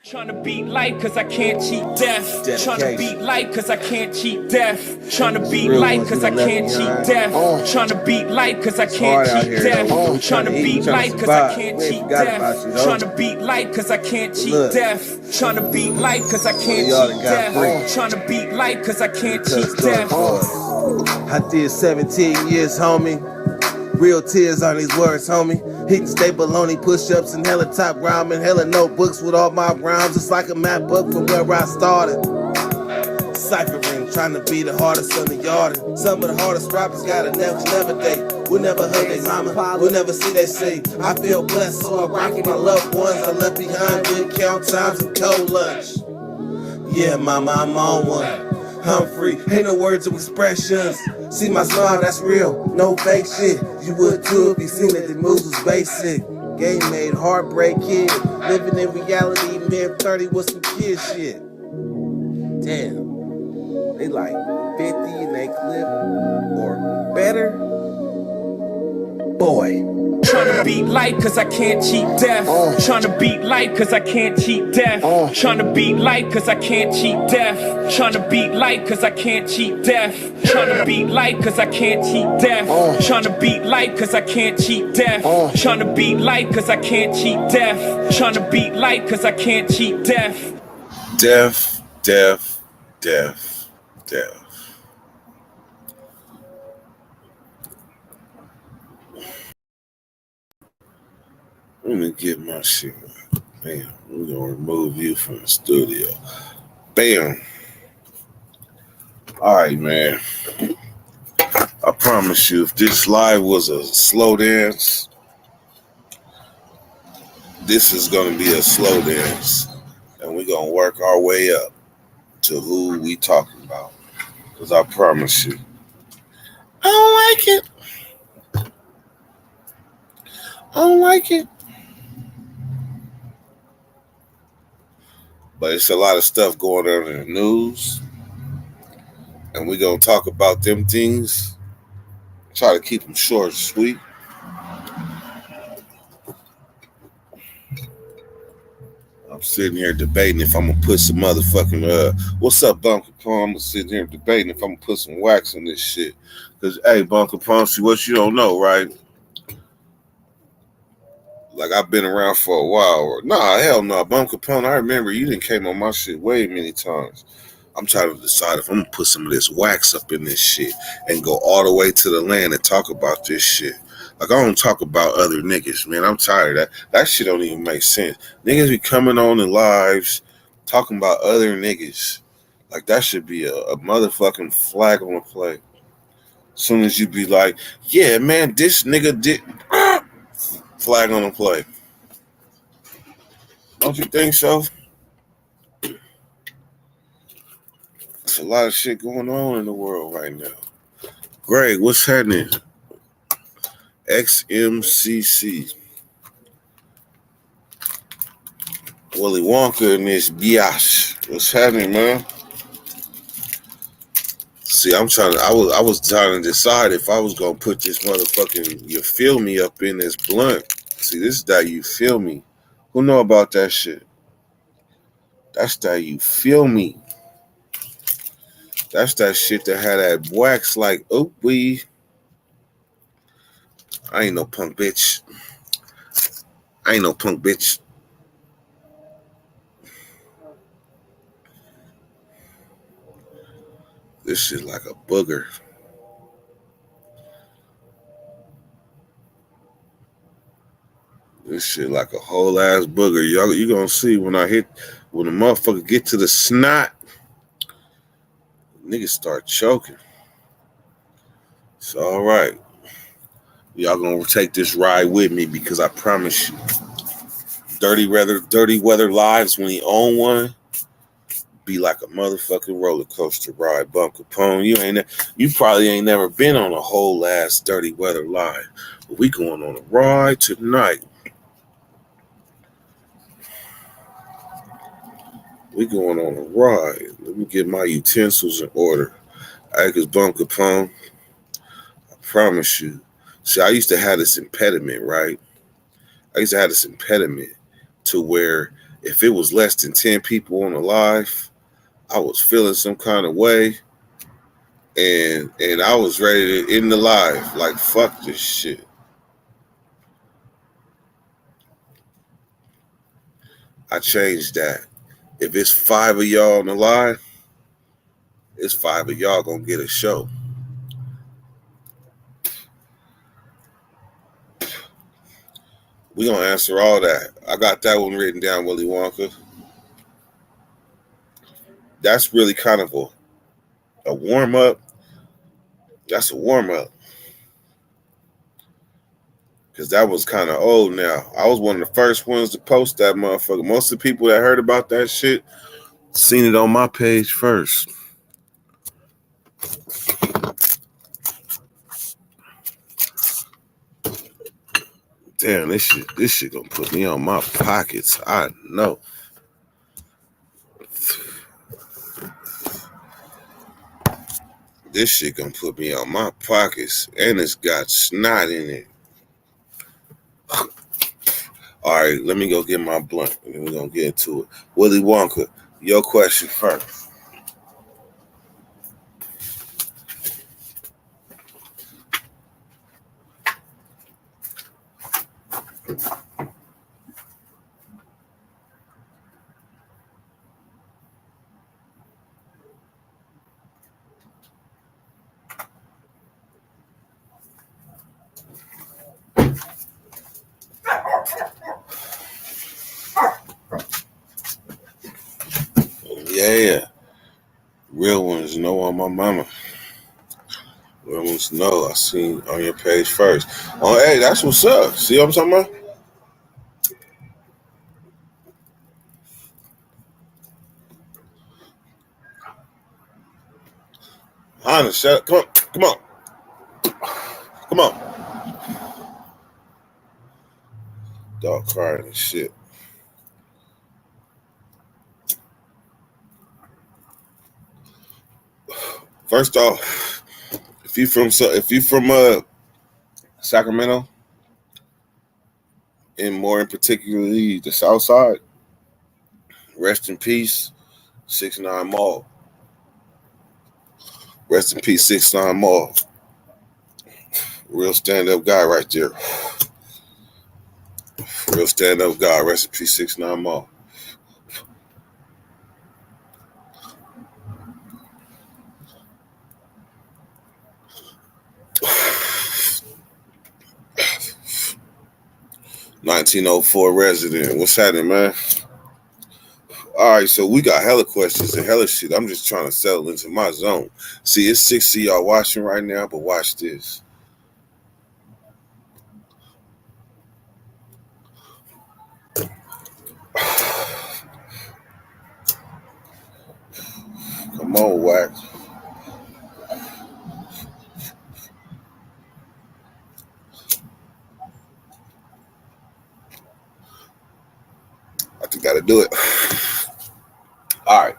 Trying to beat life cause I can't cheat death. Trying to beat life cause I can't cheat death. Trying to beat life cause I can't cheat death. Trying to beat life cause I can't cheat death. Trying to beat life cause I can't cheat death. Trying to beat life cause I can't cheat death. Trying to beat life cause I can't cheat death. Trying to beat life cause I can't cheat death. I did 17 years, homie. Real tears on these words, homie. Hitting staple only push-ups and hella top rhyming, hella notebooks with all my rhymes. It's like a map book from where I started. Ciphering, trying to be the hardest on the yard. Some of the hardest rappers got a never date. We'll never hug they mama, we'll never see they say. I feel blessed, so I rock with my loved ones. I left behind good count times and cold lunch. Yeah, mama, I'm on one. I'm free, ain't no words of expressions. See my smile, that's real, no fake shit. You would too if you seen that the moves was basic. Game made, heartbreak kid. Living in reality, man 30 with some kid shit. Damn, they like 50 in they clip or better. Boy. Trying to beat life cause I can't cheat death. Trying to beat life cause I can't cheat death. Trying to beat life cause I can't cheat death. Trying to beat life cause I can't cheat death. Trying to beat life cause I can't cheat death. Trying to beat life cause I can't cheat death. Trying to beat life cause I can't cheat death. Trying to beat life cause I can't cheat death. Death, death, death, death. Let me get my shit right. Bam. We're gonna remove you from the studio. Bam. Alright, man. I promise you, if this live was a slow dance, this is gonna be a slow dance. And we're gonna work our way up to who we talking about. Because I promise you, I don't like it. I don't like it. But it's a lot of stuff going on in the news. And we're going to talk about them things. Try to keep them short and sweet. I'm sitting here debating if I'm going to put some motherfucking, what's up, Bunker Palm? I'm sitting here debating if I'm going to put some wax in this shit. Because, hey, Bunker Palm, see what you don't know, right? Like, I've been around for a while. Nah, hell no. Bunker Palm, I remember you done came on my shit way many times. I'm trying to decide if I'm going to put some of this wax up in this shit and go all the way to the land and talk about this shit. Like, I don't talk about other niggas, man. I'm tired of that. That shit don't even make sense. Niggas be coming on the lives talking about other niggas. Like, that should be a motherfucking flag on the play. As soon as you be like, yeah, man, this nigga did... Flag on the play. Don't you think so? There's a lot of shit going on in the world right now. Greg, what's happening? XMCC. Willy Wonka and this biatch. What's happening, man? See, I was trying to decide if I was gonna put this motherfucking you feel me up in this blunt. See, this is that you feel me. Who know about that shit? That's that you feel me. That's that shit that had that wax like, oh, I ain't no punk bitch. I ain't no punk bitch. This shit like a booger. This shit like a whole ass booger. Y'all, you gonna see when the motherfucker get to the snot, niggas start choking. It's all right. Y'all gonna take this ride with me because I promise you, dirty weather lives when he own one be like a motherfucking roller coaster ride. Bunker Capone, you probably ain't never been on a whole ass dirty weather live, but we going on a ride tonight. We going on a ride. Let me get my utensils in order. Cause Bunker Capone, I promise you. See, I used to have this impediment, right? I used to have this impediment to where if it was less than 10 people on the live, I was feeling some kind of way, and I was ready to end the live. Like, fuck this shit. I changed that. If it's 5 of y'all on the live, it's 5 of y'all gonna get a show. We gonna answer all that. I got that one written down, Willy Wonka. That's really kind of a warm up. That's a warm up. Because that was kind of old now. I was one of the first ones to post that motherfucker. Most of the people that heard about that shit seen it on my page first. Damn, this shit gonna put me on my pockets. I know. This shit gonna put me on my pockets, and it's got snot in it. All right, let me go get my blunt, and then we're gonna get into it. Willy Wonka, your question first. Yeah, real ones know on my mama. Real ones know. I seen on your page first. Oh, hey, that's what's up. See what I'm talking about? Hannah, shut up. Come on. Come on. Dog crying and shit. First off, if you from Sacramento, and more in particularly the South Side, rest in peace, 6ix9ine Mall. Rest in peace, 6ix9ine Mall. Real stand-up guy right there. Real stand-up guy. Rest in peace, 6ix9ine Mall. (1904) resident. What's happening, man? All right, so we got hella questions and hella shit. I'm just trying to settle into my zone. See, it's 6 of y'all watching right now, but watch this. Come on, Wax. I just got to do it. All right.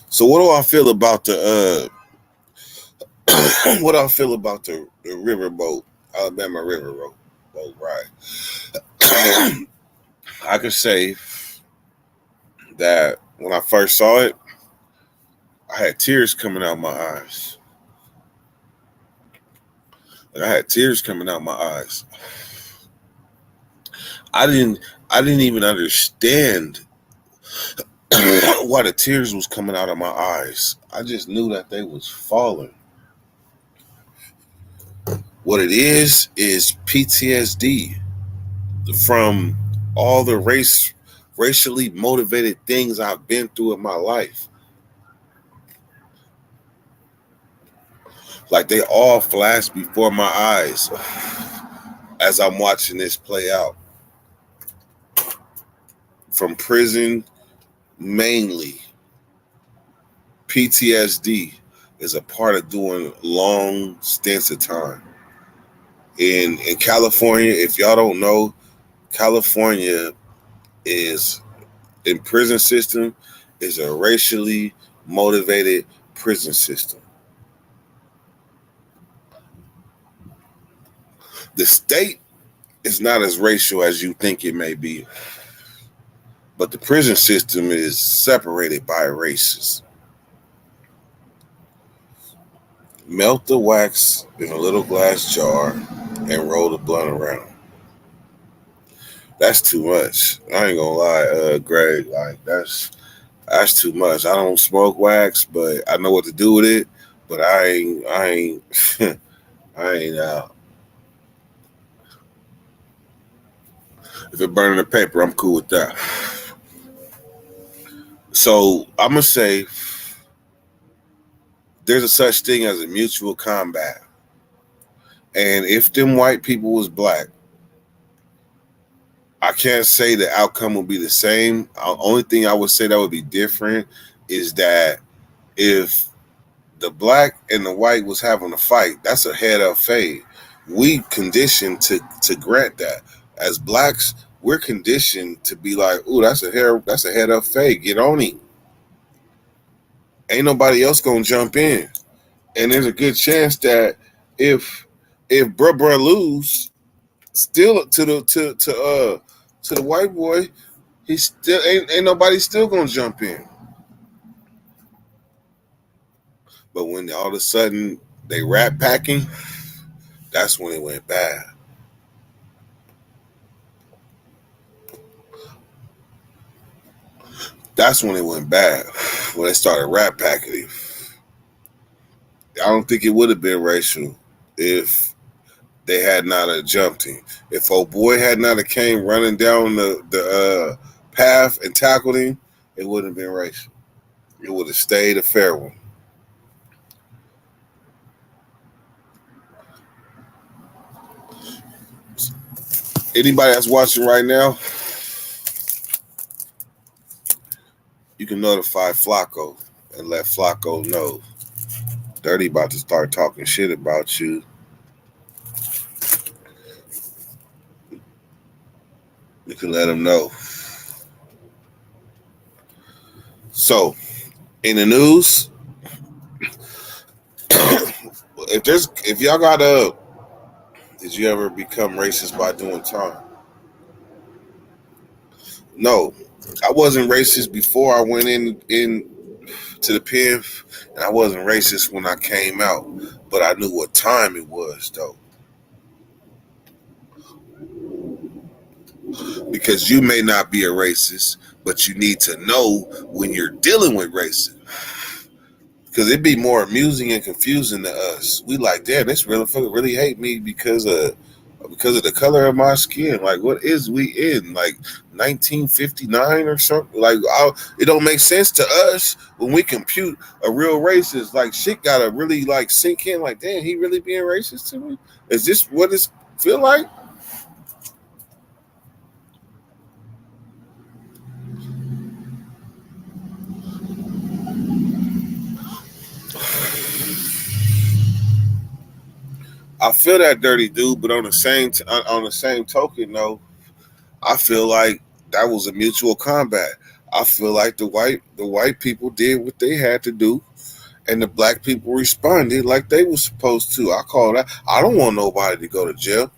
So what do I feel about the what I feel about the riverboat, Alabama riverboat ride? I could say that when I first saw it, I had tears coming out my eyes. Like, I had tears coming out my eyes. I didn't even understand why the tears was coming out of my eyes. I just knew that they was falling. What it is PTSD from all the racially motivated things I've been through in my life. Like, they all flash before my eyes as I'm watching this play out. From prison, mainly, PTSD is a part of doing long stints of time. In California, if y'all don't know, California is, in prison system, is a racially motivated prison system. The state is not as racial as you think it may be, But the prison system is separated by races. Melt the wax in a little glass jar and roll the blunt around. That's too much. I ain't gonna lie, Greg. Like that's too much. I don't smoke wax, but I know what to do with it. But I ain't I ain't If it burning the paper, I'm cool with that. So I'm gonna say there's a such thing as a mutual combat. And if them white people was black, I can't say the outcome will be the same. The only thing I would say that would be different is that if the black and the white was having a fight, that's a head up fade. We conditioned to grant that. As blacks, we're conditioned to be like, ooh, that's a head up fade. Get on him. Ain't nobody else gonna jump in. And there's a good chance that if bruh lose, still to the white boy, he still ain't nobody still gonna jump in. But when all of a sudden they rat packing, that's when it went bad. That's when it went bad. When they started rat packing him. I don't think it would have been racial if they had not jumped him. If old boy had not came running down the path and tackled him, it wouldn't have been racial. It would have stayed a fair one. Anybody that's watching right now, you can notify Flacco and let Flacco know Dirty about to start talking shit about you. You can let him know. So, in the news, if y'all got did you ever become racist by doing time? No, I wasn't racist before I went in to the pen, and I wasn't racist when I came out, but I knew what time it was though. Because you may not be a racist, but you need to know when you're dealing with racism. Because it'd be more amusing and confusing to us. We like, damn, this motherfucker really hate me because of the color of my skin. Like, what is we in? Like 1959 or something? Like, it don't make sense to us when we compute a real racist. Like, shit gotta really like sink in. Like, damn, he really being racist to me? Is this what it feel like? I feel that, dirty dude, but on the same token, though, I feel like that was a mutual combat. I feel like the white people did what they had to do, and the black people responded like they were supposed to. I call that. I don't want nobody to go to jail.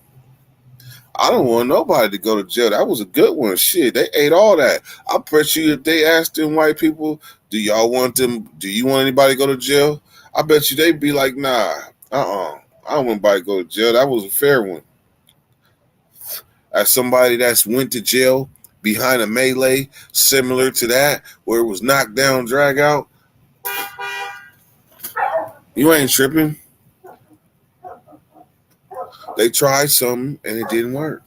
I don't want nobody to go to jail. That was a good one. Shit, they ate all that. I bet you if they asked them white people, do you want anybody to go to jail? I bet you they'd be like, nah, I don't want anybody to go to jail. That was a fair one. As somebody that's went to jail behind a melee similar to that, where it was knocked down, drag out, you ain't tripping. They tried something and it didn't work.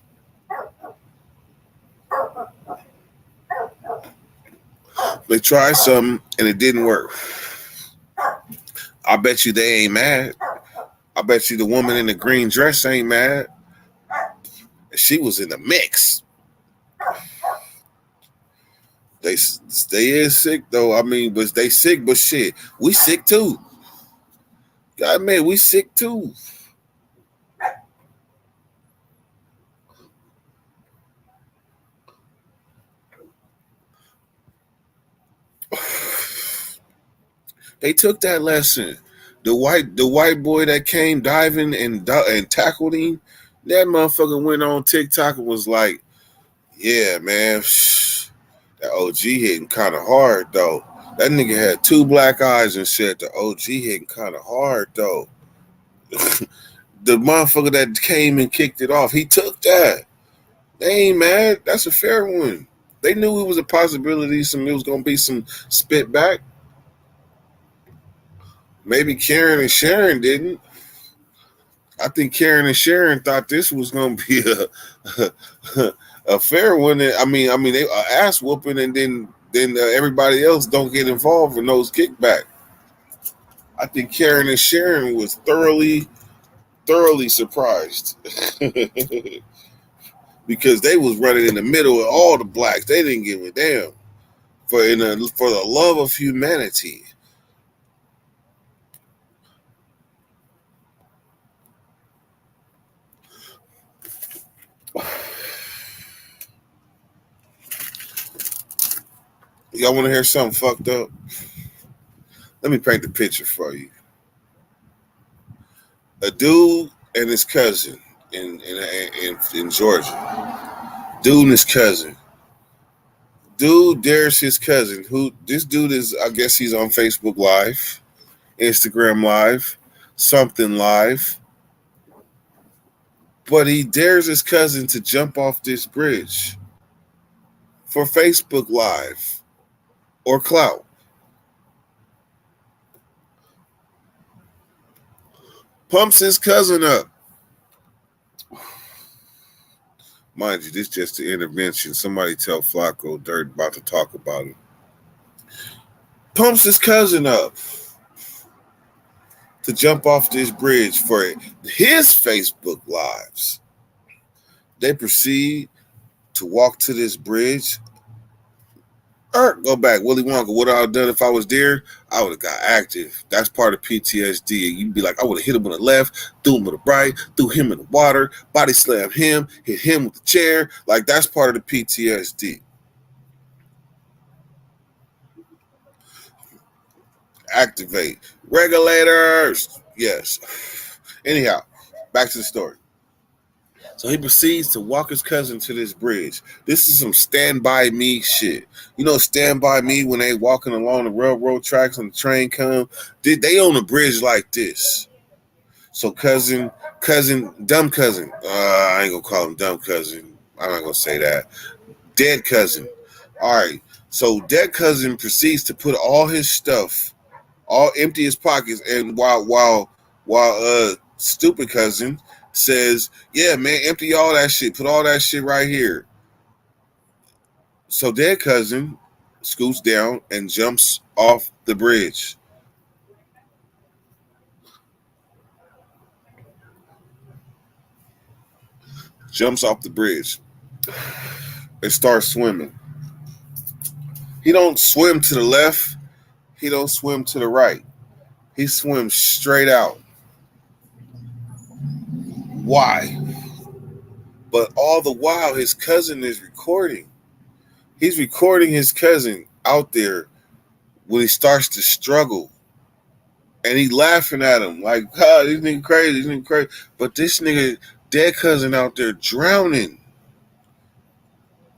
They tried something and it didn't work. I bet you they ain't mad. I bet you the woman in the green dress ain't mad. She was in the mix. They is sick though. I mean, but they sick, but shit, we sick too. God man, we sick too. They took that lesson. The white boy that came diving and tackled him, that motherfucker went on TikTok and was like, "Yeah, man, That OG hitting kind of hard though. That nigga had 2 black eyes and said the OG hitting kind of hard though. The motherfucker that came and kicked it off, he took that. They ain't mad. That's a fair one. They knew it was a possibility. It was gonna be some spit back. Maybe Karen and Sharon didn't. I think Karen and Sharon thought this was gonna be a fair one. I mean, they ass whooping, and then everybody else don't get involved in those kickback. I think Karen and Sharon was thoroughly surprised because they was running in the middle of all the blacks. They didn't give a damn for the love of humanity. Y'all want to hear something fucked up? Let me paint the picture for you. A dude and his cousin in Georgia. Dude and his cousin. Dude dares his cousin. This dude is, I guess he's on Facebook Live, Instagram Live, something live. But he dares his cousin to jump off this bridge for Facebook Live or clout. Pumps his cousin up. Mind you, this is just the intervention. Somebody tell Flacco Dirt about to talk about it. Pumps his cousin up to jump off this bridge for his Facebook Lives. They proceed to walk to this bridge. Go back, Willy Wonka. What I would have done if I was there, I would have got active. That's part of PTSD. You'd be like, I would have hit him on the left, threw him on the right, threw him in the water, body slam him, hit him with the chair. Like, that's part of the PTSD. Activate. Regulators. Yes. Anyhow, back to the story. So he proceeds to walk his cousin to this bridge. This is some Stand By Me shit. You know, Stand By Me when they walking along the railroad tracks and the train come. They on a bridge like this. So dumb cousin. I ain't gonna call him dumb cousin. I'm not gonna say that. Dead cousin. All right. So dead cousin proceeds to put all his stuff, all empty his pockets, and while stupid cousin says, yeah, man, empty all that shit. Put all that shit right here. So dead cousin scoots down and jumps off the bridge. Jumps off the bridge and starts swimming. He don't swim to the left. He don't swim to the right. He swims straight out. Why? But all the while, his cousin is recording. He's recording his cousin out there when he starts to struggle. And he laughing at him like, God, this nigga crazy. But this nigga, dead cousin out there drowning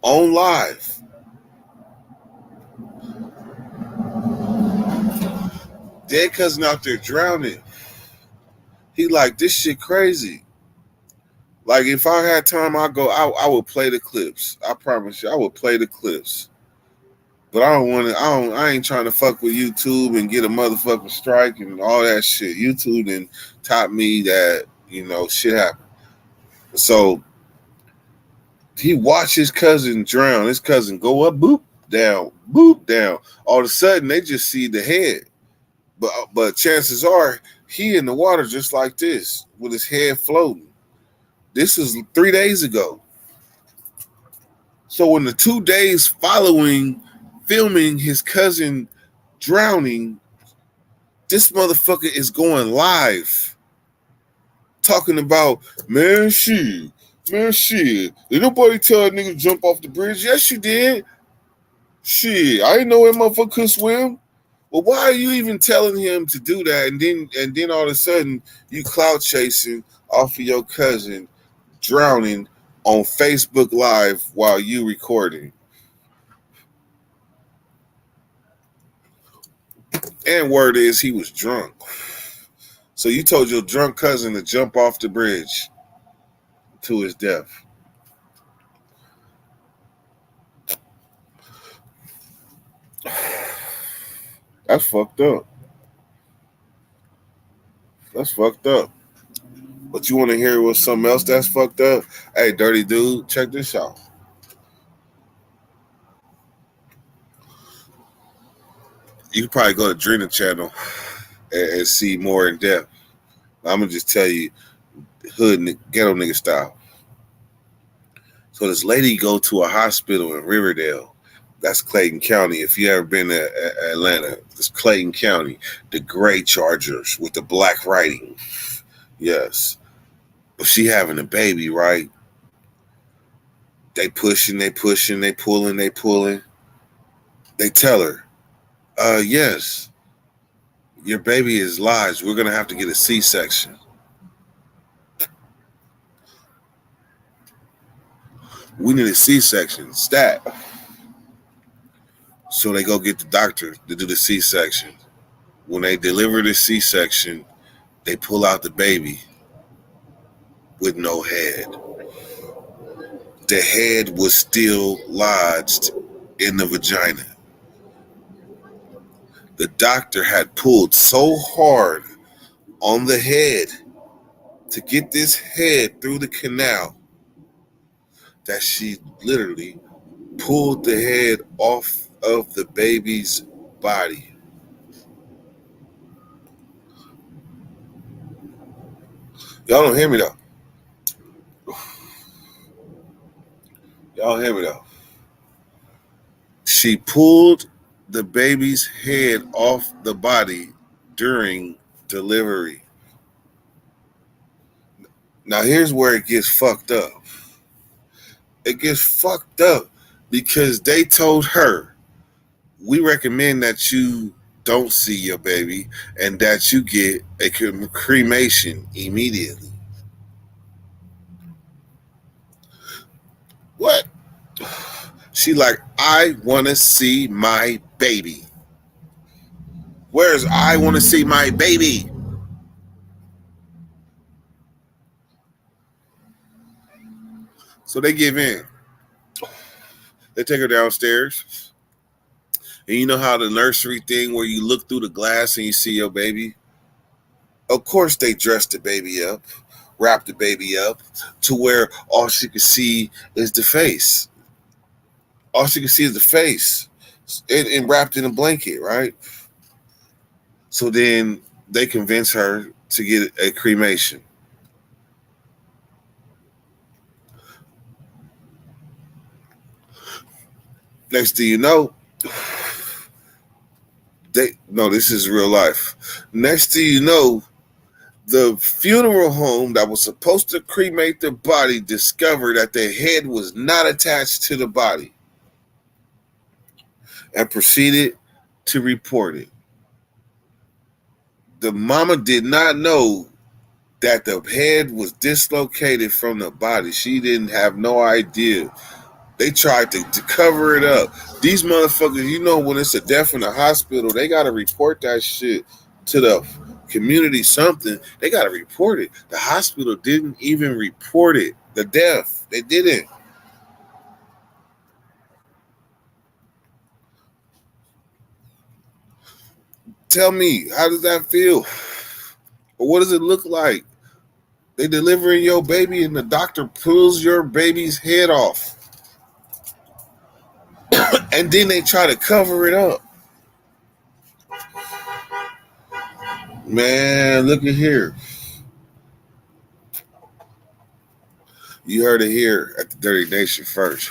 on live. Dead cousin out there drowning. He like, this shit crazy. Like, if I had time, I would play the clips. I promise you, I would play the clips. But I ain't trying to fuck with YouTube and get a motherfucking strike and all that shit. YouTube then taught me that, shit happened. So he watched his cousin drown. His cousin go up, boop, down. All of a sudden, they just see the head. But chances are, he in the water just like this, with his head floating. This is 3 days ago. So in the 2 days following filming his cousin drowning, this motherfucker is going live. Talking about, man, shit. Did nobody tell a nigga to jump off the bridge? Yes, you did. Shit, I didn't know that motherfucker could swim. Well, why are you even telling him to do that? And then all of a sudden, you clout chasing off of your cousin drowning on Facebook Live while you recording. And word is he was drunk. So you told your drunk cousin to jump off the bridge to his death. That's fucked up. That's fucked up. But you want to hear what's something else that's fucked up? Hey, dirty dude, check this out. You can probably go to Drina Channel and see more in depth. I'm gonna just tell you, hood ghetto nigga style. So this lady go to a hospital in Riverdale. That's Clayton County. If you ever been to Atlanta, it's Clayton County. The gray Chargers with the black writing. Yes. But she having a baby, right? They pushing, they pulling, they pulling. They tell her, yes, your baby is live. We're gonna have to get a C-section. We need a C-section, stat. So they go get the doctor to do the C-section. When they deliver the C-section, they pull out the baby with no head. The head was still lodged in the vagina. The doctor had pulled so hard on the head to get this head through the canal that she literally pulled the head off of the baby's body. Y'all don't hear me though. Y'all hear me though. She pulled the baby's head off the body during delivery. Now here's where it gets fucked up. It gets fucked up because they told her, we recommend that you don't see your baby and that you get a cremation immediately. What? She like, I want to see my baby. Where's I want to see my baby? So they give in. They take her downstairs. And you know how the nursery thing where you look through the glass and you see your baby? Of course they dress the baby up, wrap the baby up to where all she can see is the face. All she can see is the face and wrapped in a blanket, right? So then they convince her to get a cremation. Next thing you know, this is real life. Next thing you know, the funeral home that was supposed to cremate the body discovered that the head was not attached to the body and proceeded to report it. The mama did not know that the head was dislocated from the body. She didn't have no idea. They tried to cover it up. These motherfuckers, you know, when it's a death in the hospital, they got to report that shit to the community something. They got to report it. The hospital didn't even report it, the death. They didn't. Tell me, how does that feel? Or what does it look like? They delivering your baby and the doctor pulls your baby's head off. And then they try to cover it up. Man, look at here. You heard it here at the Dirty Nation first.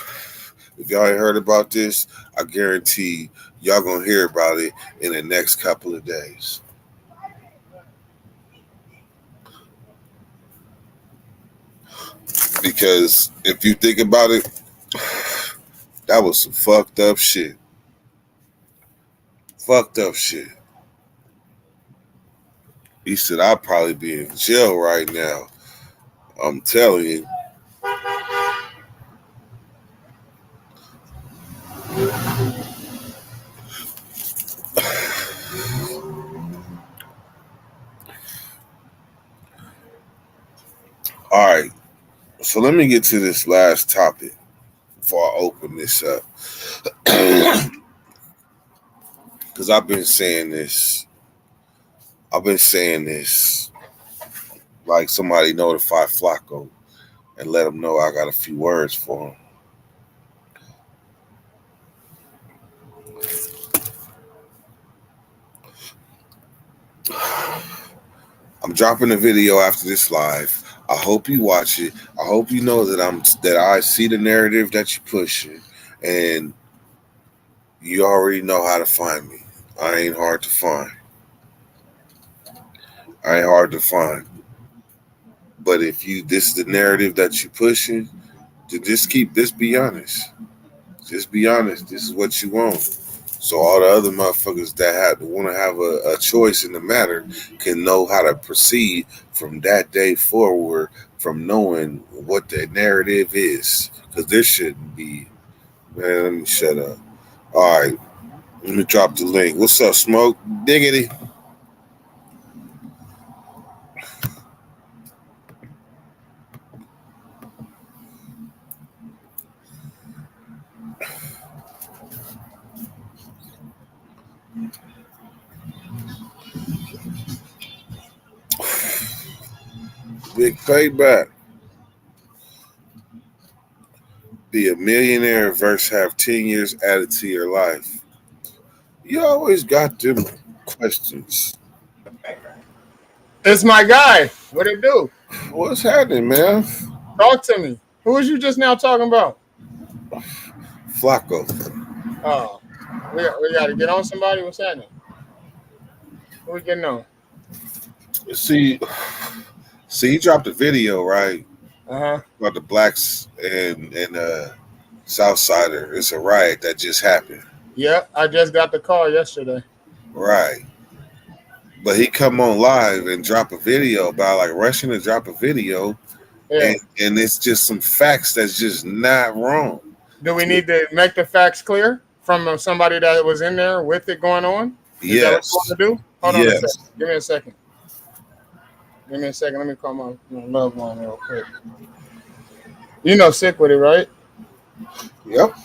If y'all ain't heard about this, I guarantee y'all gonna hear about it in the next couple of days. Because if you think about it, that was some fucked up shit. Fucked up shit. He said, I'll probably be in jail right now. I'm telling you. All right. So let me get to this last topic before I open this up. Because I've been saying this. I've been saying this like somebody notify Flacco and let him know I got a few words for him. I'm dropping a video after this live. I hope you watch it. I hope you know that I see the narrative that you're pushing, and you already know how to find me. I ain't hard to find. I ain't hard to find. But if this is the narrative that you're pushing, then just be honest. Just be honest. This is what you want. So all the other motherfuckers that want to have a choice in the matter can know how to proceed from that day forward, from knowing what the narrative is. Because there shouldn't be. Man, let me shut up. All right, let me drop the link. What's up, Smoke? Diggity. Big payback. Be a millionaire versus have 10 years added to your life. You always got them questions. It's my guy. What it do? What's happening, man? Talk to me. Who was you just now talking about? Flacco. Oh, we got to get on somebody. What's happening? Who we getting on? See, he dropped a video, right? Uh-huh. About the blacks and Southsider. It's a riot that just happened. Yeah, I just got the call yesterday. Right. But he come on live and drop a video about like rushing to drop a video, Yeah. and it's just some facts that's just not wrong. Do we need to make the facts clear from somebody that was in there with it going on? Is Yes. that what you want to do? Hold on a Yes. second. Give me a second. Let me call my loved one real quick. You know Sick with it, right? Yep.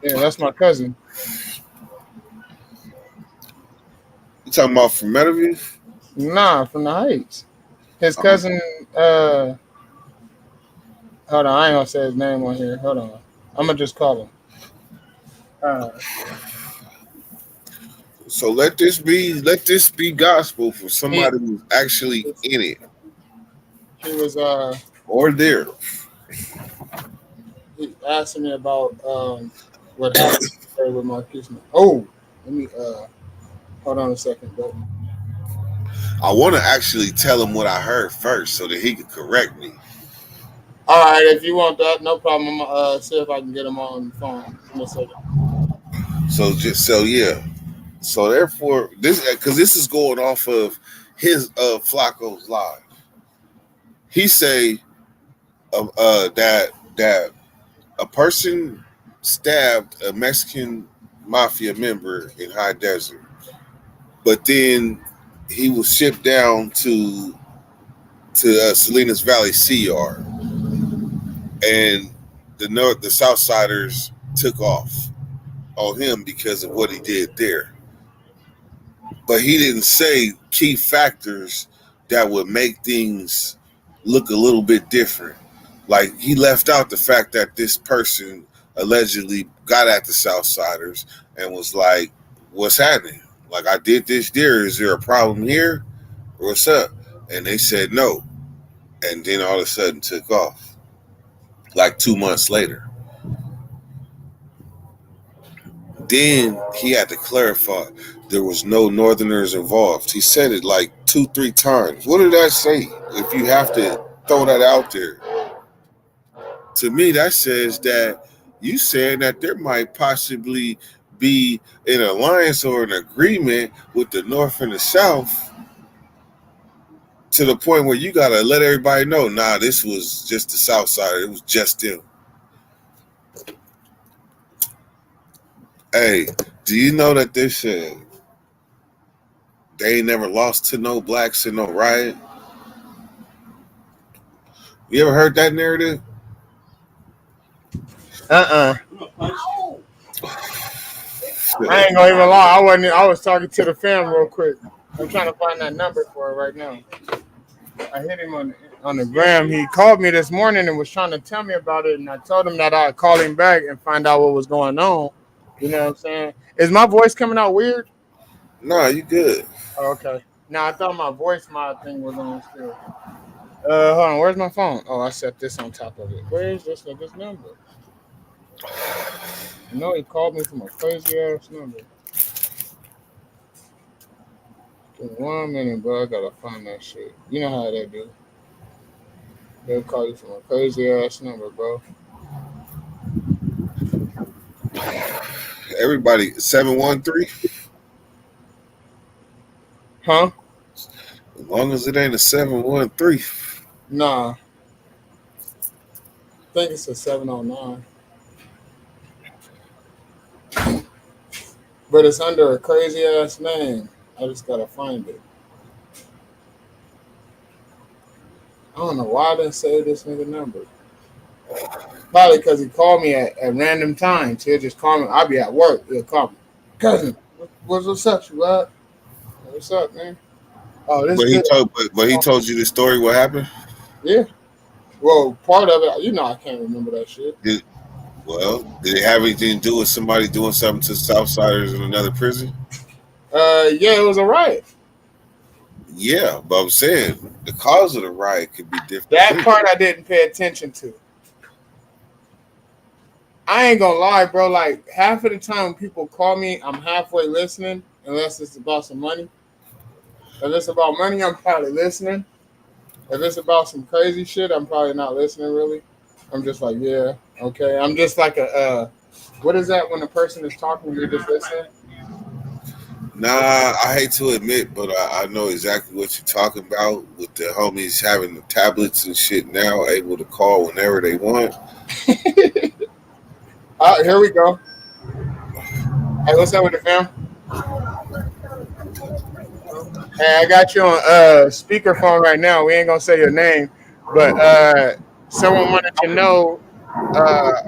Yeah, that's my cousin. You talking about from Meadowview? Nah, from the Heights. His cousin, hold on, I ain't gonna say his name on here. Hold on. I'm gonna just call him. So let this be gospel for somebody who's actually in it He was or there. he asked me about what happened today with my kids. Oh, let me hold on a second, bro. I want to actually tell him what I heard first so that he can correct me. All right, if you want that, no problem. I'm gonna see if I can get him on the phone in a second. So therefore, this is going off of his Flacco's live. He say that a person stabbed a Mexican mafia member in High Desert, but then he was shipped down to Salinas Valley Sea Yard, and the Southsiders took off on him because of what he did there. But he didn't say key factors that would make things look a little bit different. Like he left out the fact that this person allegedly got at the Southsiders and was like, "What's happening? Like I did this there. Is there a problem here? What's up?" And they said no. And then all of a sudden took off. Like 2 months later. Then he had to clarify there was no Northerners involved. He said it like 2-3 times. What did that say? If you have to throw that out there, to me that says that you saying that there might possibly be an alliance or an agreement with the North and the South to the point where you gotta let everybody know, nah, this was just the South side. It was just them. Hey, do you know that they said they ain't never lost to no blacks in no riot? You ever heard that narrative? I ain't gonna even lie. I was talking to the fam real quick. I'm trying to find that number for it right now. I hit him on the gram. He called me this morning and was trying to tell me about it, and I told him that I'd call him back and find out what was going on. You know what I'm saying? Is my voice coming out weird? Nah, you good. Oh, okay. Now I thought my voice mod thing was on still. Hold on. Where's my phone? Oh, I set this on top of it. Where is this nigga's number? I know he called me from a crazy ass number. Give me 1 minute, bro. I gotta find that shit. You know how they do. They'll call you from a crazy ass number, bro. Everybody, 713. Huh? As long as it ain't a 713. Nah. I think it's a 709. But it's under a crazy ass name. I just gotta find it. I don't know why I didn't say this nigga number. Probably because he called me at random times. He'll just call me. I'll be at work. He'll call me. Cousin, what's up, you what? What's up, man? Oh, this But good. he told you the story. What happened? Yeah. Well, part of it, you know, I can't remember that shit. Did it have anything to do with somebody doing something to Southsiders in another prison? Yeah, it was a riot. Yeah, but I'm saying the cause of the riot could be different. That part I didn't pay attention to. I ain't gonna lie, bro. Like half of the time when people call me, I'm halfway listening, unless it's about some money. If it's about money, I'm probably listening. If it's about some crazy shit, I'm probably not listening really. I'm just like, yeah, okay. I'm just like what is that when a person is talking, you're just listening? Nah, I hate to admit, but I know exactly what you're talking about with the homies having the tablets and shit now, able to call whenever they want. Here we go. Hey, what's up with the fam? Hey, I got you on speakerphone right now. We ain't gonna say your name, but someone wanted to know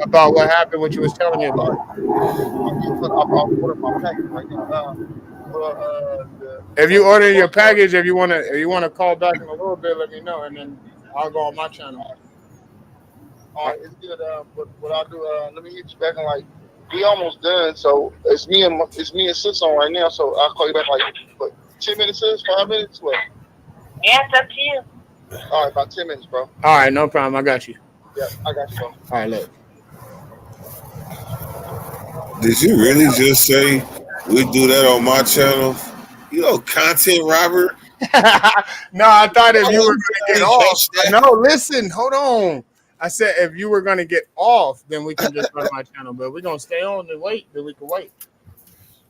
about what happened, what you was telling me about. I'll order my package right now. If you order your package, if you wanna call back in a little bit, let me know, and then I'll go on my channel. All right, it's good. But what I'll do, let me hit you back in like we almost done. So it's me and sis on right now. So I'll call you back like what, 10 minutes, sis, 5 minutes, what? Yeah, it's up to you. All right, about 10 minutes, bro. All right, no problem. I got you. Yeah, I got you, bro. All right, look. Did you really just say we do that on my channel? You know, content robber. No, I thought if you were going to get I off. catch that. No, listen, hold on. I said if you were going to get off, then we can just go to my channel. But we're going to stay on and wait, then we can wait.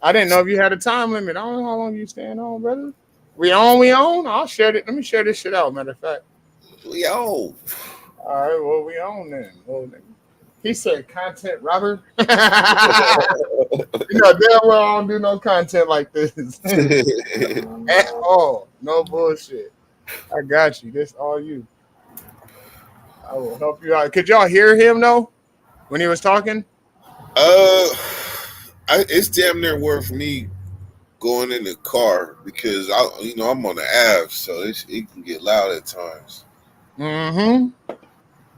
I didn't know if you had a time limit. I don't know how long you staying on, brother. We on? I'll share it. Let me share this shit out, matter of fact. We on. All right, well, we on then. Well, he said content robber. You know, damn well I don't do no content like this. At all. No bullshit. I got you. This all you. I will help you out. Could y'all hear him though when he was talking? It's damn near worth me going in the car because I'm on the Ave, so it can get loud at times. Mm-hmm.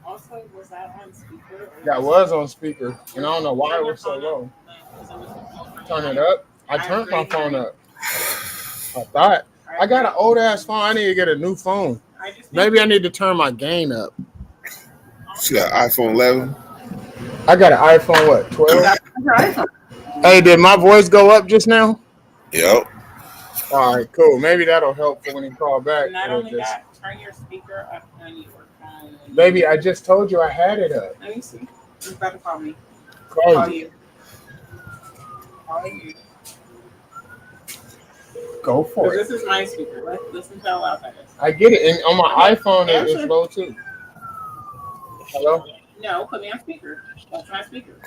Also, was that on speaker? That was on speaker, and I don't know why it was so low. Turn it up. I turned my phone up. I thought I got an old ass phone. I need to get a new phone. Maybe I need to turn my gain up. You got iPhone 11? I got an iPhone, what, 12? Hey, did my voice go up just now? Yep. All right, cool. Maybe that'll help for when he call back. Not only that, turn your speaker up on your phone. Baby, I just told you I had it up. Let me see. He's about to call me. Call you. Call you. Go for it. This is my speaker. Listen to how loud that is. I get it. And on my iPhone, it's low too. Hello? No, put me on speaker. That's my speaker.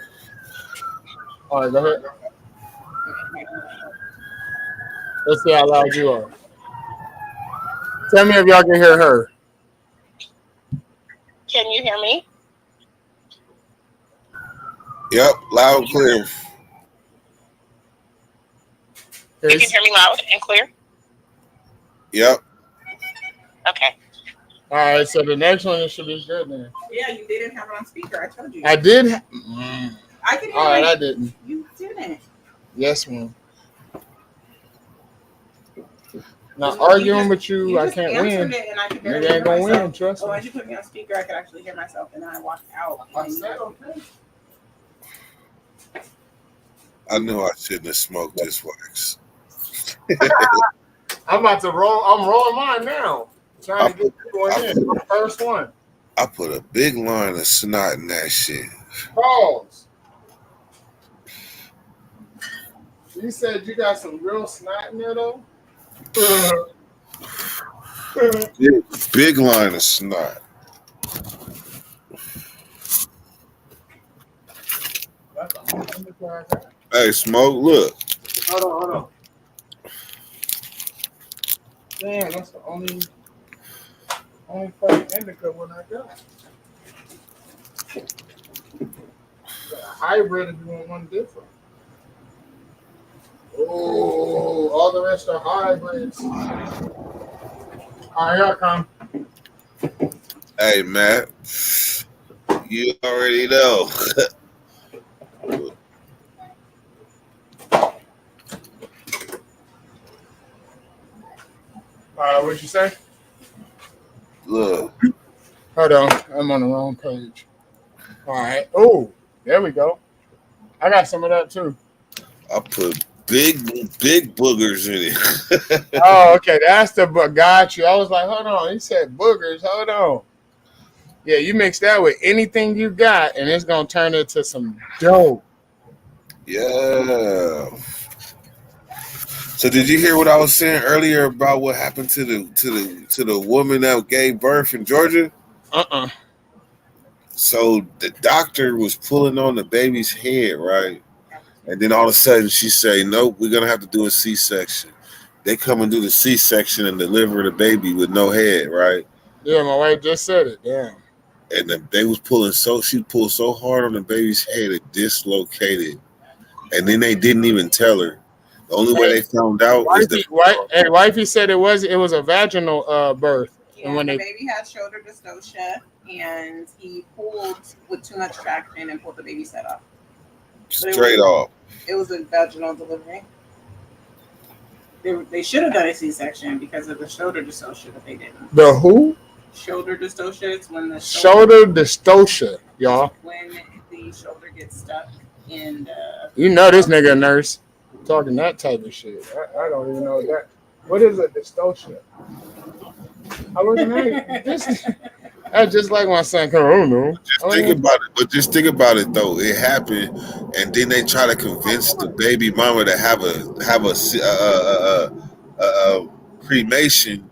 All right, go ahead. Let's see how loud you are. Tell me if y'all can hear her. Can you hear me? Yep, loud and clear. You can hear me loud and clear? Yep. Okay. All right, so the next one should be good then. Yeah, you didn't have it on speaker. I told you. I did. I can hear All right, you. I didn't. You didn't. Yes, ma'am. Now arguing with you, I can't win. It and I could Nigga ain't gonna win, trust Oh, me. once you put me on speaker, I could actually hear myself, and then I walked out. I said okay. I knew I shouldn't have smoked this wax. I'm about to roll. I'm rolling mine now. Trying to get one in. The first one. I put a big line of snot in that shit. Pause. You said you got some real snot in there though? Big line of snot. Hey, Smoke, look. Hold on. Damn, that's the only fucking indica one I got. Got a hybrid if you want one different. Oh, all the rest are hybrids. All right, here I come. Hey, Matt. You already know. What'd you say? Look. Hold on, I'm on the wrong page. All right. Oh, there we go. I got some of that too. I put big boogers in it. Oh, okay. That's the got you. I was like, hold on. He said boogers. Hold on. Yeah, you mix that with anything you got, and it's gonna turn into some dope. Yeah. So did you hear what I was saying earlier about what happened to the woman that gave birth in Georgia? So the doctor was pulling on the baby's head, right? And then all of a sudden she say, nope, we're gonna have to do a C-section. They come and do the C-section and deliver the baby with no head, right? Yeah, my wife just said it. Damn. And they was she pulled so hard on the baby's head it dislocated. And then they didn't even tell her. The only way they found out is wifey said it was a vaginal birth. Yeah, and when the baby had shoulder dystocia, and he pulled with too much traction and pulled the baby's head off. Straight off. It was a vaginal delivery. They should have done a C-section because of the shoulder dystocia, but they didn't. The who? Shoulder dystocia. It's when the shoulder dystocia, y'all. When the shoulder gets stuck in the. You know this nigga a nurse talking that type of shit. I don't even know that. What is a dystocia? I wasn't this. That's just like my son. I don't know. Just think about it though. It happened, and then they try to convince the baby mama to have a cremation.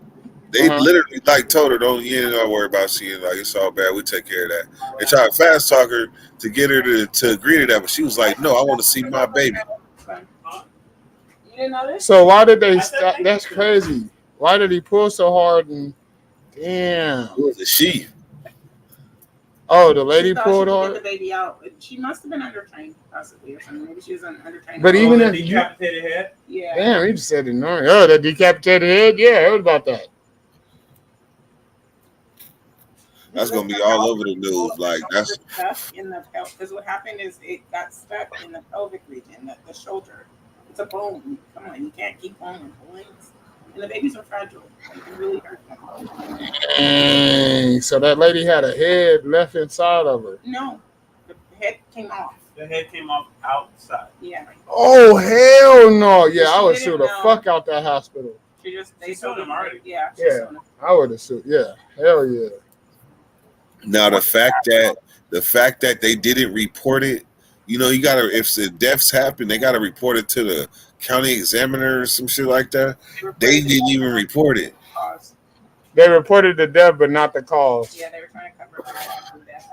They literally told her, "Don't you ain't gotta worry about seeing it's all bad. We take care of that." They tried to fast talk her to get her to agree to that, but she was like, "No, I want to see my baby." You didn't know this? So why did they stop? That's crazy. Why did he pull so hard and? Damn. It was a she. Oh, the lady pulled hard. Get the baby out. She must have been undertrained, possibly, or something. Maybe she was undertrained. But even if decapitated head. Yeah. Damn, he just said it. Oh, the decapitated head. Yeah, I heard about that. That's gonna be all over the news. Like that's stuck in the pelvis. Because what happened is it got stuck in the pelvic region, the shoulder. It's a bone. Come on, you can't keep on and pulling. And the babies are fragile. It can really hurt them. Dang. So that lady had a head left inside of her. No, the head came off. The head came off outside. Yeah. Oh hell no! Yeah, I would sue the fuck out that hospital. They sued him already. Yeah. I would have sued. Yeah, hell yeah. Now the fact that they didn't report it, you gotta, if the deaths happen, they gotta report it to the county examiner or some shit like that. They didn't even report it. They reported the death, but not the cause. Yeah, they were trying to cover the death.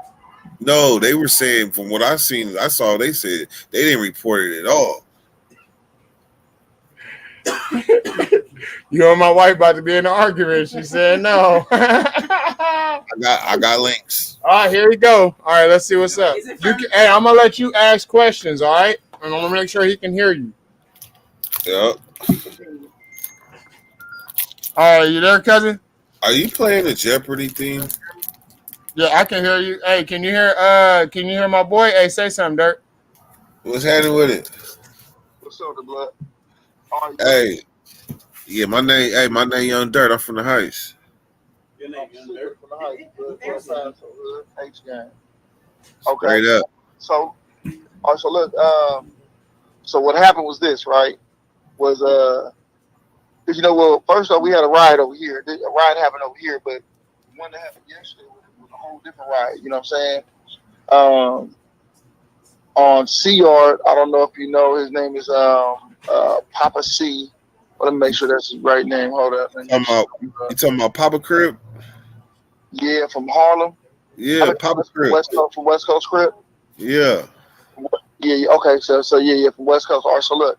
No, they were saying from what I saw they said they didn't report it at all. You and my wife about to be in an argument. She said no. I I got links. All right, here we go. All right, let's see what's up. Is it You from- can, hey, I'm gonna let you ask questions. All right, and I'm gonna make sure he can hear you. Yep. All right, you there, cousin? Are you playing the Jeopardy theme? Yeah, I can hear you. Hey, can you hear? Can you hear my boy? Hey, say something, Dirk. What's happening with it? What's up, the blood? All right, Hey, yeah, my name Young Dirt. I'm from the Heights. Your name, Young Dirt. from the heights, blood. H gang. Okay. Straight up. So, all right, so look, so what happened was this, right? Was cause well, first off, we had a riot over here. A riot happened over here, but the one that happened yesterday was a whole different riot. You know what I'm saying? On C Yard, I don't know if you know, his name is Papa C. Let me make sure that's his right name. Hold up. You talking about Papa Crib? Yeah, from Harlem. Yeah, Papa Crib. From West Coast Crib. Yeah. Yeah. Okay. So yeah, from West Coast. All right. So look,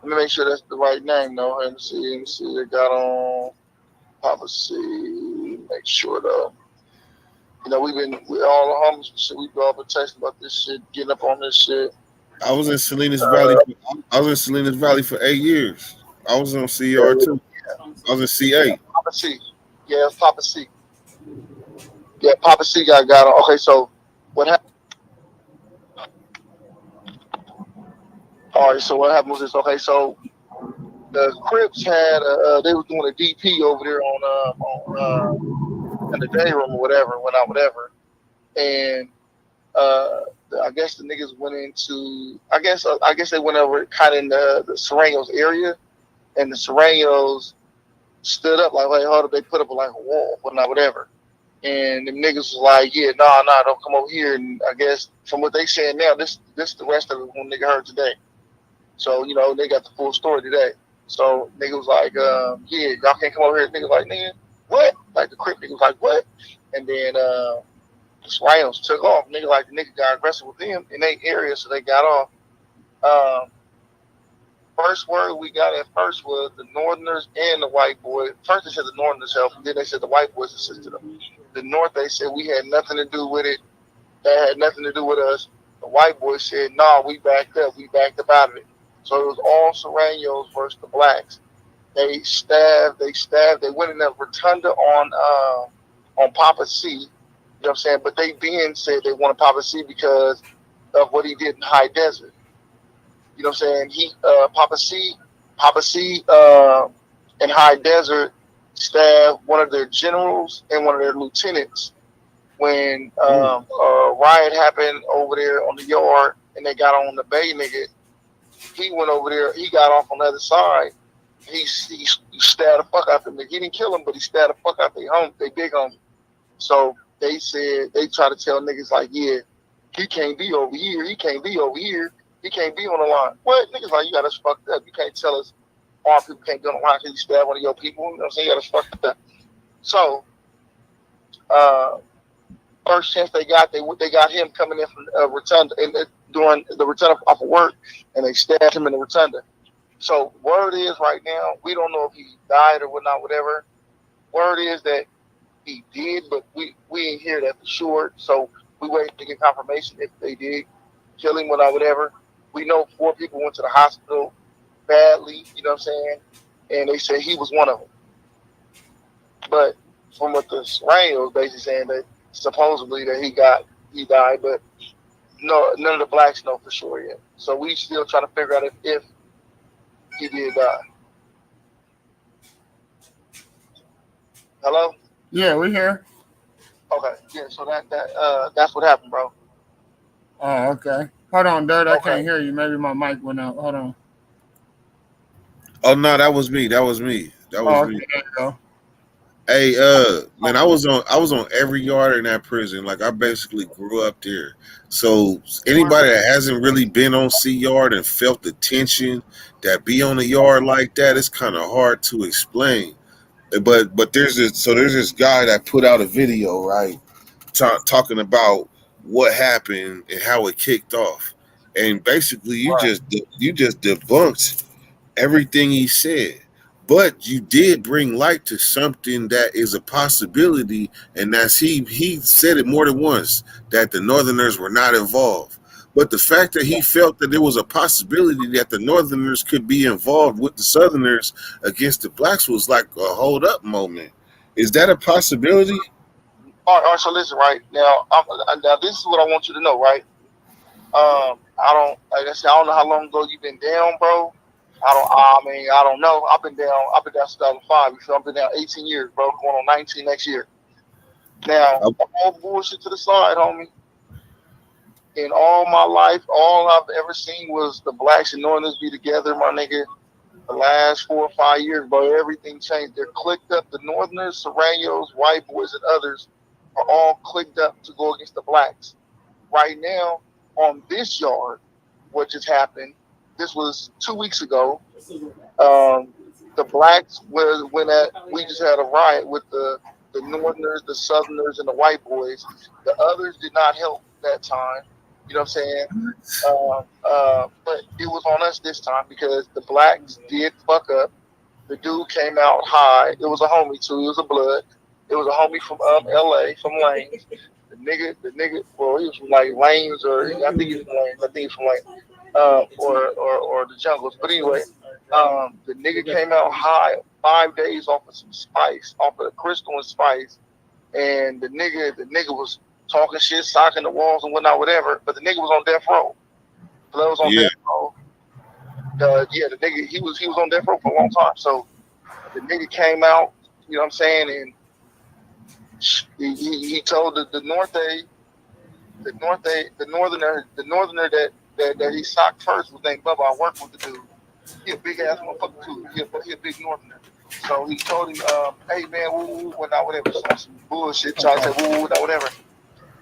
let me make sure that's the right name though. Let me see. They got on Papa C. Make sure though. We all the homies. Shit, we go up and text about this shit, getting up on this shit. I was in Salinas Valley. I was in Salinas Valley for 8 years. I was on CR too. I was in C8. Papa C. Yeah, it's Papa C. Yeah, Papa C got on. Okay, so what happened? All right, so what happened was this. Okay, so the Crips had they was doing a DP over there on in the day room or whatever, whatever, and I guess the niggas went into I guess they went over kind of in the Serranos area, and the Serranos stood up like, hey, hold up, they put up like a wall, whatever. And the niggas was like, yeah, nah, don't come over here. And I guess from what they saying now, this the rest of it one nigga heard today. So, they got the full story today. So nigga was like, yeah, y'all can't come over here. Niggas like, nigga, what? Like the Crip nigga was like, what? And then the Rhinos took off. Nigga like the nigga got aggressive with them in their area, so they got off. First word we got at first was the Northerners and the white boys. First they said the Northerners helped, and then they said the white boys assisted them. The North, they said we had nothing to do with it. That had nothing to do with us. The white boys said, nah, we backed up. We backed up out of it. So it was all Serranos versus the blacks. They went in that rotunda on Papa C. You know what I'm saying? But they then said they wanted Papa C because of what he did in High Desert. You know what I'm saying? He Papa C in High Desert stabbed one of their generals and one of their lieutenants when a riot happened over there on the yard and they got on the Bay nigga. He went over there, he got off on the other side. He stabbed the fuck out them nigga. He didn't kill him, but he stabbed the fuck out they big homie. So they said they try to tell niggas like, yeah, he can't be over here, he can't be over here. He can't be on the line. What? Niggas like, you got us fucked up. You can't tell us our people can't be on the line because you stab one of your people. You know what I'm saying? You got us fucked up. So, first chance they got him coming in from Rotunda during the Rotunda off of work, and they stabbed him in the Rotunda. So, word is right now, we don't know if he died or whatnot, whatever. Word is that he did, but we ain't hear that for sure. So, we wait to get confirmation if they did kill him or whatever. We know 4 people went to the hospital badly, you know what I'm saying? And they said he was one of them. But from what the Serranos basically saying that supposedly that he died, but no, none of the blacks know for sure yet. So we still trying to figure out if he did die. Hello? Yeah, we here. Okay, yeah. So that's what happened, bro. Oh, okay. Hold on, Dirt. I Okay. can't hear you. Maybe my mic went out. Hold on. Oh no, that was me. That was me. Okay, there you go. Hey, man, I was on every yard in that prison. Like I basically grew up there. So anybody that hasn't really been on C yard and felt the tension that be on a yard like that, it's kind of hard to explain. But there's this guy that put out a video, right, talking about what happened and how it kicked off, and basically you just debunked everything he said. But you did bring light to something that is a possibility, and that's he said it more than once that the Northerners were not involved. But the fact that he felt that there was a possibility that the Northerners could be involved with the Southerners against the blacks was like a hold up moment. Is that a possibility? All right, so listen, right now, now this is what I want you to know, right? I don't, like I said, I don't know how long ago you've been down, bro. I don't know. I've been down since 2005. So I've been down 18 years, bro. Going on 19 next year. Now, all bullshit to the side, homie. In all my life, all I've ever seen was the blacks and Northerners be together, my nigga. The last 4 or 5 years, bro, everything changed. They're clicked up. The Northerners, Serranos, white boys, and others are all clicked up to go against the blacks. Right now, on this yard, what just happened, this was 2 weeks ago. The blacks we just had a riot with the Northerners, the Southerners, and the white boys. The others did not help that time. You know what I'm saying? But it was on us this time because the blacks did fuck up. The dude came out high. It was a homie too. It was a blood. It was a homie from LA, from Lanes. The nigga, well, he was from like Lanes, or I think he was from Lanes. I think he's from Lanes, or the Jungles. But anyway, the nigga came out high 5 days off of some spice, off of the crystal and spice, and the nigga was talking shit, socking the walls and whatnot, whatever. But the nigga was on death row. Blood was on death row. The nigga he was on death row for a long time. So the nigga came out, you know what I'm saying, and he told the northerner that he socked first was named Bubba. I worked with the dude. He a big ass motherfucker too. He a big northerner. So he told him, hey man, woo, whatever. Some bullshit. Trying to say woo, whatever.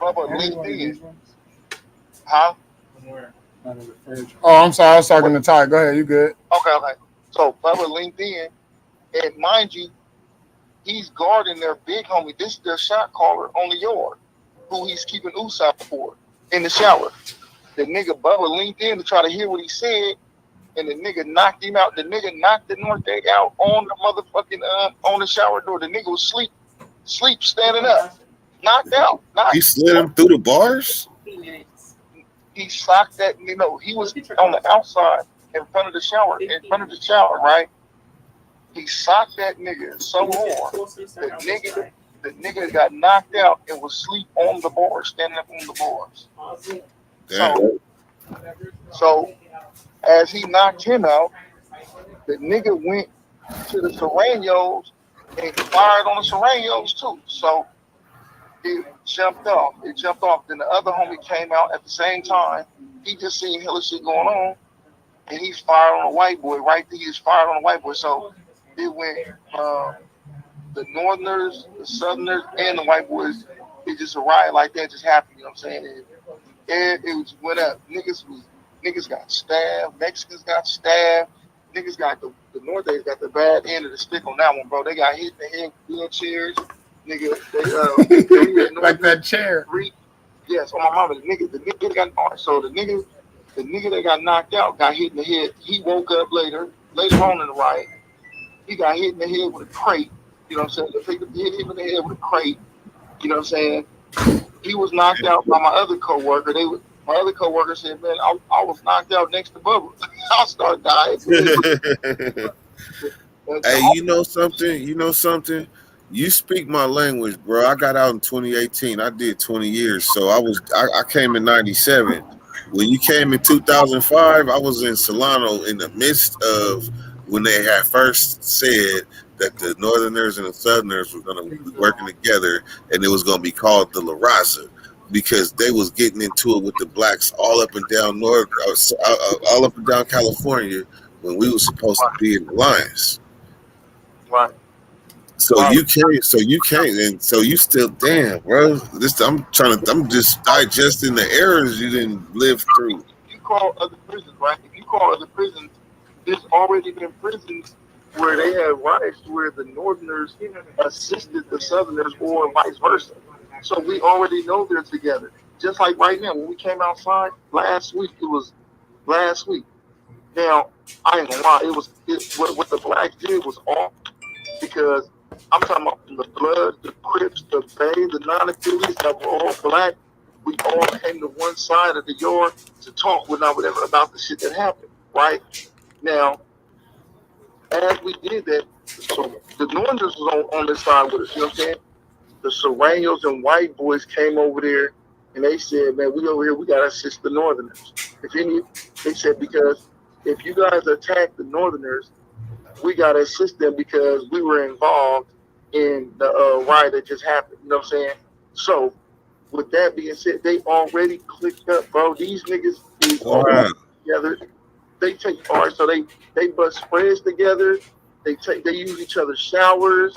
Bubba linked in. Huh? Oh, I'm sorry. I was talking to Ty. Go ahead. You good? Okay. So Bubba linked in, and mind you, he's guarding their big homie. This is their shot caller on the yard, who he's keeping Usopp for in the shower. The nigga Bubba linked in to try to hear what he said, and the nigga knocked him out. The nigga knocked the North Egg out on the motherfucking on the shower door. The nigga was sleep standing up, knocked out. He slid him through the bars. He socked that. You know, he was on the outside in front of the shower, right? He socked that nigga so hard. The nigga got knocked out and was asleep on the bars, standing up on the bars. So as he knocked him out, the nigga went to the Serranos and fired on the Serranos too. So it jumped off. Then the other homie came out at the same time. He just seen hella shit going on, and he fired on a white boy. Right there, he just fired on a white boy. So it went the Northerners, the Southerners, and the white boys. It just a riot like that just happened. You know what I'm saying? And it went up. Niggas got stabbed. Mexicans got stabbed. Niggas got the Northerners got the bad end of the stick on that one, bro. They got hit in the head with wheelchairs. Nigga, they like that chair. Yes, on my mama. The nigga got so the nigga that got knocked out got hit in the head. He woke up later on in the riot. He got hit in the head with a crate. You know what I'm saying? They hit him in the head with a crate. You know what I'm saying? He was knocked out by my other coworker. My other coworker said, "Man, I was knocked out next to Bubba. I started dying." Hey, you know something? You speak my language, bro. I got out in 2018. I did 20 years. So I came in 97. When you came in 2005, I was in Solano in the midst of when they had first said that the Northerners and the Southerners were going to be working together, and it was going to be called the La Raza, because they was getting into it with the blacks all up and down all up and down California when we were supposed to be in alliance. Right. So you can't, and so you still, damn, bro. I'm just digesting the errors you didn't live through. If you call other prisons, right? If you call other prisons, there's already been prisons where they had riots where the Northerners assisted the Southerners or vice versa. So we already know they're together. Just like right now, when we came outside last week, Now, I ain't gonna lie, what the blacks did was off because I'm talking about the Bloods, the Crips, the Bay, the non-affiliates that were all black. We all came to one side of the yard to talk with whatever about the shit that happened, right? Now, as we did that, so the Northerners was on this side with us, you know what I'm saying? The Serranos and white boys came over there and they said, man, we over here, we gotta assist the Northerners. They said, because if you guys attack the Northerners, we gotta assist them because we were involved in the riot that just happened. You know what I'm saying? So, with that being said, they already clicked up, bro. These niggas is all Wow. together. They take part, so they bust spreads together. They use each other's showers.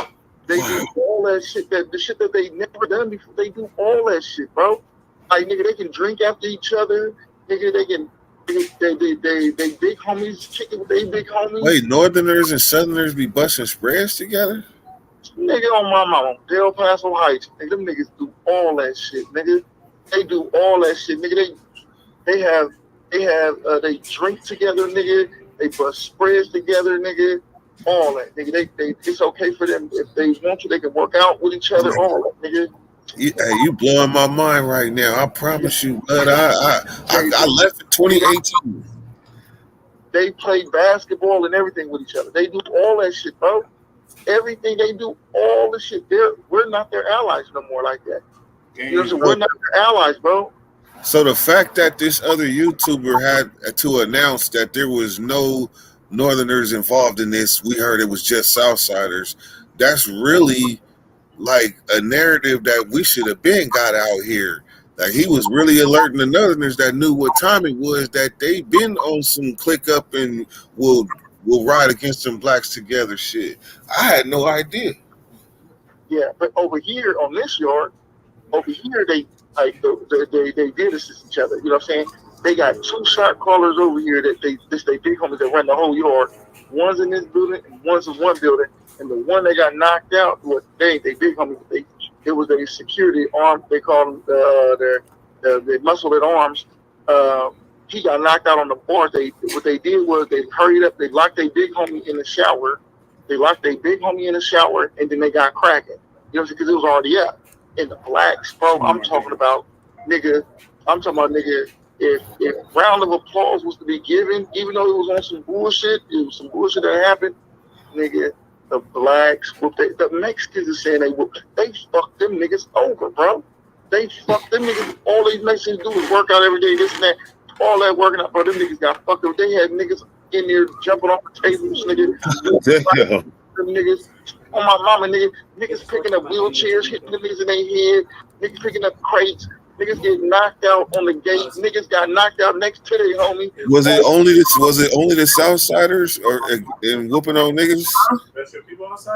They do all that shit the shit that they never done before. They do all that shit, bro. Like nigga, they can drink after each other. Nigga, they big homies kicking with they big homies. Wait, Northerners and Southerners be busting spreads together? Nigga on my mama, Del Paso Heights. Nigga, them niggas do all that shit, nigga. They do all that shit, nigga. They drink together, nigga. They bust spreads together, nigga. All that, nigga. It's okay for them if they want to. They can work out with each other. All that, nigga. You blowing my mind right now. I promise you, bud. I left in 2018. They play basketball and everything with each other. They do all that shit, bro. Everything they do, all the shit. We're not their allies no more like that. You know, so we're not their allies, bro. So the fact that this other YouTuber had to announce that there was no Northerners involved in this, we heard it was just Southsiders. That's really like a narrative that we should have been got out here. Like he was really alerting the Northerners that knew what time it was, that they been on some click up and will ride against them blacks together shit. I had no idea. Yeah, but over here on this yard, over here they did assist each other. You know what I'm saying? They got two shot callers over here that they big homies that run the whole yard. One's in this building and one's in one building. And the one that got knocked out was they big homies. It was a security arm. They called them they muscled at arms. He got knocked out on the bars. What they did was they hurried up. They locked their big homie in the shower. And then they got cracking. You know, because it was already up. And the blacks, bro, I'm talking about, nigga. If round of applause was to be given, even though it was on some bullshit, it was some bullshit that happened, nigga. The blacks, the Mexicans are saying they fucked them niggas over, bro. They fucked them niggas. All these Mexicans do is work out every day, this and that. All that working out, bro. Them niggas got fucked up. They had niggas in there jumping off the tables, nigga. Them niggas, on my mama, niggas picking up wheelchairs, hitting the niggas in their head, niggas picking up crates, niggas getting knocked out on the gate, niggas got knocked out next to their homie. Was it only the Southsiders and whooping on niggas?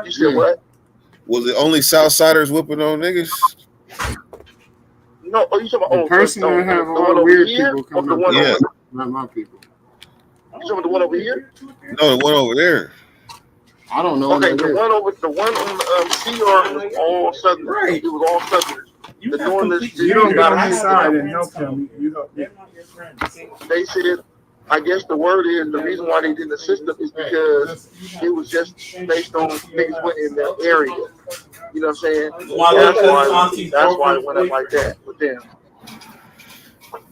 You said what? Was it only Southsiders whooping on niggas? No, you talking about the person that have a lot of weird people coming up? Yeah. Not my people. You talking about the one over here? No, the one over there. I don't know. Okay, the one on the CR was all Southerners. Right. It was all Southerners. You don't go inside and help them. You help them. They said, I guess the word is the reason why they didn't assist them is because it was just based on niggas went in that area. You know what I'm saying? That's why it went up like that with them.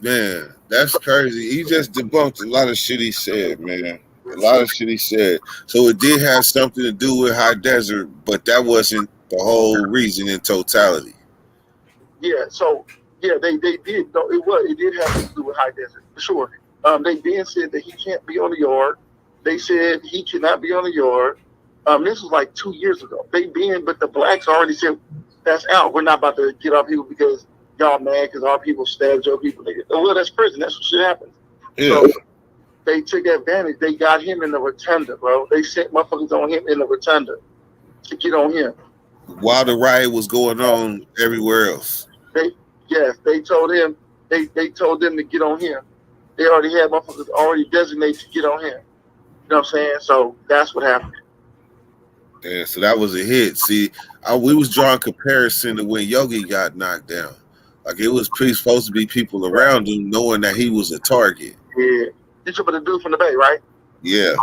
Man, that's crazy. He just debunked a lot of shit he said, man. A lot of shit he said. So it did have something to do with high desert, but that wasn't the whole reason in totality. Yeah, so yeah, they did. No, it did have to do with high desert for sure. They then said that he can't be on the yard. They said he cannot be on the yard. This was like 2 years ago. But the blacks already said that's out. We're not about to get our people because y'all mad because our people stabbed your people. Well, that's prison. That's what shit happens. Yeah. So they took advantage. They got him in the rotunda, bro. They sent motherfuckers on him in the rotunda to get on him. While the riot was going on everywhere else. They told him to get on him. They already had motherfuckers already designated to get on him. You know what I'm saying? So that's what happened. Yeah, so that was a hit. See, we was drawing comparison to when Yogi got knocked down. Like it was supposed to be people around him knowing that he was a target. Yeah. You talking about the dude from the Bay, right? Yeah,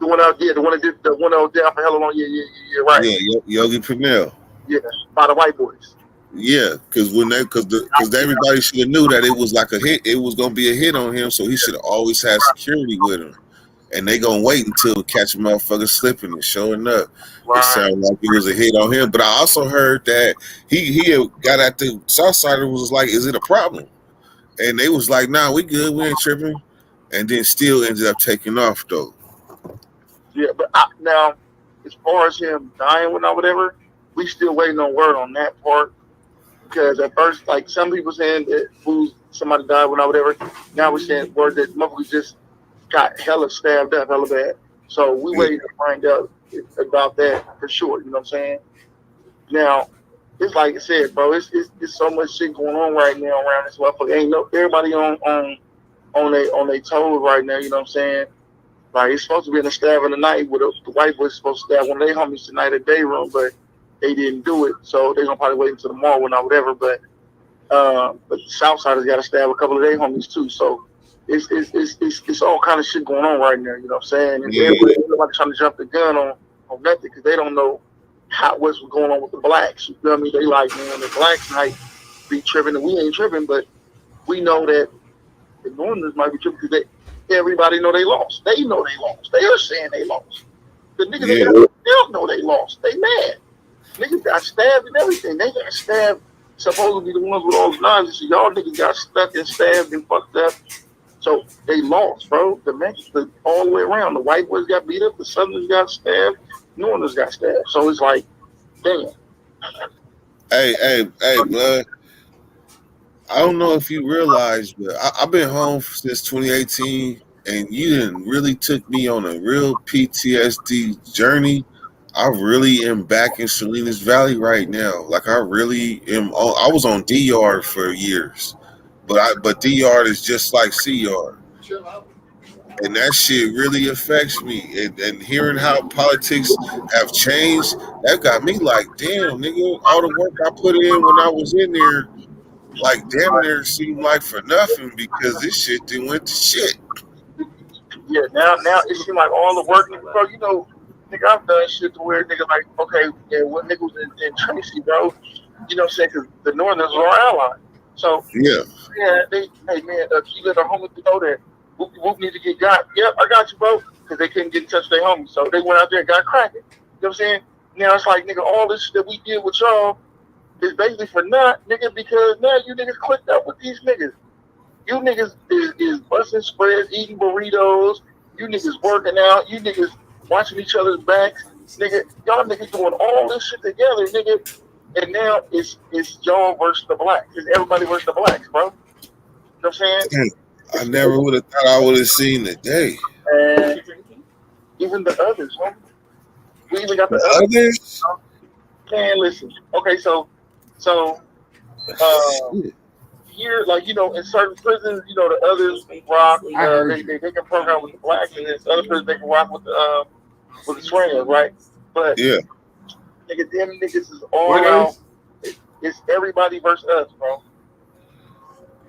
The one out there, the one that was down for hella long. Yeah, right. yeah, Yogi Pernell. Yeah, by the white boys. Yeah, because everybody should have knew that it was like a hit. It was gonna be a hit on him, so he should have always had security with him. And they gonna wait until we catch a motherfucker slipping and showing up. It Right. sounded like it was a hit on him. But I also heard that he had got at the South Side and was like, "Is it a problem?" And they was like, "Nah, we good, we ain't tripping." And then still ended up taking off though. Yeah, but now, as far as him dying or whatever, we still waiting on word on that part. Because at first, like some people saying that somebody died or whatever. Now we're saying word that motherfucker just got hella stabbed up, hella bad. So we Yeah. waiting to find out about that for sure. You know what I'm saying? Now, it's like I said, bro. It's so much shit going on right now around this motherfucker. Ain't no everybody on their toes right now. You know what I'm saying? Like it's supposed to be in a stab in the night with the white boys supposed to stab one of their homies tonight at day room, but they didn't do it. So they're gonna probably wait until tomorrow or whatever. But the Southsiders got to stab a couple of their homies too. So it's all kind of shit going on right now. You know what I'm saying? And Yeah. everybody trying to jump the gun on nothing because they don't know what's going on with the blacks. You feel me? They like, man, the blacks might be tripping and we ain't tripping, but we know that the Northerners might be tripping because everybody know they lost. They know they lost. They are saying they lost. The niggas Yeah. still know they lost. They mad. Niggas got stabbed and everything. They got stabbed. Supposed to be the ones with all the knives. So y'all niggas got stuck and stabbed and fucked up. So they lost, bro. The Mexicans all the way around. The white boys got beat up. The Southerners got stabbed. Northerners got stabbed. So it's like, damn. Hey, blood. I don't know if you realize, but I've been home since 2018, and you didn't really took me on a real PTSD journey. I really am back in Salinas Valley right now. Like I really am. I was on D Yard for years, but D Yard is just like C Yard, and that shit really affects me. And hearing how politics have changed, that got me like, damn, nigga, all the work I put in when I was in there. Like damn near seemed like for nothing because this shit didn't went to shit. Yeah, now it seems like all the work, bro. You know, nigga, I've done shit to where nigga like, okay, yeah, what nigga was in Tracy, bro? You know what I'm saying? Because the Northerners are our ally. So Yeah. yeah, hey man, you let our homies know that Whoop need to get got. Yep, I got you, bro. Because they couldn't get in touch with their homies, so they went out there and got cracking. You know what I'm saying? Now it's like, nigga, all this shit that we did with y'all is basically for naught, nigga, because now you niggas clicked up with these niggas. You niggas is busting spreads, eating burritos. You niggas working out. You niggas watching each other's backs. Nigga, y'all niggas doing all this shit together, nigga. And now it's y'all versus the blacks. It's everybody versus the blacks, bro. You know what I'm saying? I never would have thought I would have seen the day. And even the others, homie. We even got the Others? Man, listen. Okay, so here, like, you know, in certain prisons, you know, the others rock. They can program with the blacks, and in other prisons they can rock with the swingers, right? But Yeah. nigga, them niggas is all out. It's everybody versus us, bro.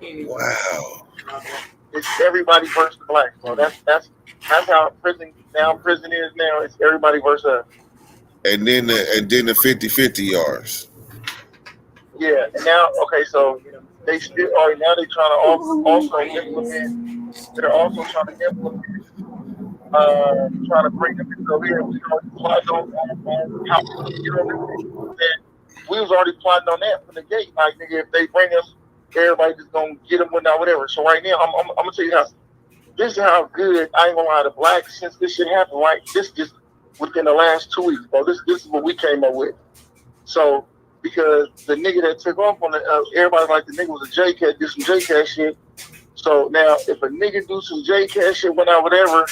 Wow. It's everybody versus the blacks, bro. That's how prison is now. It's everybody versus us. And then the 50-50 yards. Yeah, and now okay, so they still are now they trying to also implement. They're also trying to implement. Trying to bring them over here. We already plotted on how, you know what I mean? And we was already plotting on that from the gate. Like, nigga, if they bring us, everybody just gonna get them without whatever. So right now, I'm gonna tell you how. This is how good I ain't gonna lie. The blacks since this shit happened, right? This just within the last 2 weeks, bro. This is what we came up with. So because the nigga that took off on the everybody like the nigga was a J-Cat, did some J-Cat shit. So now if a nigga do some J-Cat shit, whatever.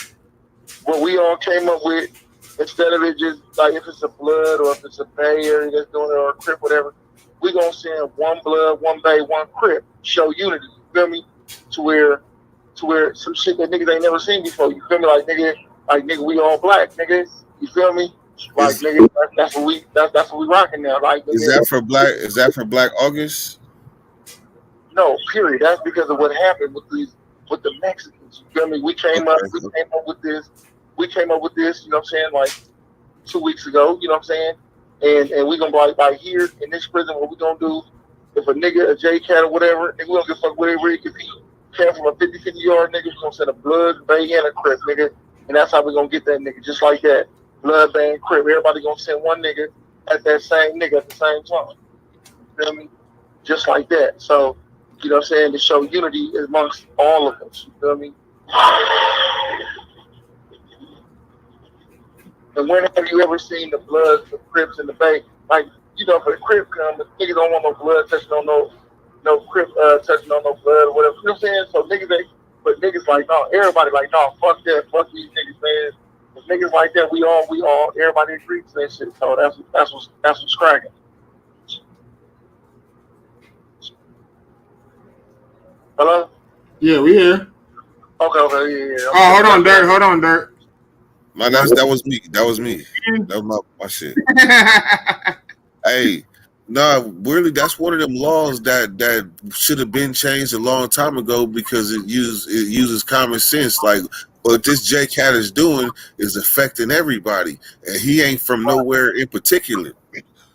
What we all came up with, instead of it just like if it's a blood or if it's a Bay area that's doing it or a Crip, whatever, we gonna send one blood, one Bay, one Crip, show unity. You feel me? To where some shit that niggas ain't never seen before. You feel me? Like nigga, we all black, nigga. You feel me? Like nigga, that's what we rocking now. Like nigga, Is that for black? Is that for Black August? No, period. That's because of what happened with the Mexicans. You feel me? We came up with this. We came up with this. You know what I'm saying? Like 2 weeks ago. You know what I'm saying? And we gonna be like here in this prison. What we gonna do? If a nigga, a J cat or whatever, nigga, we don't give a fuck whatever. If he came from a 50 yard nigga, we gonna send a blood, bay, and a crip, nigga. And that's how we gonna get that nigga, just like that. Blood, bay, and crip. Everybody gonna send one nigga at that same nigga at the same time. You feel me? Just like that. So, you know what I'm saying? To show unity amongst all of us. You feel me? And when have you ever seen the Bloods, the Crips, and the Bay? Like, you know, for the Crip come, the niggas don't want no blood touching on no Crip touching on no blood or whatever. You know what I'm saying? So but niggas like, no, everybody like, no, fuck that, fuck these niggas, man. If niggas like that, we all, everybody agrees to that shit. So that's what's cracking. Hello? Yeah, we here. Okay, yeah. Oh, hold on, Dirk. Man, that was me. That was my shit. Hey, really, that's one of them laws that should have been changed a long time ago because it uses common sense. Like, what this J Cat is doing is affecting everybody, and he ain't from nowhere in particular,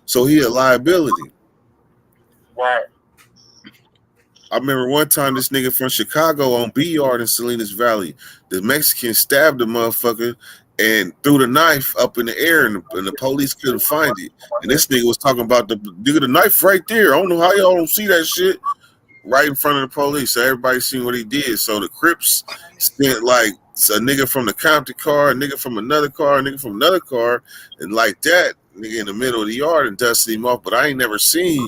so he a liability. Right. I remember one time this nigga from Chicago on B Yard in Salinas Valley, the Mexican stabbed the motherfucker and threw the knife up in the air, and the police couldn't find it. And this nigga was talking about the knife right there. I don't know how y'all don't see that shit right in front of the police. So everybody seen what he did. So the Crips spent like a nigga from the Compton car, a nigga from another car, a nigga from another car, and like that nigga in the middle of the yard and dusted him off. But I ain't never seen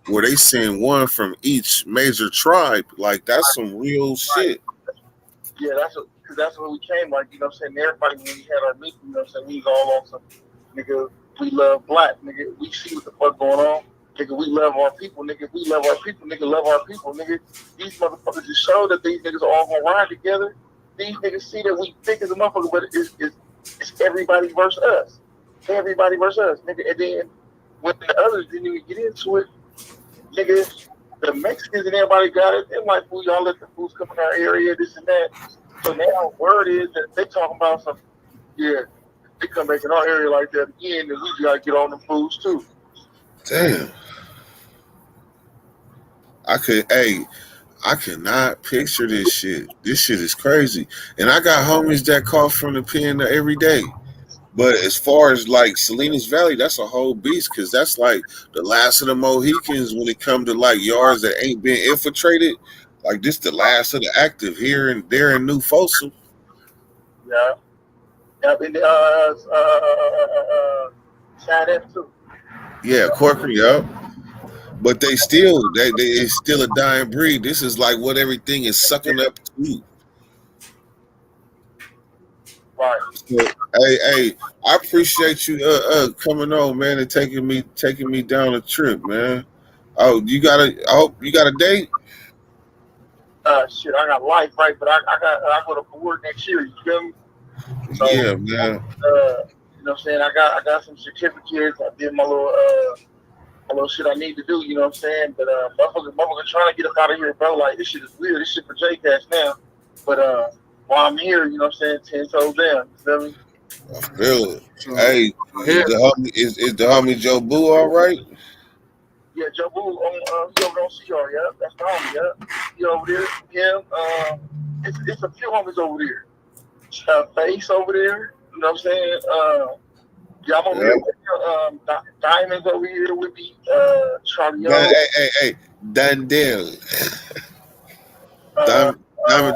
where they send one from each major tribe. Like, that's some real shit. Yeah, that's what we came like, you know what I'm saying? Everybody, when we had our meeting, you know what I'm saying, we was all on some, nigga, we love black, nigga, we see what the fuck going on, nigga, we love our people, nigga, we love our people, nigga, love our people, nigga. These motherfuckers just show that these niggas are all gonna ride together. These niggas see that we thick as a motherfucker, but it's everybody versus us. Everybody versus us, nigga. And then when the others didn't even get into it, nigga, the Mexicans and everybody got it. They're like, well, y'all let the fools come in our area, this and that. So now word is that they talking about some, yeah, they come back in our area like that again, and we gotta get on them fools too. Damn. I cannot picture this shit. This shit is crazy. And I got homies that call from the pen every day. But as far as like Salinas Valley, that's a whole beast because that's like the last of the Mohicans when it comes to like yards that ain't been infiltrated. Like, this the last of the active here and there in New Folsom. Yeah. Yep, and Chad F too. Yeah, Corcoran, yup. But they it's still a dying breed. This is like what everything is sucking up to. Right. So, hey, I appreciate you coming on, man, and taking me down a trip, man. Oh, you got a date? Shit, I got life, right? But I go to Fort next year, you feel me? So, Yeah, man. you know what I'm saying? I got some certificates. I did my little shit I need to do, you know what I'm saying? But motherfucker trying to get us out of here, bro. Like, this shit is weird. This shit for J-Cash now. But while I'm here, you know what I'm saying, 10 toes down. You feel me? I feel it. Hey, is the homie Joe Boo all right? Yeah, Joe Boo he over on CR, yeah. That's the homie, yeah. He over there. Yeah. It's a few homies over there. Face over there, you know what I'm saying? Yeah, I'm over here with Diamond's over here with me, Charlie. Hey, Dandale.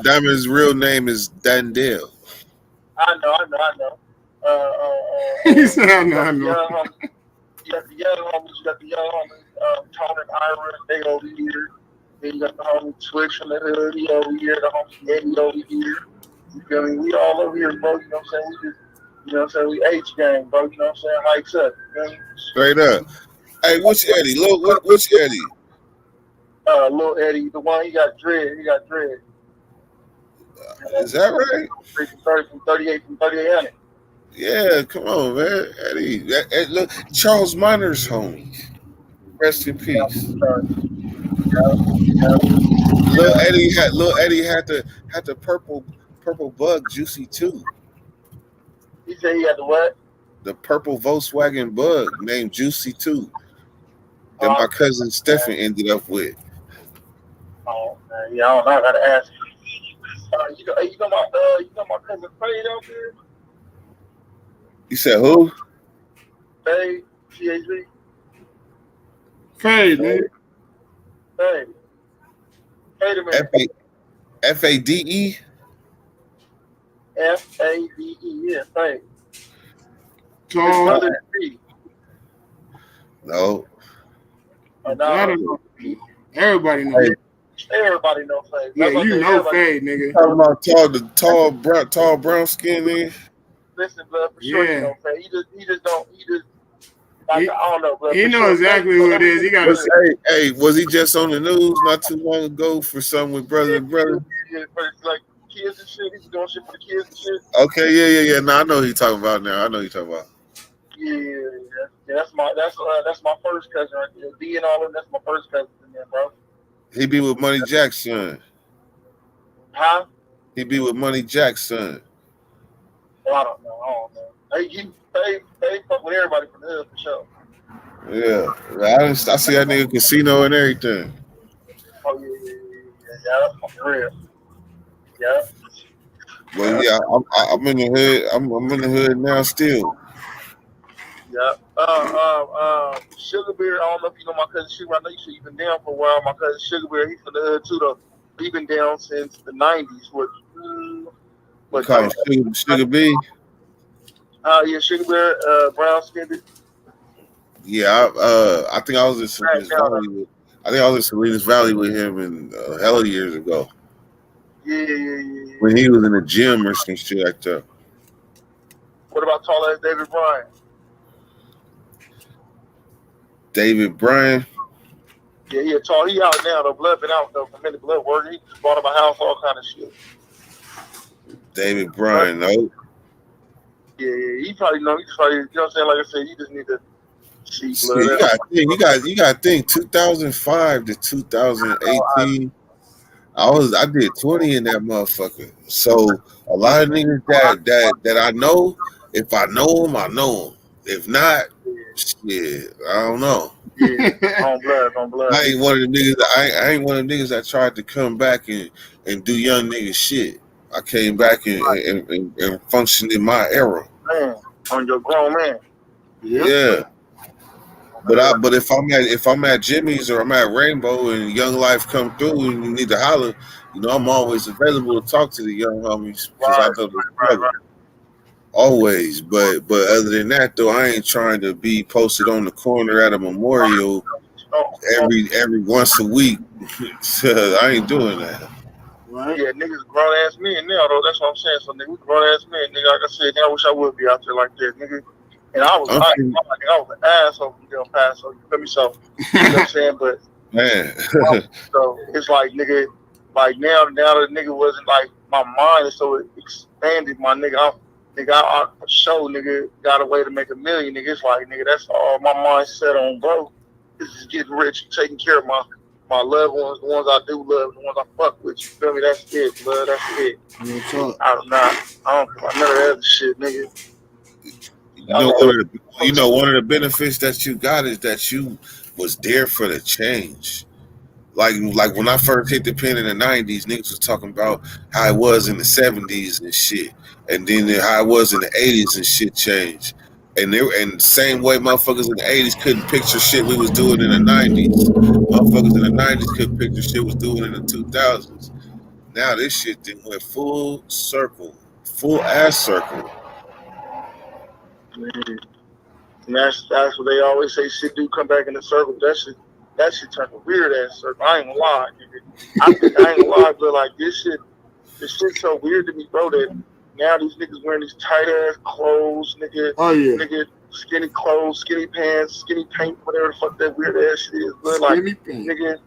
Diamond's real name is Dandale. I know. He said, I know. You got the young homies, Tony and Ira, they over here. Then you got the homie Twitch from the hood, he over here, the homie Eddie over here. You feel me? We all over here, bro, you know what I'm saying? We just, you know what I'm saying? We H gang, bro, you know what I'm saying? Hikes up, you feel me? Straight up. Hey, what's Eddie? What's Eddie? Lil Eddie, the one he got dread. Is that right? From 3800. Yeah, come on, man. Eddie. Look, Charles Minor's home. Rest in peace. Lil Eddie had the purple purple bug, Juicy too. He said he had the what? The purple Volkswagen Bug named Juicy too. That my cousin Stephen ended up with. Oh man, yeah, I don't know. I gotta ask. You know my cousin Fade out there. You said who? Fade, CHB. Fade, man. Fade. Fade a minute. Fade. Fade, yeah, Fade. His Tall. brother is B. No. I don't know. Everybody knows. Hey. Everybody know Fade. Yeah, you know Fade, nigga. Talking about tall brown skin nigga. Listen, blood, for sure you know Fade. He just I don't know, blood. He know exactly who it is. He got Hey, was he just on the news not too long ago for something with brother and brother? Yeah, but it's like kids and shit. He's doing shit for the kids and shit. Okay, yeah. No, I know who you talking about now. Yeah, that's my first cousin right there. D and all of them, that's my first cousin in there, bro. He be with Money Jack's son. Huh? He be with Money Jack's son. Well, I don't know. They fuck with everybody from the hood for sure. Yeah, I see that nigga casino and everything. Oh yeah, that's fucking real. Yeah. Well, yeah, I'm in the hood. I'm in the hood now still. Yeah. Sugar Bear, I don't know if you know my cousin Sugar. I know you said you've been down for a while. My cousin Sugar Bear, he's from the hood too though. He's been down since the 90s. What call him Sugar B? Yeah, Sugar Bear, brown skinned. Yeah, I think I was in Salinas Valley. I think I was in Salinas Valley with him in hella years ago. Yeah. When he was in the gym or some shit like that. What about tall ass David Bryan? David Bryan? Yeah, tall. He out now though. Blood been out though for a minute. Blood working. He just bought him a house, all kind of shit. David Bryan, no? Yeah. He probably know. He's probably, you know what I'm saying? Like I said, you just need to see blood. You got to think 2005 to 2018. I did 20 in that motherfucker. So a lot of niggas that I know, if I know them, I know them. If not, shit, I don't know. Yeah, on blood. I ain't one of the niggas. I ain't one of the niggas that tried to come back and do young nigga shit. I came back and functioned in my era. Man, on your grown man. Yeah. But if I'm at Jimmy's or I'm at Rainbow and Young Life come through and you need to holler, you know I'm always available to talk to the young homies because I know the struggle. Always, but other than that though, I ain't trying to be posted on the corner at a memorial every once a week. I ain't doing that. Right. Yeah, niggas grown ass men now though. That's what I'm saying. So nigga, grown ass men, nigga. Like I said, I wish I would be out there like that, nigga. And I was an asshole from Del Paso. You feel me? So you know what I'm saying? But man, so it's like nigga, like now the nigga wasn't like my mind, so it expanded. My nigga, I for sure, nigga, got a way to make $1 million. Nigga, it's like nigga, that's all my mind set on, bro. This is getting rich, taking care of my loved ones, the ones I do love, the ones I fuck with. You feel me? That's it, blood. That's it. I don't care about none of that other shit, nigga. You know, one of the benefits that you got is that you was there for the change. Like when I first hit the pen in the 90s, niggas was talking about how it was in the 70s and shit. And then how it was in the 80s and shit changed. And the same way motherfuckers in the 80s couldn't picture shit we was doing in the 90s. Motherfuckers in the 90s couldn't picture shit was doing in the 2000s. Now this shit then went full circle. Full ass circle. And that's what they always say. Shit do come back in the circle. That shit turned a weird ass circle. I ain't gonna lie, nigga. I ain't gonna lie, but like this shit's so weird to me, bro. That now these niggas wearing these tight ass clothes, nigga. Oh yeah. Nigga, skinny clothes, skinny pants, skinny paint, whatever the fuck that weird ass shit is. But like, nigga,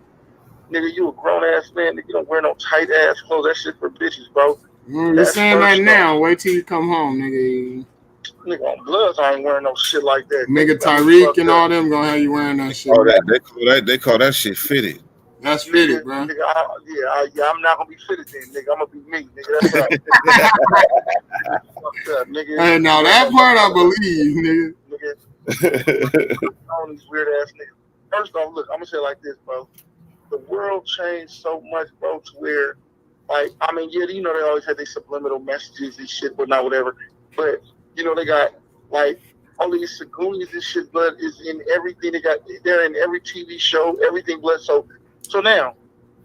you a grown ass man. Nigga, you don't wear no tight ass clothes. That shit for bitches, bro. You're saying that now. Wait till you come home, nigga. Nigga on Bloods, I ain't wearing no shit like that. Nigga Tyreek and all them gonna have you wearing that shit. Oh, they call that shit fitted. That's fitted, bro. Nigga, I'm not gonna be fitted then, nigga. I'm gonna be me, nigga. That's right. Fucked up, nigga. Hey, now that part I believe, nigga. All these weird ass niggas. First off, look, I'm gonna say it like this, bro. The world changed so much, bro, to where, like, I mean, yeah, you know, they always had these subliminal messages and shit, but not whatever. But you know, they got like all these Sagoonies and shit. Blood is in everything. They're in every TV show, everything. Blood. So now,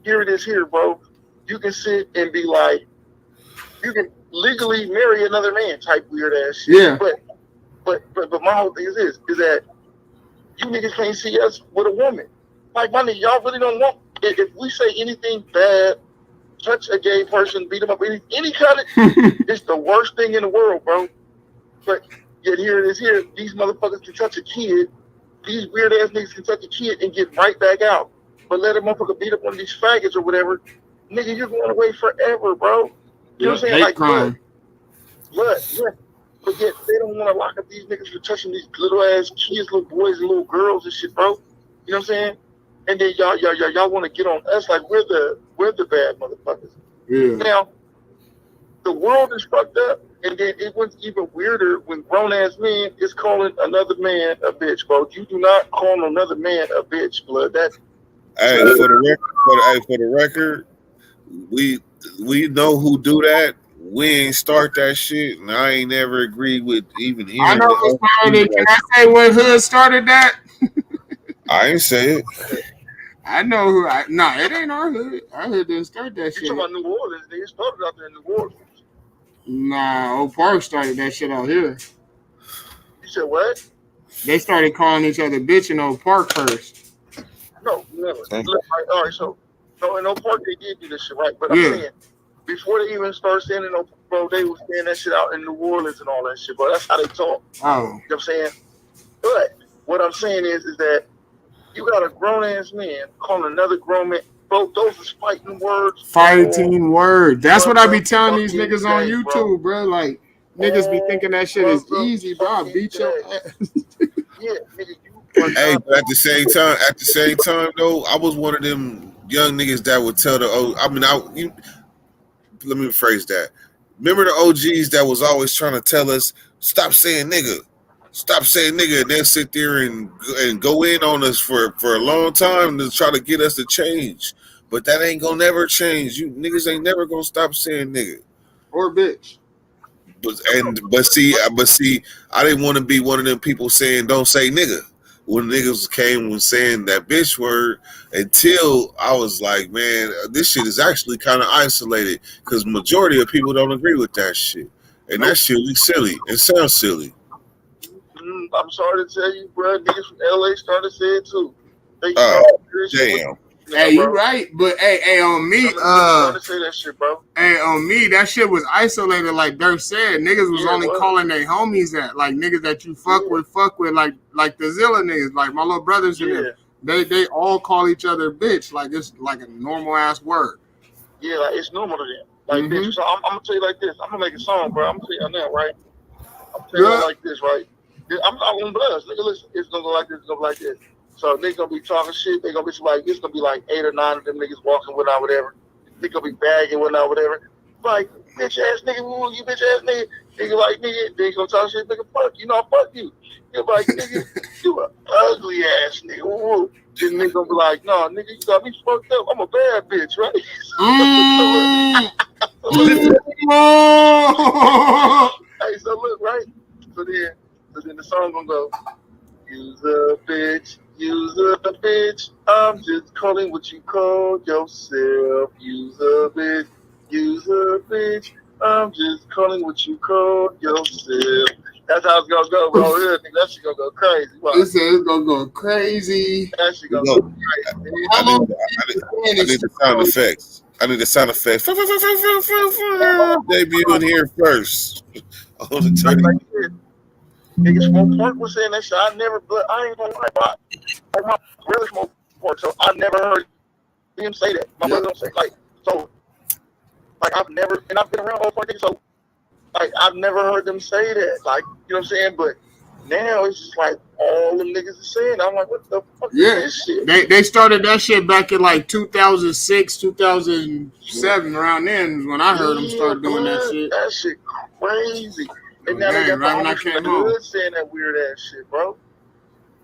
here it is, here, bro. You can sit and be like, you can legally marry another man, type weird ass shit. Yeah. But my whole thing is this: is that you niggas can't see us with a woman. Like, my nigga, y'all really don't want. If we say anything bad, touch a gay person, beat them up, any kind of, it's the worst thing in the world, bro. But yet here it is, here these motherfuckers can touch a kid. These weird ass niggas can touch a kid and get right back out. But let a motherfucker beat up one of these faggots or whatever, nigga, you're going away forever, bro. You know what I'm saying? Hate Like, crime. blood, yeah. But yet they don't want to lock up these niggas for touching these little ass kids, little boys and little girls and shit, bro. You know what I'm saying? And then y'all want to get on us like we're the bad motherfuckers. Yeah. Now, the world is fucked up, and then it was even weirder when grown ass men is calling another man a bitch, bro. You do not call another man a bitch, blood. That's Hey, for the record, we know who do that. We ain't start that shit, and I ain't never agreed with even hearing. I know who started it. Can I say what hood started that? I ain't say it. I know who. Nah, it ain't our hood. Our hood didn't start that you shit. talking about New Orleans? They started out there in New Orleans. Nah, Old Park started that shit out here. You said what? They started calling each other bitch in Old Park first. No, never. Okay. Look, all right, so in Oak Park they did do this shit, right? But Yeah. I'm saying before they even started saying it in Oak Park, bro, they was saying that shit out in New Orleans and all that shit, bro. That's how they talk. Oh. You know what I'm saying? But what I'm saying is that you got a grown ass man calling another grown man, bro. Those is fighting words. Fighting word. That's what I be telling these Fucking niggas on day, YouTube, bro. Like, niggas be thinking that shit is easy, bro. I beat your ass. Yeah, nigga, you. Hey, but at the same time though, I was one of them young niggas that would tell let me rephrase that. Remember the OGs that was always trying to tell us, stop saying nigga, and they'll sit there and go in on us for a long time to try to get us to change. But that ain't gonna never change. You niggas ain't never gonna stop saying nigga Or bitch. But see, I didn't want to be one of them people saying don't say nigga when niggas came when saying that bitch word until I was like, man, this shit is actually kind of isolated because majority of people don't agree with that shit, and that shit is silly and sounds silly. I'm sorry to tell you, bro. Niggas from LA started saying it too. Damn. Hey, you right, but hey, on me, started to say that shit, bro. Hey, on me, that shit was isolated, like Dirk said. Niggas was only calling their homies that, like niggas that you fuck with, like the Zilla niggas, like my little brothers and them. They all call each other bitch, like it's like a normal ass word. Yeah, like it's normal to them. Like bitch. So I'm gonna tell you like this. I'm gonna make a song, bro. I'm gonna tell you now, right? I'm gonna tell you like this, right? I'm not gonna blast. Nigga, listen, it's gonna go like this, it's gonna go like this. So they gonna be talking shit. They gonna be like, it's gonna be like 8 or 9 of them niggas walking whatnot, whatever. They gonna be bagging whatnot, whatever. Like, bitch ass nigga, woo, you bitch ass nigga. Nigga like nigga, they gonna talk shit, nigga, fuck you, know, fuck you. You're like, nigga, you a ugly ass nigga, woo. Then nigga gonna be like, no, nigga, you got me fucked up. I'm a bad bitch, right? Hey, so look, right? So then the song gonna go, you's a bitch, I'm just calling what you call yourself. You's a bitch, I'm just calling what you call yourself. That's how it's gonna go, bro. Yeah, nigga, that shit gonna go crazy. He said it's gonna go crazy. That shit gonna go crazy. I need the sound effects. Debut in here first. On the turn. Niggas from Park was saying that shit. I ain't gonna lie about it. My brother smoke Park, so I never heard him say that. My brother don't say I've never, and I've been around all Park niggas, so like I've never heard them say that. Like, you know what I'm saying? But Now it's just like all them niggas are saying. I'm like, what the fuck Yeah, is this shit? they started that shit back in like 2006, 2007. Around then is when I heard them start doing that blood, shit. that shit crazy. And Oh, now they dang, got the right when I homies from came the home. hood saying that weird ass shit, bro.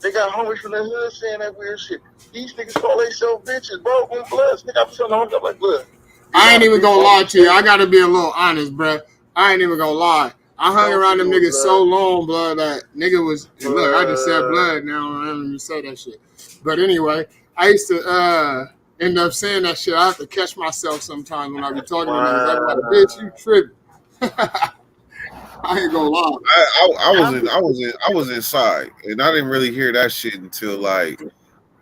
They got homies from the hood saying that weird shit. These niggas call themselves bitches, bro. On Bloods, nigga, I'm telling them, I'm like, look. I ain't even gonna lie to you. I gotta be a little honest, bruh. I ain't even gonna lie. I hung around them niggas so long, blood, that nigga was. Look, I just said blood now. I don't even say that shit. But anyway, I used to end up saying that shit. I have to catch myself sometimes when I be talking to niggas. I be like, bitch, you tripping. I ain't gonna lie. I was inside, and I didn't really hear that shit until like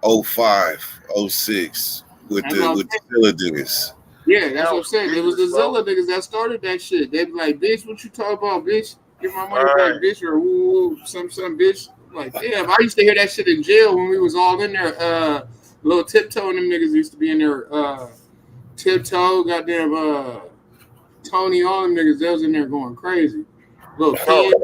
05, 06 with That's the what I'm Zilla niggas. Yeah, that's what I'm saying. It was the Zilla niggas that started that shit. They be like, bitch, what you talking about, bitch? Get my money back, bitch, or woo, some bitch. Like, damn, I used to hear that shit in jail when we was all in there. Little Tiptoe and them niggas used to be in there. Tiptoe, goddamn, Tony, all them niggas, they was in there going crazy. Little kid.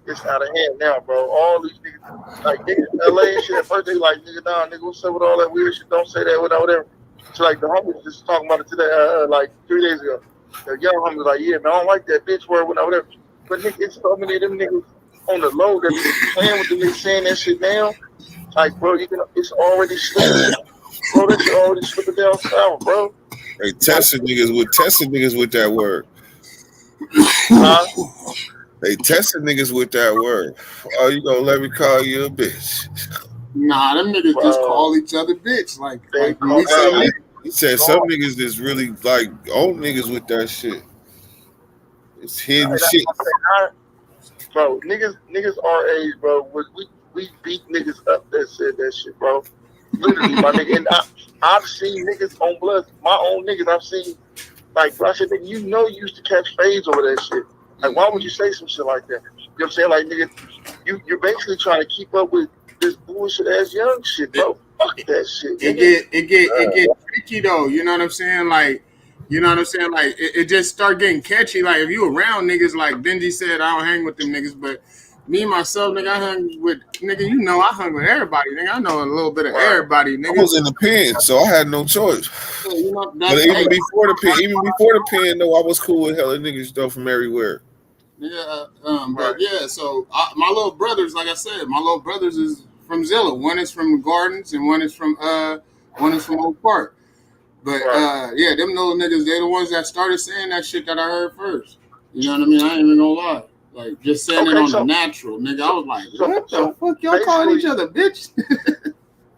It's out of hand now, bro. All these niggas, like niggas in LA and shit, at first they like, nigga, nah, nigga, what's up with all that weird shit? Don't say that, whatever. So like the homies just talking about it today, like 3 days ago. The young homies like, yeah, man, I don't like that bitch word, whatever. But nigga, it's so many of them niggas on the low that be playing with the niggas saying that shit now. Like, bro, it's already slipping. Bro, that shit already slipping down south, bro. They testing niggas with that word. Huh? They testing niggas with that word. Oh, you gonna let me call you a bitch? Nah, them niggas just call each other bitch. Like when we say niggas. He said some niggas that's really like old niggas with that shit. It's hidden shit. Bro, niggas our age, bro, we beat niggas up that said that shit, bro. Literally, my nigga. And I've seen niggas on Bloods, my own niggas, I've seen, like, bro, I said, nigga, you know you used to catch fades over that shit. Like, why would you say some shit like that? You know what I'm saying? Like, nigga, you're basically trying to keep up with this bullshit ass young shit, bro. Fuck that shit. It get tricky though. You know what I'm saying? Like, you know what I'm saying? Like, it just start getting catchy. Like, if you around niggas, like Benji said, I don't hang with them niggas, but me myself, nigga, I hung with nigga. You know, I hung with everybody, nigga. I know a little bit of everybody, nigga. I was in the pen, so I had no choice. Yeah, you know, but even before the pen, though, I was cool with hella niggas though from everywhere. Yeah, but yeah. So my little brothers, like I said, my little brothers is from Zilla. One is from the Gardens, and one is from Oak Park. But yeah, them little niggas, they the ones that started saying that shit that I heard first. You know what I mean? I ain't even gonna lie. Like, just saying it on the natural, nigga. I was like, what the fuck y'all calling each other, bitch?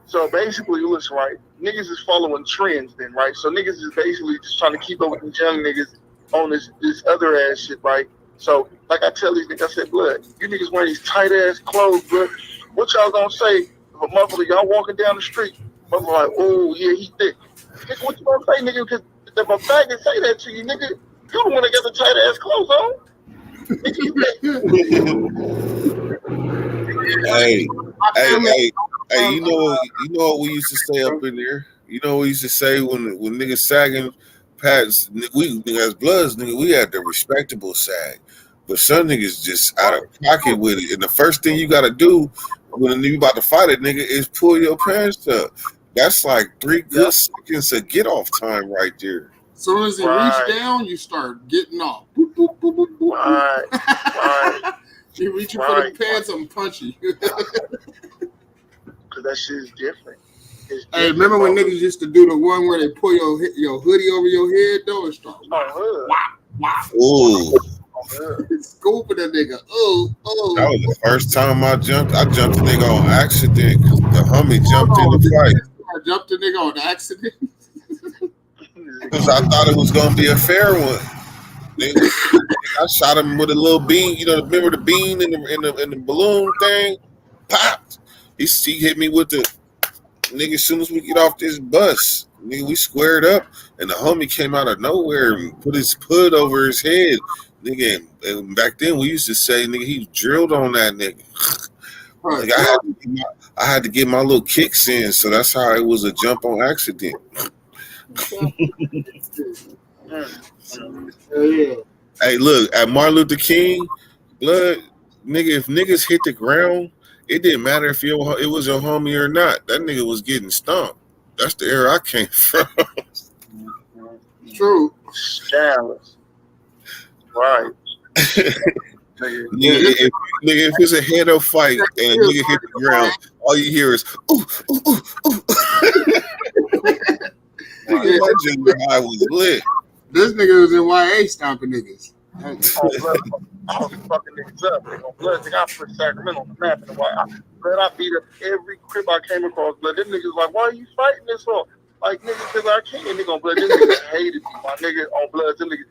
So basically, listen, right? Niggas is following trends then, right? So niggas is basically just trying to keep up with these young niggas on this other ass shit, right? So, like I tell these niggas, I said, blood, you niggas wearing these tight ass clothes, blood. What y'all gonna say if a motherfucker, y'all walking down the street, motherfucker like, oh, yeah, he thick. Nigga, what you gonna say, nigga? Because if a faggot say that to you, nigga, you the one that got the tight ass clothes on. Hey, you know what we used to say up in there? You know what we used to say when niggas sagging pads, we as Bloods, nigga, we had the respectable sag. But some niggas just out of pocket with it. And the first thing you gotta do when you about to fight a nigga is pull your pants up. That's like 3 good seconds of get off time right there. As soon as he reach down, you start getting off. Boop, boop, boop, boop, boop. Right. You reaching for the pants, I'm punching you. Cause that shit is different. Hey, remember when niggas used to do the one where they pull your hoodie over your head though and start wow. Ooh. Scooping a nigga. Oh. That was the first time I jumped a nigga on accident because the homie jumped in the fight. I jumped a nigga on accident. Because I thought it was gonna be a fair one. I shot him with a little bean. You know, remember the bean in the balloon thing? Popped. He hit me with the nigga. As soon as we get off this bus, nigga, we squared up, and the homie came out of nowhere and put his hood over his head, nigga. And back then we used to say, nigga, he drilled on that nigga. Like I had to get my little kicks in, so that's how it was a jump on accident. Hey, look, at Martin Luther King, blood, nigga, if niggas hit the ground, it didn't matter if it was your homie or not. That nigga was getting stomped. That's the era I came from. True. Scandalous. Right. Nigga, if it's a head-up fight and a nigga hit the ground, all you hear is ooh, ooh, ooh, ooh. Nigga, my junior high was lit. This nigga was in YA stomping niggas. I was fucking niggas up. They gonna blood. I put Sacramento on the map in the white. I beat up every crib I came across. Blood. Them niggas like, why are you fighting this for? Like niggas, cause I can't. Nigga on blood. Them niggas hated me. My nigga on blood. Them niggas.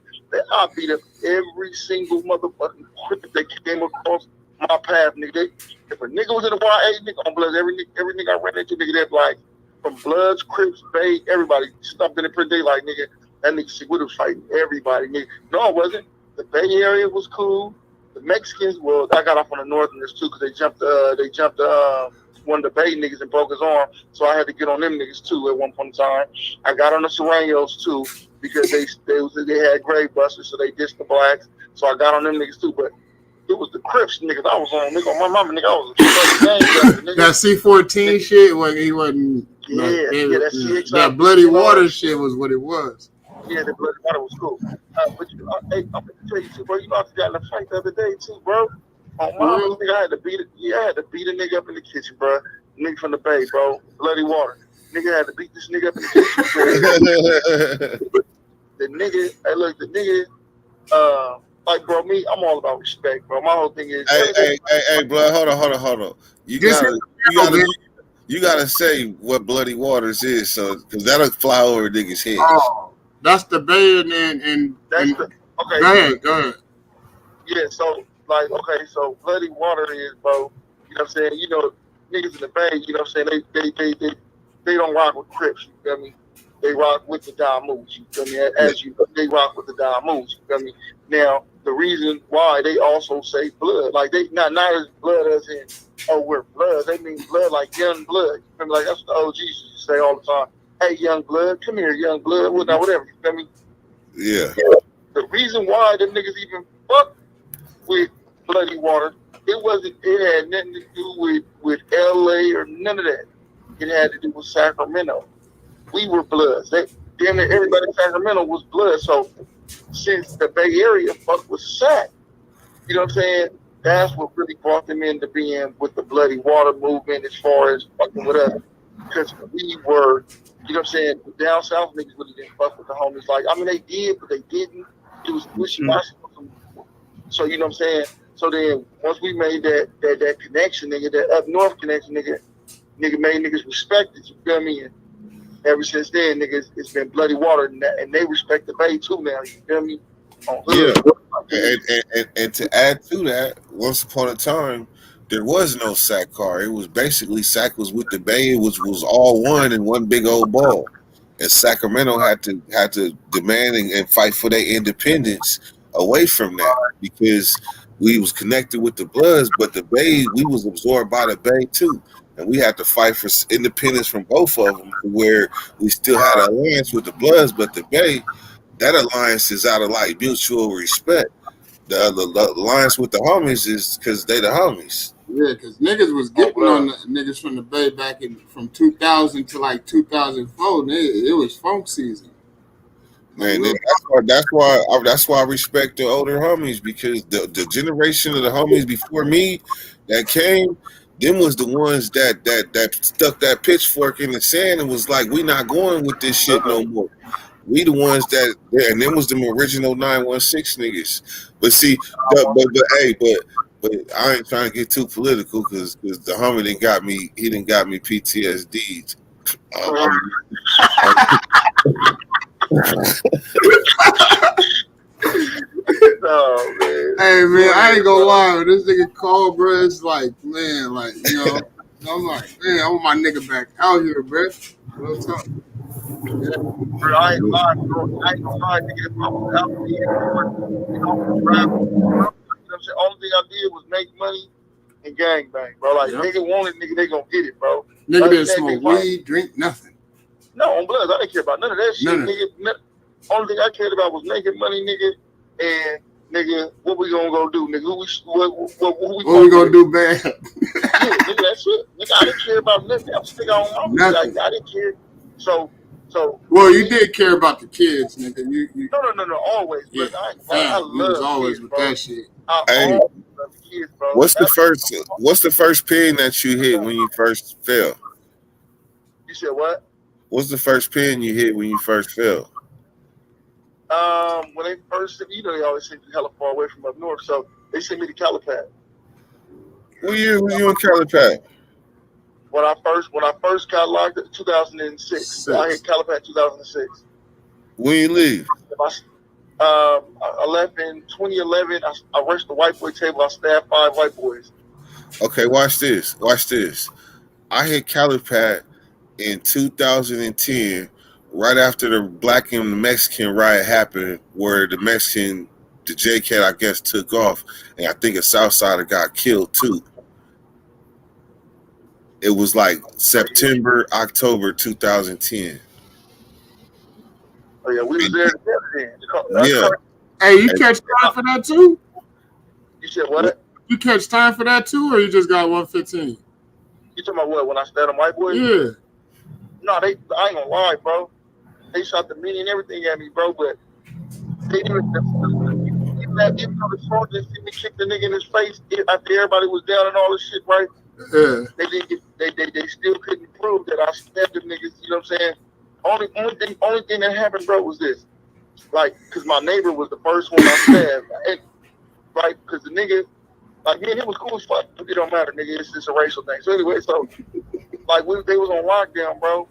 I beat up every single motherfucking crib that came across my path, nigga. If a nigga was in the YA, nigga on blood, every nigga I ran into, nigga, that like from Bloods, Crips, Bay, everybody stopped in the prison. They like, nigga, that nigga shit would have fighting everybody, nigga. No, it wasn't. The Bay Area was cool. The Mexicans, well, I got off on the Northerners too because they jumped one of the Bay niggas and broke his arm, so I had to get on them niggas too at one point in time. I got on the Serranos too because they had grave busters, so they dissed the blacks. So I got on them niggas too, but it was the Crips niggas I was on. Nigga, on my mama, nigga, I was a nigga. That C-14 shit when he wasn't. That bloody water shit was what it was. Yeah, the bloody water was cool. But hey, I'm gonna tell you too, bro. You know I got in a fight the other day too, bro. On mama, nigga, I had to beat a nigga up in the kitchen, bro. Nigga from the Bay, bro. Bloody water. Nigga had to beat this nigga up in the kitchen. The nigga, hey, look, the nigga, like, bro, me, I'm all about respect, bro. My whole thing is, hey, bro, hold on. You gotta say what Bloody Waters is, so because that'll fly over niggas' heads. Oh, that's the Bay and okay. Go ahead. Yeah, so like, okay, so Bloody Water is, bro. You know what I'm saying? You know, niggas in the Bay, you know what I'm saying? They don't rock with Crips. You feel me? They rock with the Damoos. You feel me? They rock with the Damoos. You feel me? Now, the reason why they also say blood, like they not as blood as in, oh, we're blood. They mean blood like young blood. You feel me? Like that's what the OGs used to say all the time. Hey, young blood, come here, young blood, whatever. You feel me? Yeah. The reason why them niggas even fuck with Bloody Water, it had nothing to do with LA or none of that. It had to do with Sacramento. We were bloods. Damn near everybody in Sacramento was blood. So since the Bay Area fucked with Sac, you know what I'm saying? That's what really brought them into being with the Bloody Water movement as far as fucking with us. Because we were, you know what I'm saying, down south niggas really didn't fuck with the homies. Like, I mean, they did, but they didn't. It was wishy-washy. So, you know what I'm saying? So then, once we made that connection, nigga, that up north connection, nigga made niggas respect it, you feel me? And ever since then, niggas, it's been Bloody Water, and they respect the Bay too now, you feel me? Yeah. And to add to that, once upon a time, there was no Sac car. It was basically Sac was with the Bay. It was all one in one big old ball. And Sacramento had to demand and fight for their independence away from that because we was connected with the Bloods, but the Bay, we was absorbed by the Bay too. And we had to fight for independence from both of them, where we still had an alliance with the Bloods, but the Bay, that alliance is out of like mutual respect. The alliance with the homies is because they the homies. Yeah, because niggas was getting on the niggas from the Bay back from 2000 to like 2004. It was funk season. Man, that's why I respect the older homies, because the generation of the homies before me that came, them was the ones that stuck that pitchfork in the sand and was like, we not going with this shit no more. We the ones and them was the original 916 niggas. But see, but I ain't trying to get too political because the homie didn't got me PTSD. Oh, man. Hey man, I ain't gonna lie, when this nigga called, bro, it's like, man, like, you know, I'm like, man, I want my nigga back out here, bro. Real talk. Yeah. Bro, I ain't lying, bro. I ain't gonna lie, nigga. If I was out here, you know, only thing I did was make money and gangbang, bro. Like, nigga wanted, nigga, they gonna get it, bro. Nigga didn't smoke weed, drink nothing. No, on Bloods, I didn't care about none of that shit, nigga. Only thing I cared about was making money, nigga, and nigga, what we gonna go do, nigga? What we gonna do, man? Yeah, nigga, that's it. Nigga, I didn't care about nothing else. Nigga, I Nothing. I didn't care. So. Well, you did care about the kids, nigga. You No, always. yeah, But I fam, you was love always kids, with bro. that shit. I Hey, always love the kids, bro. what's the first pin that you hit when you first fell? You said what? What's the first pin you hit when you first fell? When they first sent me, you know, they always sent me hella far away from up north, so they sent me to Calipad. What year was you in Calipad? When I first got locked in 2006, I hit Calipad 2006. When you leave? I left in 2011. I rushed the white boy table. I stabbed 5 white boys. Okay, watch this. Watch this. I hit Calipad in 2010, right after the black and Mexican riot happened, where the J-Cat, I guess, took off, and I think a Southsider got killed too. It was like September, October 2010. Oh yeah, we was there together then. Yeah. Hey, you catch time for that too? You said what? You catch time for that too, or you just got 115? You talking about what? When I stabbed them white boys? Yeah. No, I ain't gonna lie, bro. They shot the mini and everything at me, bro. But they didn't. Even though the soldiers see me kick the nigga in his face after everybody was down and all this shit, right? Yeah. They didn't get. They still couldn't prove that I stabbed them niggas. You know what I'm saying? Only thing that happened, bro, was this. Like, cause my neighbor was the first one I stabbed, and right, cause the nigga, like, me and him was cool as fuck. It don't matter, nigga. It's just a racial thing. So anyway, like, they was on lockdown, bro.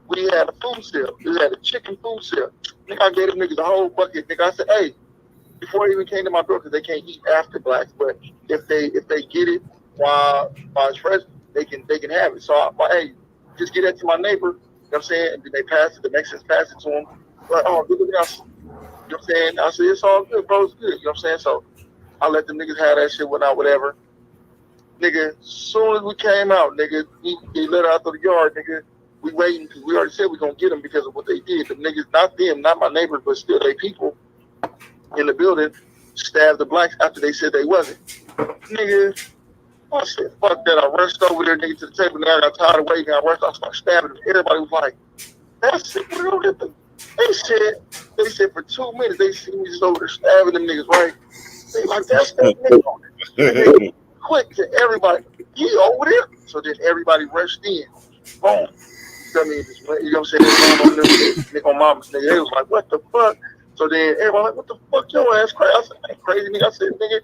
We had a food sale. We had a chicken food sale. Nigga, I gave them niggas a whole bucket. Nigga, I said, hey, before they even came to my door, because they can't eat after blacks, but if they get it while it's fresh, they can have it. So hey, just get that to my neighbor. You know what I'm saying? And then they pass it. The Mexicans pass it to them. Like, oh, look at that. You know what I'm saying? I said, it's all good, bro. It's good. You know what I'm saying? So I let the niggas have that shit, whatever. Nigga, as soon as we came out, nigga, they let out to the yard, nigga. We waiting because we already said we gonna get them because of what they did. The niggas, not them, not my neighbors, but still they people in the building stabbed the blacks after they said they wasn't. Nigga, I said, fuck that. I rushed over there, nigga, to the table. Now I got tired of waiting. I rushed. I started stabbing them. Everybody was like, that's it. We don't get them. They said for 2 minutes, they see me just over there stabbing them niggas, right? They like, that's that nigga. Quick to everybody, he over there. So then everybody rushed in. Boom. You know what I'm saying? Nigga on mama's nigga. They was like, what the fuck? So then everybody like, what the fuck, your ass crazy? I said, I ain't crazy, nigga. I said, nigga,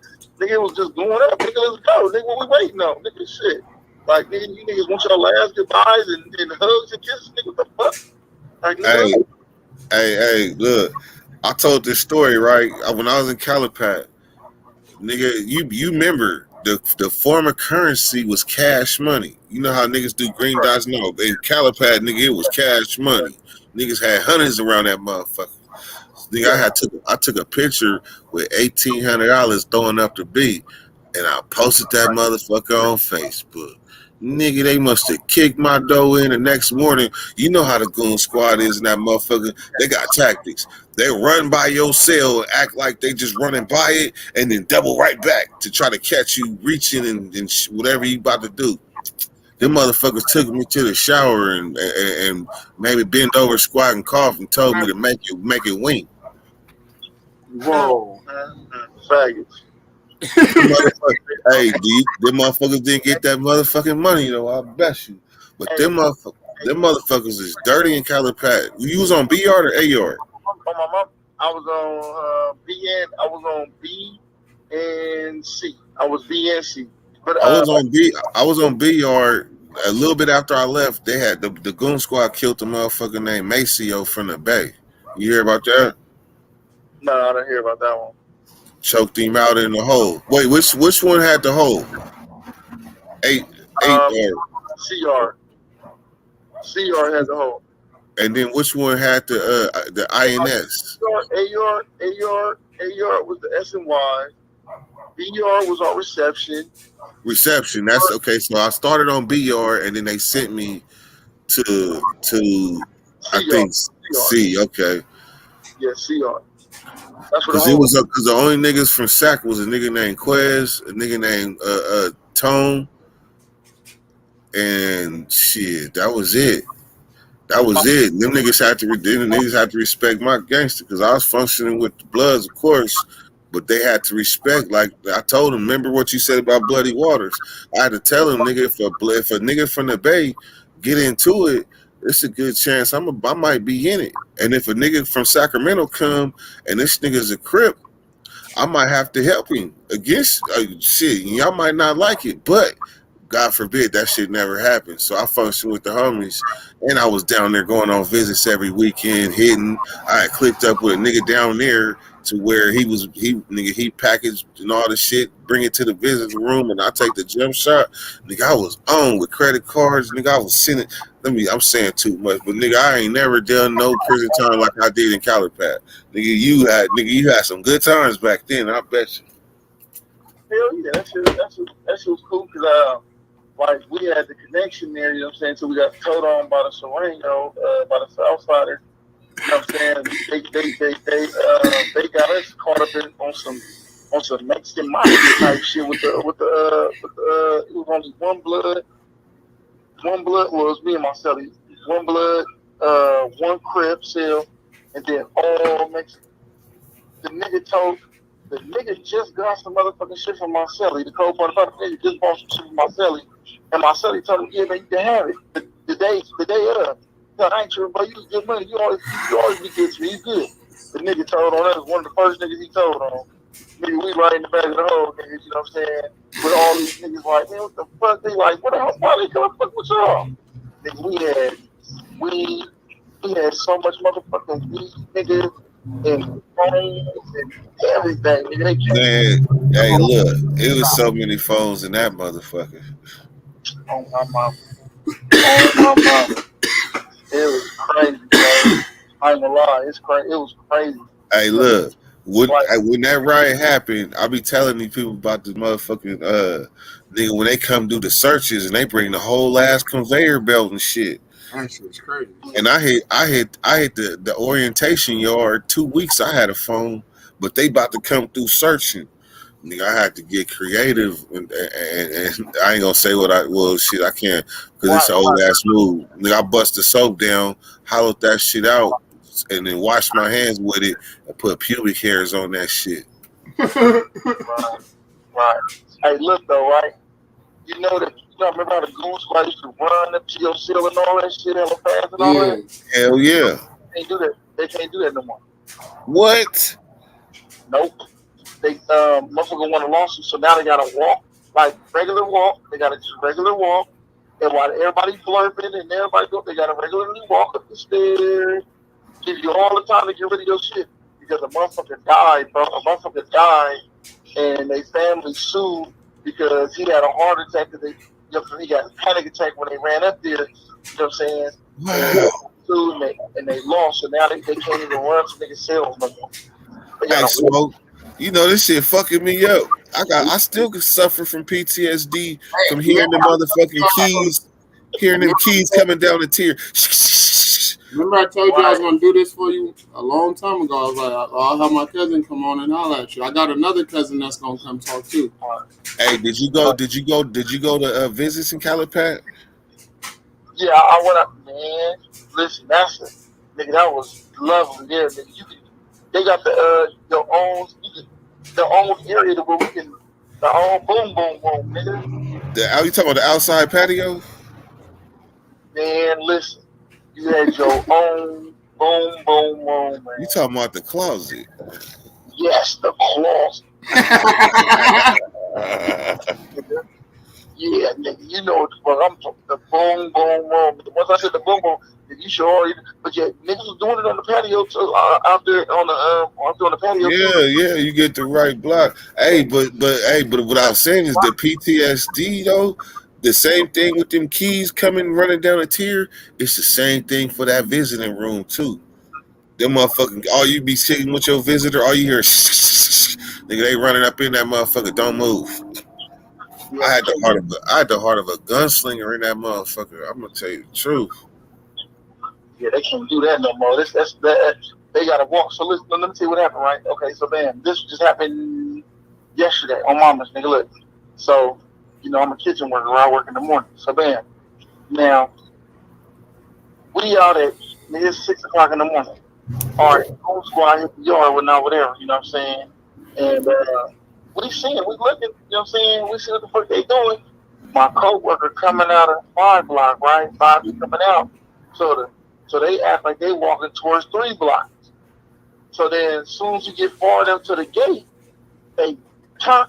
it was just going up. Nigga, let's go. Nigga, what we waiting on? Nigga, shit. Like, nigga, you niggas want your last goodbyes and hugs and kisses, nigga, what the fuck? Like, nigga, Hey, look. I told this story, right? When I was in Calipad, nigga, you remember the former currency was cash money. You know how niggas do green dots? No, in Calipad, nigga, it was cash money. Niggas had hundreds around that motherfucker. Nigga, I took a picture with $1,800 throwing up the beat, and I posted that motherfucker on Facebook. Nigga, they must have kicked my dough in the next morning. You know how the goon squad is in that motherfucker. They got tactics. They run by your cell and act like they just running by it and then double right back to try to catch you reaching and whatever you about to do. Them motherfuckers took me to the shower and maybe bend over, squat, and cough and told me to make it wink. Whoa. faggots. Hey, them motherfuckers didn't get that motherfucking money though. I bet you. But them motherfuckers is dirty in Calipad. You was on B yard or A yard? On my mom, I was on I was on B and C. I was B and C. But I was on B yard. A little bit after I left, they had the goon squad killed the motherfucker named Maceo from the Bay. You hear about that? No, I didn't hear about that one. Choked him out in the hole. Wait, which one had the hole? Eight CR. CR had the hole. And then which one had the INS? AR was the SNY. BR was on reception. Reception. That's okay. So I started on BR, and then they sent me to I think C. Okay. Yeah, CR. That's what the Cause it whole. was because the only niggas from Sac was a nigga named Quez, a nigga named Tone, and shit. That was it. That was it. Them niggas had to. Them niggas had to respect my gangster because I was functioning with the Bloods, of course, but they had to respect. Like I told them, remember what you said about Bloody Waters? I had to tell them, nigga, if a nigga from the Bay get into it, it's a good chance I might be in it. And if a nigga from Sacramento come and this nigga's a Crip, I might have to help him against shit. Y'all might not like it, but God forbid that shit never happened. So I functioned with the homies, and I was down there going on visits every weekend, hitting. I had clicked up with a nigga down there to where he packaged and all the shit, bring it to the visiting room, and I take the jump shot. Nigga, I was on with credit cards. Nigga, I was sending. I'm saying too much, but nigga, I ain't never done no prison time like I did in Calipat. Nigga, you had some good times back then. I bet you. Hell yeah, that shit was cool because like we had the connection there, you know what I'm saying? So we got told on by the Serengo, by the Southsiders. You know what I'm saying? They got us caught up on some Mexican mafia type shit with the it was only one blood. One blood was me and my celly. One blood, one Crib cell, and then all Mexican. The nigga just got some motherfucking shit from my celly. The cold part about the nigga just bought some shit from my celly. And my celly told him, yeah, man, you can have it. The day of. No, I ain't sure, but you good money. You always be good to me. You good. The nigga told on us, one of the first niggas he told on. Nigga, we right in the back of the hole, niggas, you know what I'm saying? With all these niggas like, man, what the fuck? They like, what the hell? Why they come fuck with y'all? Nigga, we had so much motherfucking weed, nigga, and phones and everything. Nigga, they came. Man, hey, look, it was so many phones in that motherfucker. Oh my mama. Oh my mama. It was crazy, bro. I ain't gonna lie, it's crazy. It was crazy. Hey, look, when that riot happened, I be telling these people about this motherfucking nigga when they come do the searches and they bring the whole ass conveyor belt and shit. That shit's crazy. And I hit the orientation yard 2 weeks. I had a phone, but they about to come through searching. Nigga, I had to get creative, and I ain't gonna say shit, I can't, because it's an old ass move. Nigga, I bust the soap down, hollowed that shit out, and then washed my hands with it and put pubic hairs on that shit. Right. Hey, look though, right? You know remember how the goon squad used to run up to your cell and all that shit, hella fast and all that? Hell yeah. They can't do that. They can't do that no more. What? Nope. They motherfucker won a lawsuit, so now they gotta walk like regular walk. They gotta just regular walk, and while everybody blurping and everybody go, they gotta regularly walk up the stairs. Give you all the time to get rid of your shit because a motherfucker died, bro. A motherfucker died, and they family sued because he had a heart attack. Because he got a panic attack when they ran up there. You know what I'm saying? Wow. And they lost, so now they can't even run to niggas' cells no more. Hey, Smoke, you know this shit fucking me up. I still suffer from PTSD from hearing the motherfucking keys coming down the tier. Remember I told you I was gonna do this for you a long time ago. I was like, I'll have my cousin come on and holler at you. I got another cousin that's gonna come talk too. Hey, did you go to visits in Calipat? Yeah, I went up, man. Listen, nigga, that was lovely there, nigga. They got their own area where we can the own boom boom, nigga. Are you talking about the outside patio? Man, listen, you had your own boom room, man. You talking about the closet? Yes, the closet. Yeah, nigga, you know what the fuck I'm talking. The boom room. Once I said the boom, you sure already. But yeah, niggas was doing it on the patio too, out there on the patio. Yeah, you get the right block. Hey, but what I was saying is the PTSD though. The same thing with them keys coming running down a tier. It's the same thing for that visiting room too. Them motherfucking, all you be sitting with your visitor, all you hear, nigga, they running up in that motherfucker. Don't move. Yeah, I had the heart of a gunslinger in that motherfucker. I'm gonna tell you the truth. Yeah, they can't do that no more. they gotta walk. So listen, let me tell you what happened, right? Okay, so bam, this just happened yesterday on Mama's, nigga. Look, so I'm a kitchen worker. I work in the morning. So bam, now we out at it's 6 o'clock in the morning. All right, home squad hit the yard, whatnot, whatever. You know what I'm saying? And we seeing, we looking. You know what I'm saying? We see what the fuck they doing. My coworker coming out of 5 block, right? 5 coming out. So they act like they walking towards 3 blocks. So then, as soon as you get far enough to the gate, they turn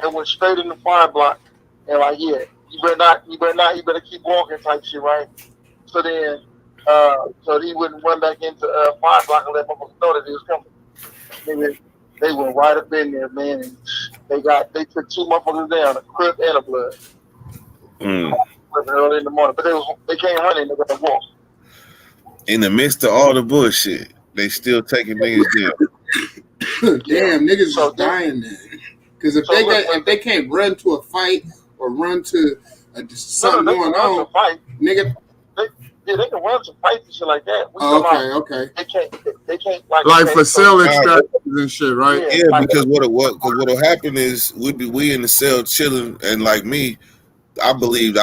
and went straight in the 5 block. And like, yeah, you better keep walking type shit, right? So then, so he wouldn't run back into 5 block and let motherfuckers know that he was coming. They went right up in there, man, and they took 2 motherfuckers down, a Crip and a Blood. Early in the morning, but they can't run in, they got to walk. In the midst of all the bullshit, they still taking niggas down. Damn, niggas is dying there. Because if they can't run to a fight or run to something going on, nigga. They can run some fights and shit like that. Okay. They can't like for cell extractions and shit, right? Yeah, because what'll happen is we in the cell chilling, and like me, I believed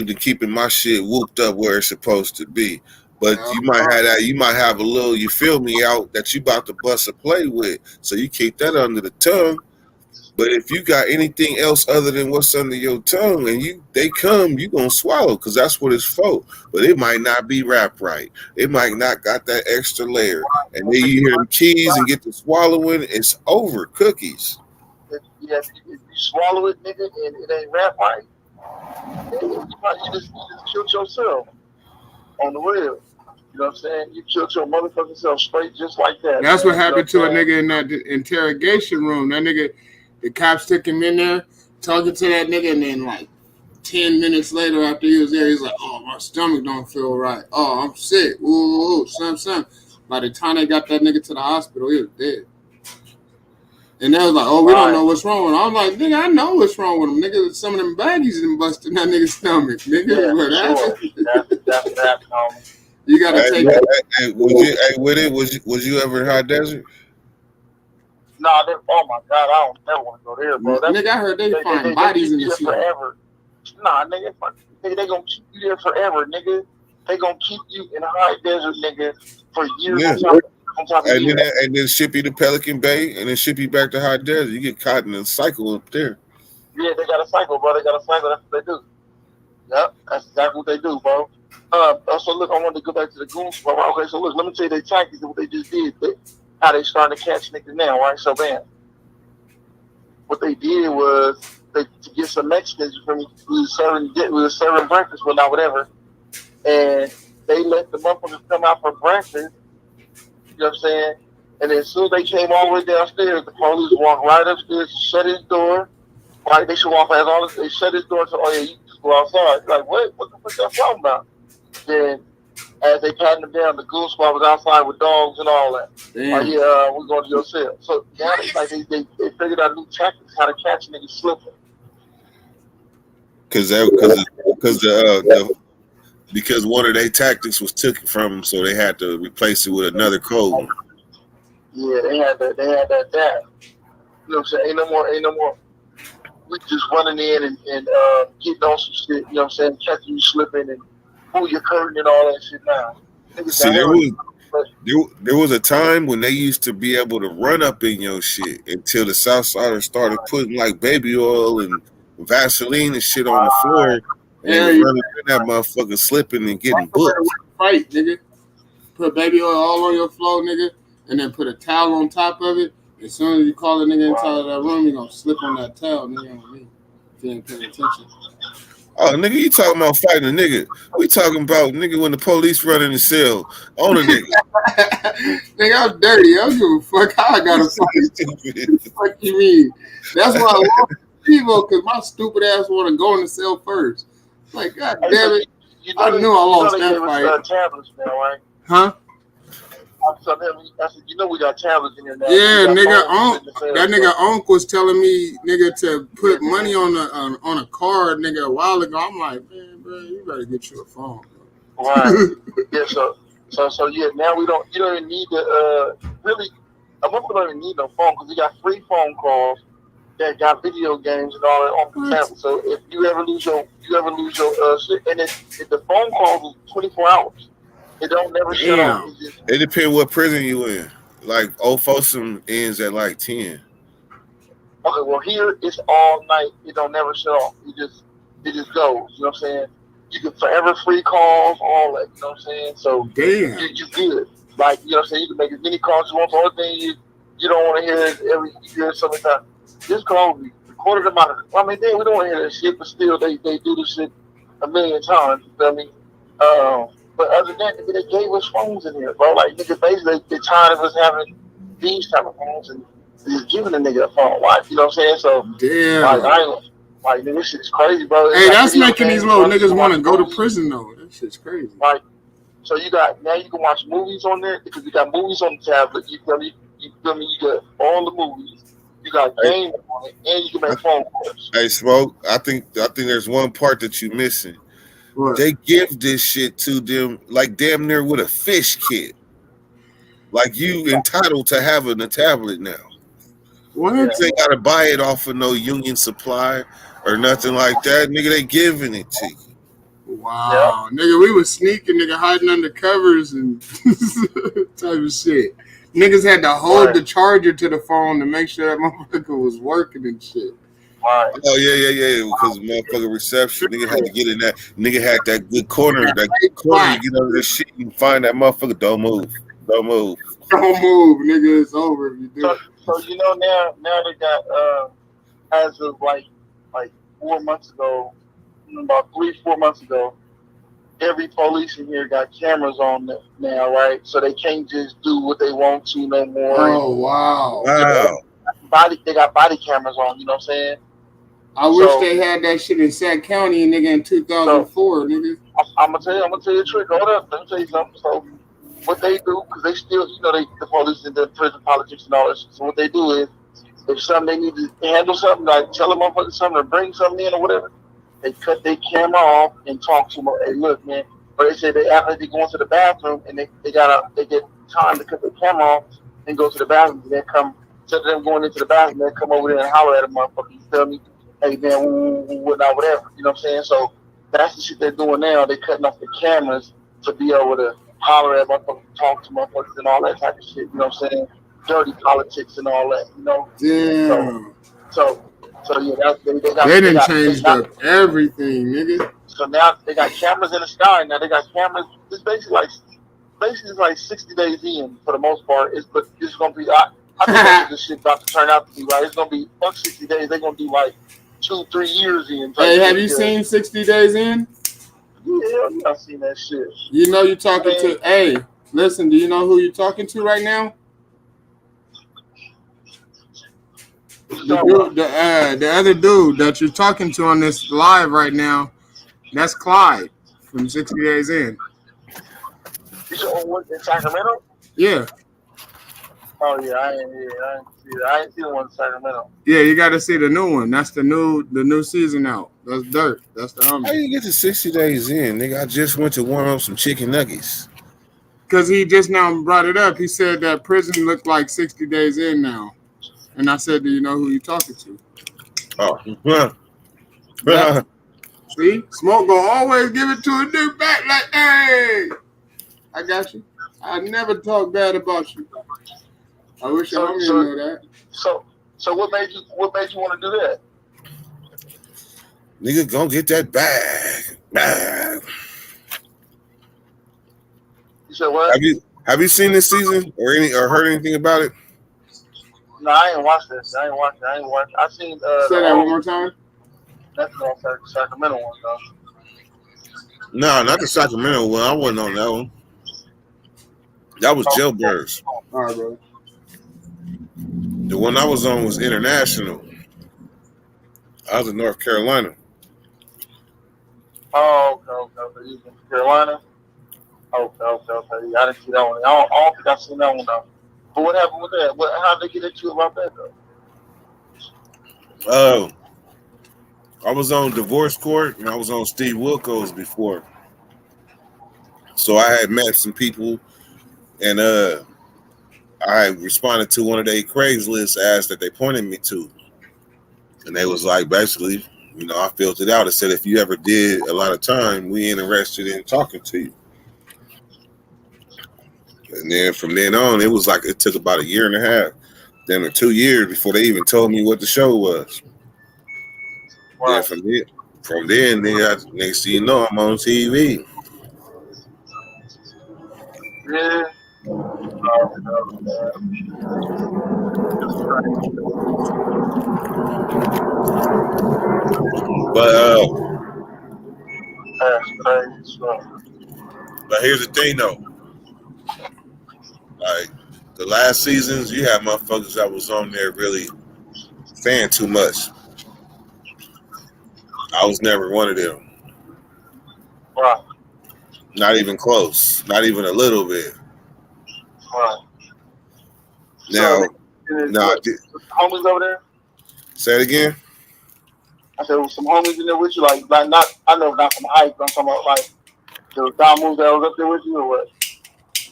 in keeping my shit whooped up where it's supposed to be. But you might have a little, you feel me, out that you about to bust a play with. So you keep that under the tongue. But if you got anything else other than what's under your tongue and they come, you gonna swallow, because that's what it's for. But it might not be wrapped right. It might not got that extra layer. And then you hear them keys and get to swallowing, it's over. Cookies. If you swallow it, nigga, and it ain't wrapped right, you just killed yourself on the real. You know what I'm saying? You killed your motherfucking self straight just like that. That's what happened to a nigga in that interrogation room. That nigga, the cops took him in there, talking to that nigga, and then like 10 minutes later after he was there, he's like, oh, my stomach don't feel right. Oh, I'm sick. Ooh, something. By the time they got that nigga to the hospital, he was dead. And they was like, oh, we don't know what's wrong with him. I'm like, nigga, I know what's wrong with him. Nigga, some of them baggies done busted that nigga's stomach. Nigga, that's that, homie. You gotta take it. Was you ever in High Desert? Nah, oh my God, I don't never want to go there, bro. Nigga, I heard they find bodies in the sea. Forever. Nah, nigga, they gonna keep you there forever, nigga. They gonna keep you in High Desert, nigga, for years. Yeah. And then ship you to Pelican Bay, and then ship you back to High Desert. You get caught in a cycle up there. Yeah, they got a cycle, bro. They got a cycle. That's what they do. Yep, that's exactly what they do, bro. Also, look, I wanted to go back to the goon squad. Okay, so look, let me tell you their tactics and what they just did. How they starting to catch niggas now, right? So, man, what they did was to get some Mexicans from we was serving breakfast, whatnot, whatever, and they let the motherfuckers come out for breakfast. You know what I'm saying? And then as soon as they came all the way downstairs, the police walked right upstairs, shut his door. Right? They should walk past all this. They shut his door and said, oh, yeah, you can just go outside. You're like, what? What the fuck y'all talking about? Then, as they patted him down, the goon squad was outside with dogs and all that. Like, yeah, we're going to your cell. So, now they figured out new tactics how to catch niggas slipping. Because one of their tactics was taken from them, so they had to replace it with another code. Yeah, they had that. You know what I'm saying? Ain't no more. We just running in and getting on some shit. You know what I'm saying? Catching you slipping and pull your curtain and all that shit now. See, there was a time when they used to be able to run up in your shit until the Southsiders started putting like baby oil and Vaseline and shit on the floor. And running in that motherfucker slipping and getting booked. Fight, nigga. Put baby oil all on your floor, nigga, and then put a towel on top of it. As soon as you call a nigga inside of that room, you're gonna slip on that towel, nigga, on me. If you ain't paying attention. Oh, nigga, you talking about fighting a nigga. We talking about, nigga, when the police run in the cell on a nigga. Nigga, I'm dirty. I don't give a fuck how I got to fight. What the fuck you mean? That's why I love people, because my stupid ass want to go in the cell first. Like, God damn it. I knew I lost that fight. Tablets now, right? Huh? I said, you know we got tablets in here now. Yeah, nigga, that nigga Unc was telling me, nigga, to put money on a card, nigga, a while ago. I'm like, man, bro, you better get you a phone, bro. Right. Yeah, so So yeah, now you don't even need to really. A motherfucker don't even need no phone because you got free phone calls that got video games and all that on the tablet. So if you ever lose your shit, and if the phone calls is 24 hours, it don't never shut off. Damn. It's just It depends what prison you in. Like old Folsom ends at like 10. okay. Well, here it's all night. It don't never shut off. It just goes. You know what I'm saying? You can forever free calls, all that. You know what I'm saying? So Damn. you good. Like you know what I'm saying? You can make as many calls you want. The only thing you don't want to hear is you hear something like this call we recorded them out of. I mean, we don't want to hear that shit, but still they do this shit a million times. You feel me? But other than that, nigga, they gave us phones in here, bro. Like nigga, basically they tired of us having these type of phones and just giving a nigga a phone. Like you know what I'm saying? So like Damn. I ain't like nigga, this shit is crazy, bro. It's Hey, like that's video making these games, little bro. You niggas can want to watch go to movies. prison though. That shit's crazy. Like so you can watch movies on there because you got movies on the tablet. You feel me? You got all the movies. You got games on it, and you can make phone calls. Hey, Smoke, I think there's one part that you missing. What? They give this shit to them like damn near with a fish kit. Like you entitled to having a tablet now. What? Yeah. You ain't gotta buy it off of no Union Supply or nothing like that. Nigga, they giving it to you. Wow, nigga, we was sneaking, nigga, hiding under covers and type of shit. Niggas had to hold the charger to the phone to make sure that motherfucker was working and shit. Right. Oh yeah, because motherfucker reception. Nigga had to get in that. Nigga had that good corner. That good corner. You get under the shit, you find that motherfucker. Don't move. Don't move, nigga. It's over if you do. So you know now they got as of like 4 months ago, about 3-4 months ago, every police in here got cameras on them now, right? So they can't just do what they want to no more. Oh wow. They got body cameras on. You know what I'm saying? I wish they had that shit in Sac County, nigga, in 2004, nigga. I'm gonna tell you a trick. Hold up, let me tell you something. So what they do, because they still, the police and the prison politics and all that shit. So what they do is, if they need to handle something, like tell them motherfuckers something or bring something in or whatever, they cut their camera off and talk to them. Hey, look, man. Or they say they act like they go into the bathroom and they get time to cut their camera off and go to the bathroom. And then come, instead of them going into the bathroom, they come over there and holler at a motherfucker. You feel me? Hey, man, whatever. You know what I'm saying? So that's the shit they're doing now. They're cutting off the cameras to be able to holler at motherfuckers, talk to motherfuckers and all that type of shit. You know what I'm saying? Dirty politics and all that, you know? Damn. So yeah, they done changed up everything, nigga. So now they got cameras in the sky. Now they got cameras. It's basically like 60 days in for the most part. It's gonna be. I think that's what this shit about to turn out to be. Right? It's gonna be 60 days. They're gonna be like 2-3 years in. Hey, have you seen 60 Days In? Yeah, I've seen that shit. You know you're talking to. Hey, listen. Do you know who you're talking to right now? The other dude that you're talking to on this live right now, that's Clyde from 60 Days In. You in Sacramento? Yeah. Oh yeah, I ain't seen the one in Sacramento. Yeah, you got to see the new one. That's the new season out. That's Dirt. That's the How you get to 60 Days In, nigga? I just went to warm up some chicken nuggets. Because he just now brought it up. He said that prison looked like 60 Days In now. And I said, do you know who you're talking to? Oh. See? Smoke gonna always give it to a dude back like, hey, I got you. I never talk bad about you. I wish your homie know that. So what made you want to do that? Nigga, gonna get that bag. You said what? Have you seen this season or heard anything about it? No, I ain't watched this. I ain't watched. I seen. Say that one more time. That's the Sacramento one, though. No, not the Sacramento one. I wasn't on that one. That was Jailbirds. All right, bro. The one I was on was International. I was in North Carolina. Oh, okay. You in Carolina? Okay. I didn't see that one. I don't think I've seen that one, though. But what happened with that? How'd they get at you about that, though? I was on Divorce Court, and I was on Steve Wilkos before. So I had met some people, and I responded to one of their Craigslist ads that they pointed me to, and they was like, basically, I filled it out. It said, if you ever did a lot of time, we ain't interested in talking to you. And then from then on, it was like it took about a year and a half, then or 2 years before they even told me what the show was. Then Right. from then, next thing you know, I'm on TV. Yeah. But That's crazy stuff. but here's the thing though, like the last seasons, you had motherfuckers that was on there really saying too much. I was never one of them. Right. Not even close. Not even a little bit. Right. So, Now, what, homies over there? say it again. I said, was some homies in there with you? Like not, I know not from hype, but I'm talking about like the Don moves that was up there with you or what?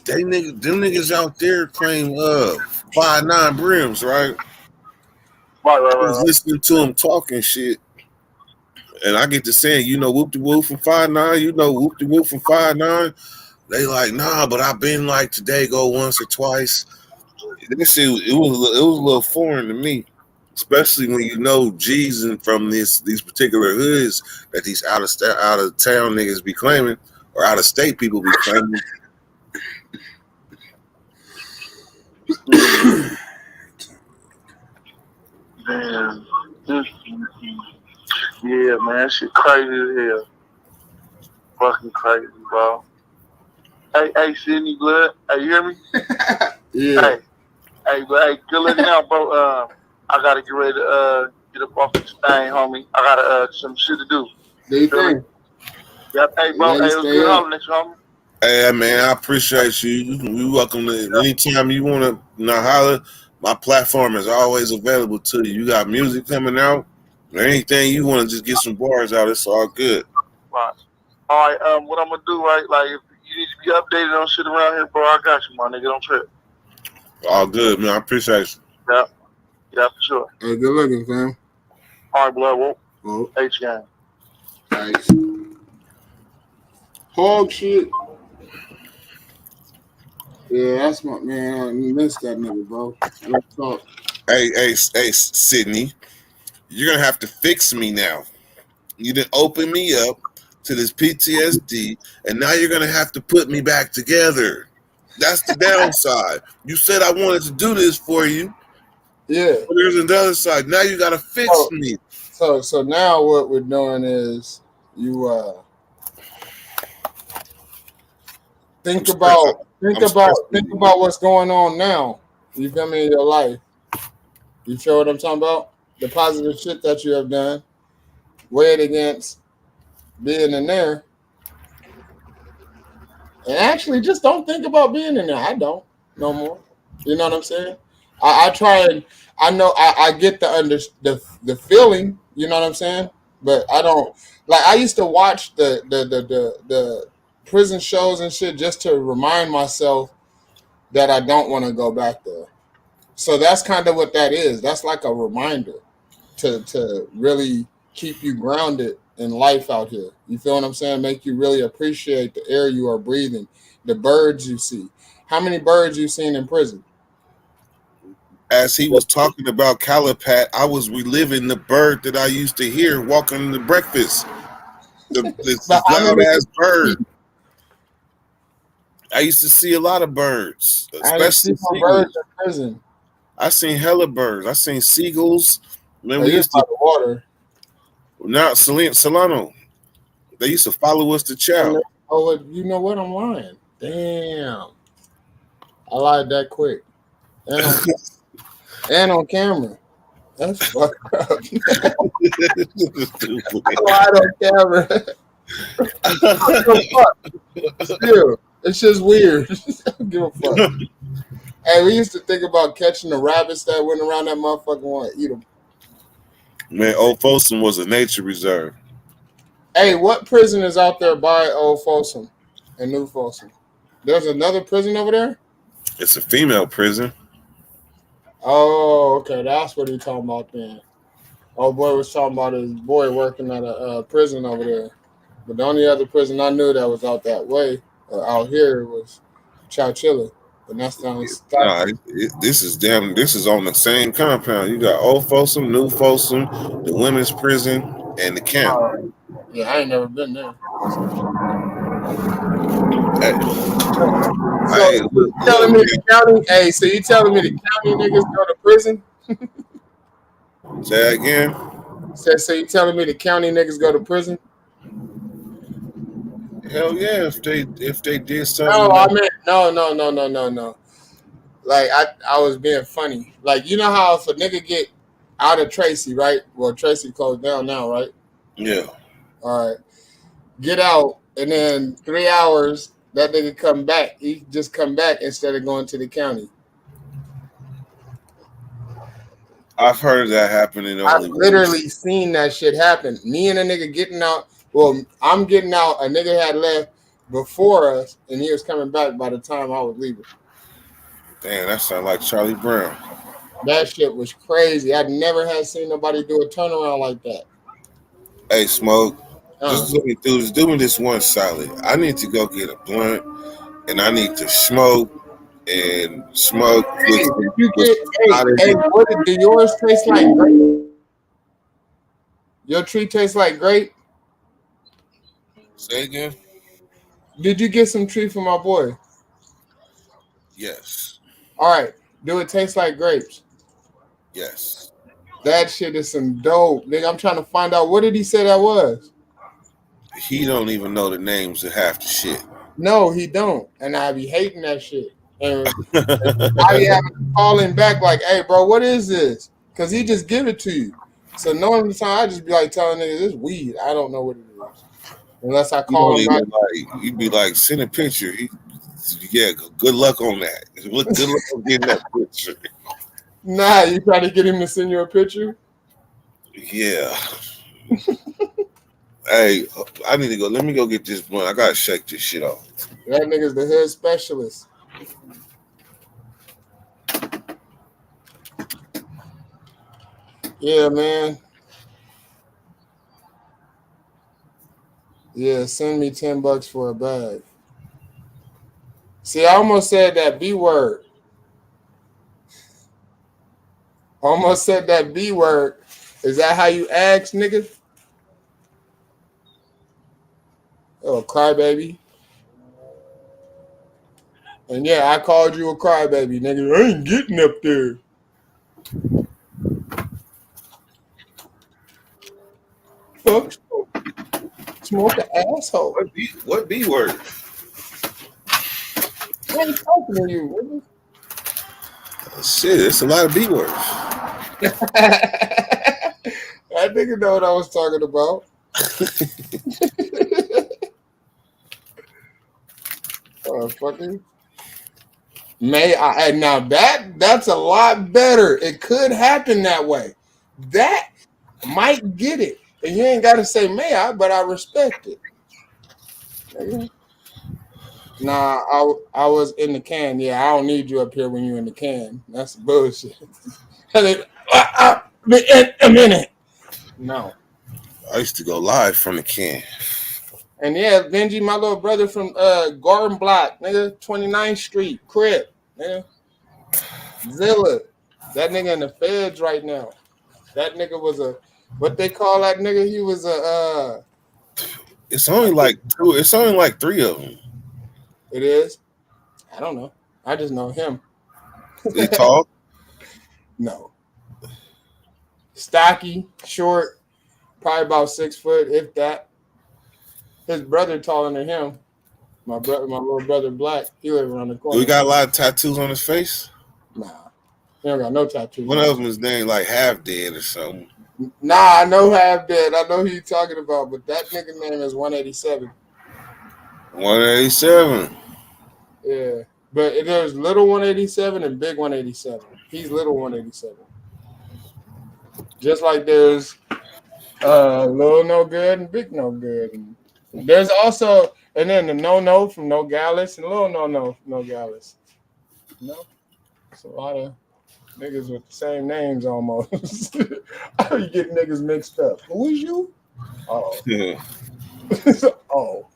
Them niggas out there claim 5'9" brims, right? I was Right. listening to them talking shit, and I get to saying, whoop de whoop from 5'9", whoop de whoop from 5'9". They like, nah, but I've been like today go once or twice. This shit, it was a little foreign to me, especially when G's and from these particular hoods that these out of town niggas be claiming, or out of state people be claiming. Man, yeah, man, shit crazy as hell. Fucking crazy, bro. Hey, Sydney Blood. Hey, you hear me? Yeah. Hey, good looking out, bro. I gotta get ready to get up off this thing, homie. I got some shit to do. Do you think? Yep. Hey, bro. Yeah, Hey, it was good hollering at you, homie. Hey, man, I appreciate you. You welcome to anytime you want to holler. My platform is always available to you. You got music coming out, or anything you want to just get some bars out. It's all good. Right. All right. What I'm gonna do, right? Like, if you need to be updated on shit around here, bro, I got you, my nigga. Don't trip. All good, man. I appreciate you. Yep. Yeah, for sure. Hey, good looking, fam. All right, blood. Well, Oh, H gang. nice. Hog shit. Yeah, that's my man. I miss that nigga, bro. Let's talk. Hey, Sydney, you're gonna have to fix me now. You didn't open me up to this PTSD, and now you're gonna have to put me back together. That's the downside. You said I wanted to do this for you. Yeah. But there's another side. Now you gotta fix me. So now what we're doing is you think about what's going on now. You feel me in your life? You feel what I'm talking about? The positive shit that you have done, weigh it against being in there. And actually just don't think about being in there. I don't no more. You know what I'm saying? I try and I know I get the feeling, you know what I'm saying? But I don't like I used to watch the prison shows and shit just to remind myself that I don't want to go back there. So that's kind of what that is. That's like a reminder to really keep you grounded in life out here. You feel what I'm saying? Make you really appreciate the air you are breathing, the birds you see. How many birds you seen in prison? As he was talking about Calipat, I was reliving the bird that I used to hear walking to breakfast. This loud ass bird. I used to see a lot of birds, I didn't see especially no seagulls. birds in prison. I seen hella birds. I seen seagulls. Man, we used by to the water. now Solano. They used to follow us to chow. Oh, you know what? I'm lying. Damn, I lied that quick. And on camera. That's fucked up. I lied on camera. Still, it's just weird. I don't give a fuck. Hey, we used to think about catching the rabbits that went around that motherfucker want to eat them. Man, Old Folsom was a nature reserve. Hey, what prison is out there by Old Folsom? and New Folsom. There's another prison over there? It's a female prison. Oh, okay. That's what he's talking about then. Oh, boy was talking about his boy working at a prison over there. But the only other prison I knew that was out that way, or out here, was Chowchilla. And that's down in Nah, Stockton. this is damn. This is on the same compound. You got Old Folsom, New Folsom, the women's prison, and the camp. Yeah, I ain't never been there. So, Hey, you telling me the county? Hey, so you telling me the county niggas go to prison? say that again. So you telling me the county niggas go to prison? Hell yeah! If they did No, something I like meant no. Like I was being funny. Like you know how if a nigga get out of Tracy, right? Well, Tracy closed down now, right? yeah, All right. Get out, and then 3 hours that nigga come back. He just come back instead of going to the county. I've heard that happening I've only once. literally seen that shit happen. Me and a nigga getting out. Well, I'm getting out. A nigga had left before us, and he was coming back by the time I was leaving. Damn, that sounds like Charlie Brown. That shit was crazy. I'd never had seen nobody do a turnaround like that. Hey, Smoke, Uh, just do me this one solid. I need to go get a blunt, and I need to smoke and smoke hey, did you with get? Hey, what do yours taste like? Grape? Your tree tastes like grape. Say again. Did you get some tree for my boy? Yes, All right. Do it taste like grapes? yes. That shit is some dope, nigga. I'm trying to find out what did he say that was. He don't even know the names of half the shit. No, he don't, and I be hating that shit. And I be having to call him back like, "Hey, bro, what is this?" Because he just give it to you. So knowing the time, I just be like telling niggas it's weed. I don't know what it is unless I You call don't him back. even like. You'd be like, send a picture. Yeah, good luck on that. Good luck on getting that picture. Nah, you try to get him to send you a picture. Yeah. Hey, I need to go. Let me go get this blunt. I gotta shake this shit off. That nigga's the hood specialist. Yeah, man. Yeah, send me $10 for a bag. See, I almost said that B word. Almost said that B word. Is that how you ask, nigga? Oh, crybaby. And yeah, I called you a crybaby, nigga. I ain't getting up there. Fuck, smoke an asshole. What B word? I ain't talking to you, Shit, it's a lot of B words. nigga. That nigga know what I was talking about. Fucking. May I now that's a lot better. It could happen that way. That might get it. And you ain't gotta say may I, but I respect it. Nah, I was in the can. Yeah, I don't need you up here when you in the can. That's bullshit. In a minute. No. I used to go live from the can. And yeah, Benji, my little brother from Garden Block, nigga, 29th Street, crib, nigga. Zilla. That nigga in the feds right now. That nigga was what they call that nigga? He was It's only like two. It's only like three of them. it is. I don't know. I just know him. They talk. No. Stocky, short, probably about 6 foot, if that. His brother taller than him. My little brother Black. He live around the Do corner. he got a lot of tattoos on his face? Nah. He don't got no tattoos. One of them is named like Half Dead or something. Nah, I know Half Dead. I know who you talking about, but that nigga name is 187. 187. Yeah. But there's little 187 and big 187. He's little 187. Just like there's little no good and big no good. And there's also, And then the no from No Gallus and little no from No Gallus. You know, it's a lot of niggas with the same names almost. How you get niggas mixed up? Who is you? Oh, Yeah. oh.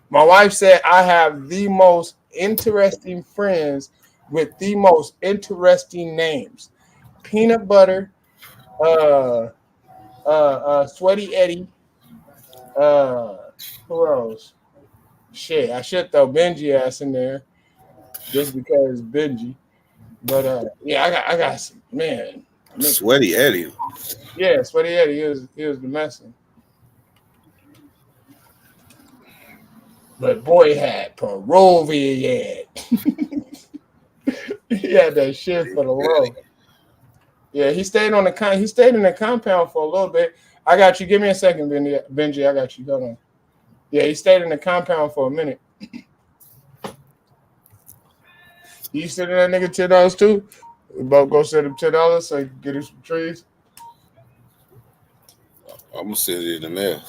My wife said I have the most interesting friends with the most interesting names. Peanut Butter, Sweaty Eddie, uh, who else? Shit, I should throw Benji ass in there just because Benji. But yeah, I got some man. Sweaty Eddie. Yeah, Sweaty Eddie, he was the messing. But boy had Peruvian. He had that shit for the low. Yeah, he stayed in the compound for a little bit. I got you. Give me a second, Benji. I got you. Hold on. Yeah, he stayed in the compound for a minute. You send that nigga $10 too? We both go send him $10 so he can get him some trees. I'm gonna send it in the mail.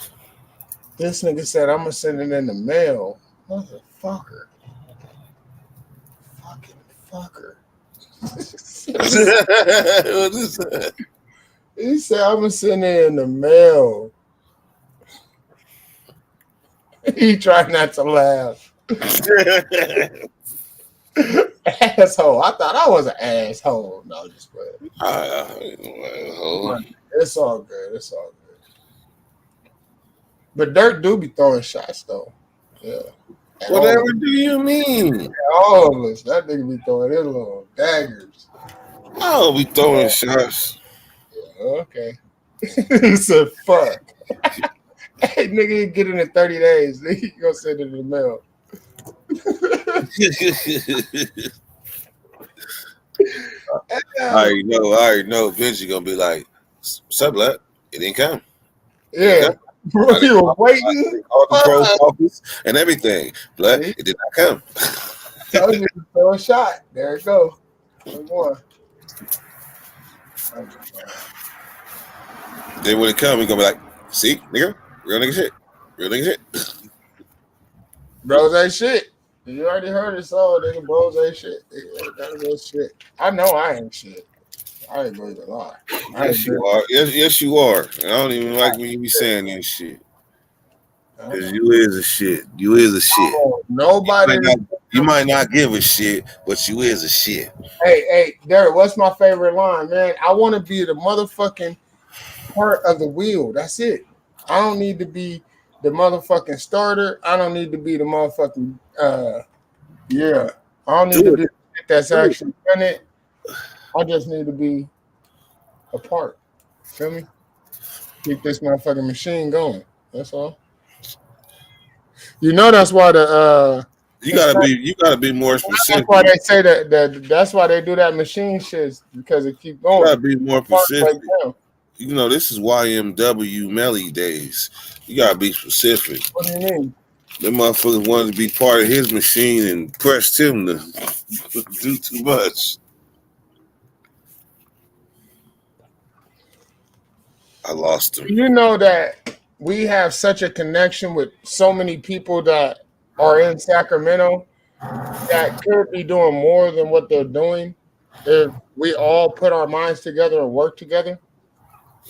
This nigga said I'm gonna send it in the mail. Motherfucker. Fucking fucker. What is that? He said I'm gonna send it in the mail. He tried not to laugh. Asshole. I thought I was an asshole. No, just playing. It's all good. It's all good. But Dirk do be throwing shots though. Yeah. Whatever do you mean? All of us. That nigga be throwing his little daggers. I'll be throwing shots. Yeah, okay. He said, fuck. Hey, nigga, you get it in 30 days. You gonna send it in the mail. I already know. Benji gonna be like, "What's up, lad? It didn't come." Yeah, bro, you were waiting. All the pro office and everything, but it did not come. Told you to throw a shot. There it go. One more. Then when it comes, we gonna be like, "See, nigga, real nigga shit, real nigga shit." Bros ain't shit. You already heard it, so nigga. Bros ain't shit. That is shit. I know I ain't shit. I ain't believe a lie. Yes, you are. Yes, you are. And I don't even like when you be saying this shit. Because you is a shit. You is a shit. Oh, nobody. You might not give a shit, but you is a shit. Hey, Derek, what's my favorite line, man? I want to be the motherfucking part of the wheel. That's it. I don't need to be the motherfucking starter. I don't need to be the motherfucking yeah. I don't need to be the shit that's actually in it. I just need to be a part. Feel me? Keep this motherfucking machine going. That's all. You know that's why the you gotta be more specific. That's why they say that that's why they do that machine shit, because it keep going. You gotta be more specific. You know, this is YMW Melly days. You gotta be specific. What do you mean? Them motherfuckers wanted to be part of his machine and pressed him to do too much. I lost him. You know that we have such a connection with so many people that are in Sacramento that could be doing more than what they're doing if we all put our minds together and work together.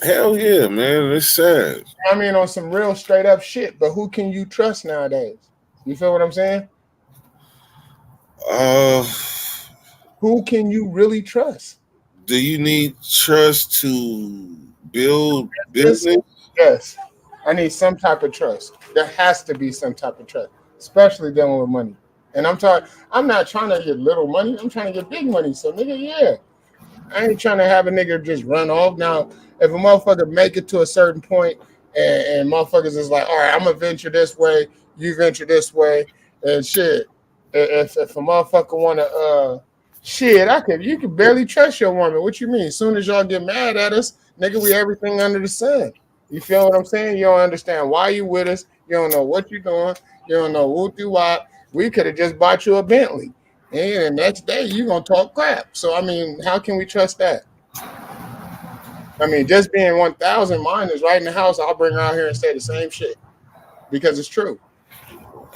Hell yeah, man. It's sad. I mean, on some real straight up shit, but who can you trust nowadays? You feel what I'm saying? Who can you really trust? Do you need trust to build business? Yes. I need some type of trust. There has to be some type of trust, especially dealing with money. And I'm not trying to get little money. I'm trying to get big money. So, nigga, yeah. I ain't trying to have a nigga just run off. Now, if a motherfucker make it to a certain point and motherfuckers is like, all right, I'm going to venture this way, you venture this way, and shit. If a motherfucker want to, you can barely trust your woman. What you mean? As soon as y'all get mad at us, nigga, we everything under the sun. You feel what I'm saying? You don't understand why you with us. You don't know what you're doing. You don't know who do what. We could have just bought you a Bentley. And the next day, you're going to talk crap. So, I mean, how can we trust that? I mean, just being 1,000, mine is right in the house. I'll bring her out here and say the same shit because it's true.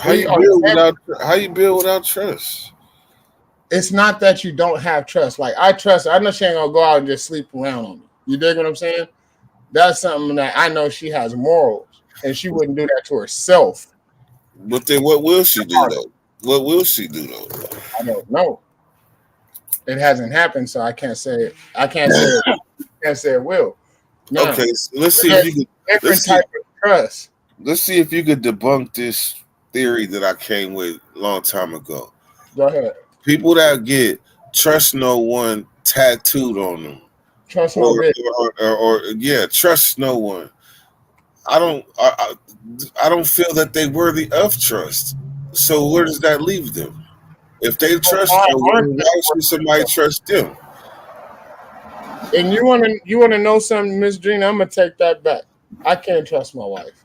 How you build without trust? It's not that you don't have trust. Like I trust her. I know she ain't gonna go out and just sleep around on me. You dig what I'm saying? That's something that I know she has morals, and she wouldn't do that to herself. But then what will she do though? What will she do though? I don't know. It hasn't happened, so I can't say it. I can't say it. Can't say it will. No. Okay, so let's see if you can. Different type of trust. Let's see if you could debunk this theory that I came with a long time ago. Go ahead. People that get trust no one tattooed on them. Trust no bitch. Or trust no one. I don't feel that they worthy of trust. So where does that leave them? If they trust no one, why should somebody trust them? And you wanna know something, Miss Gina? I'm gonna take that back. I can't trust my wife.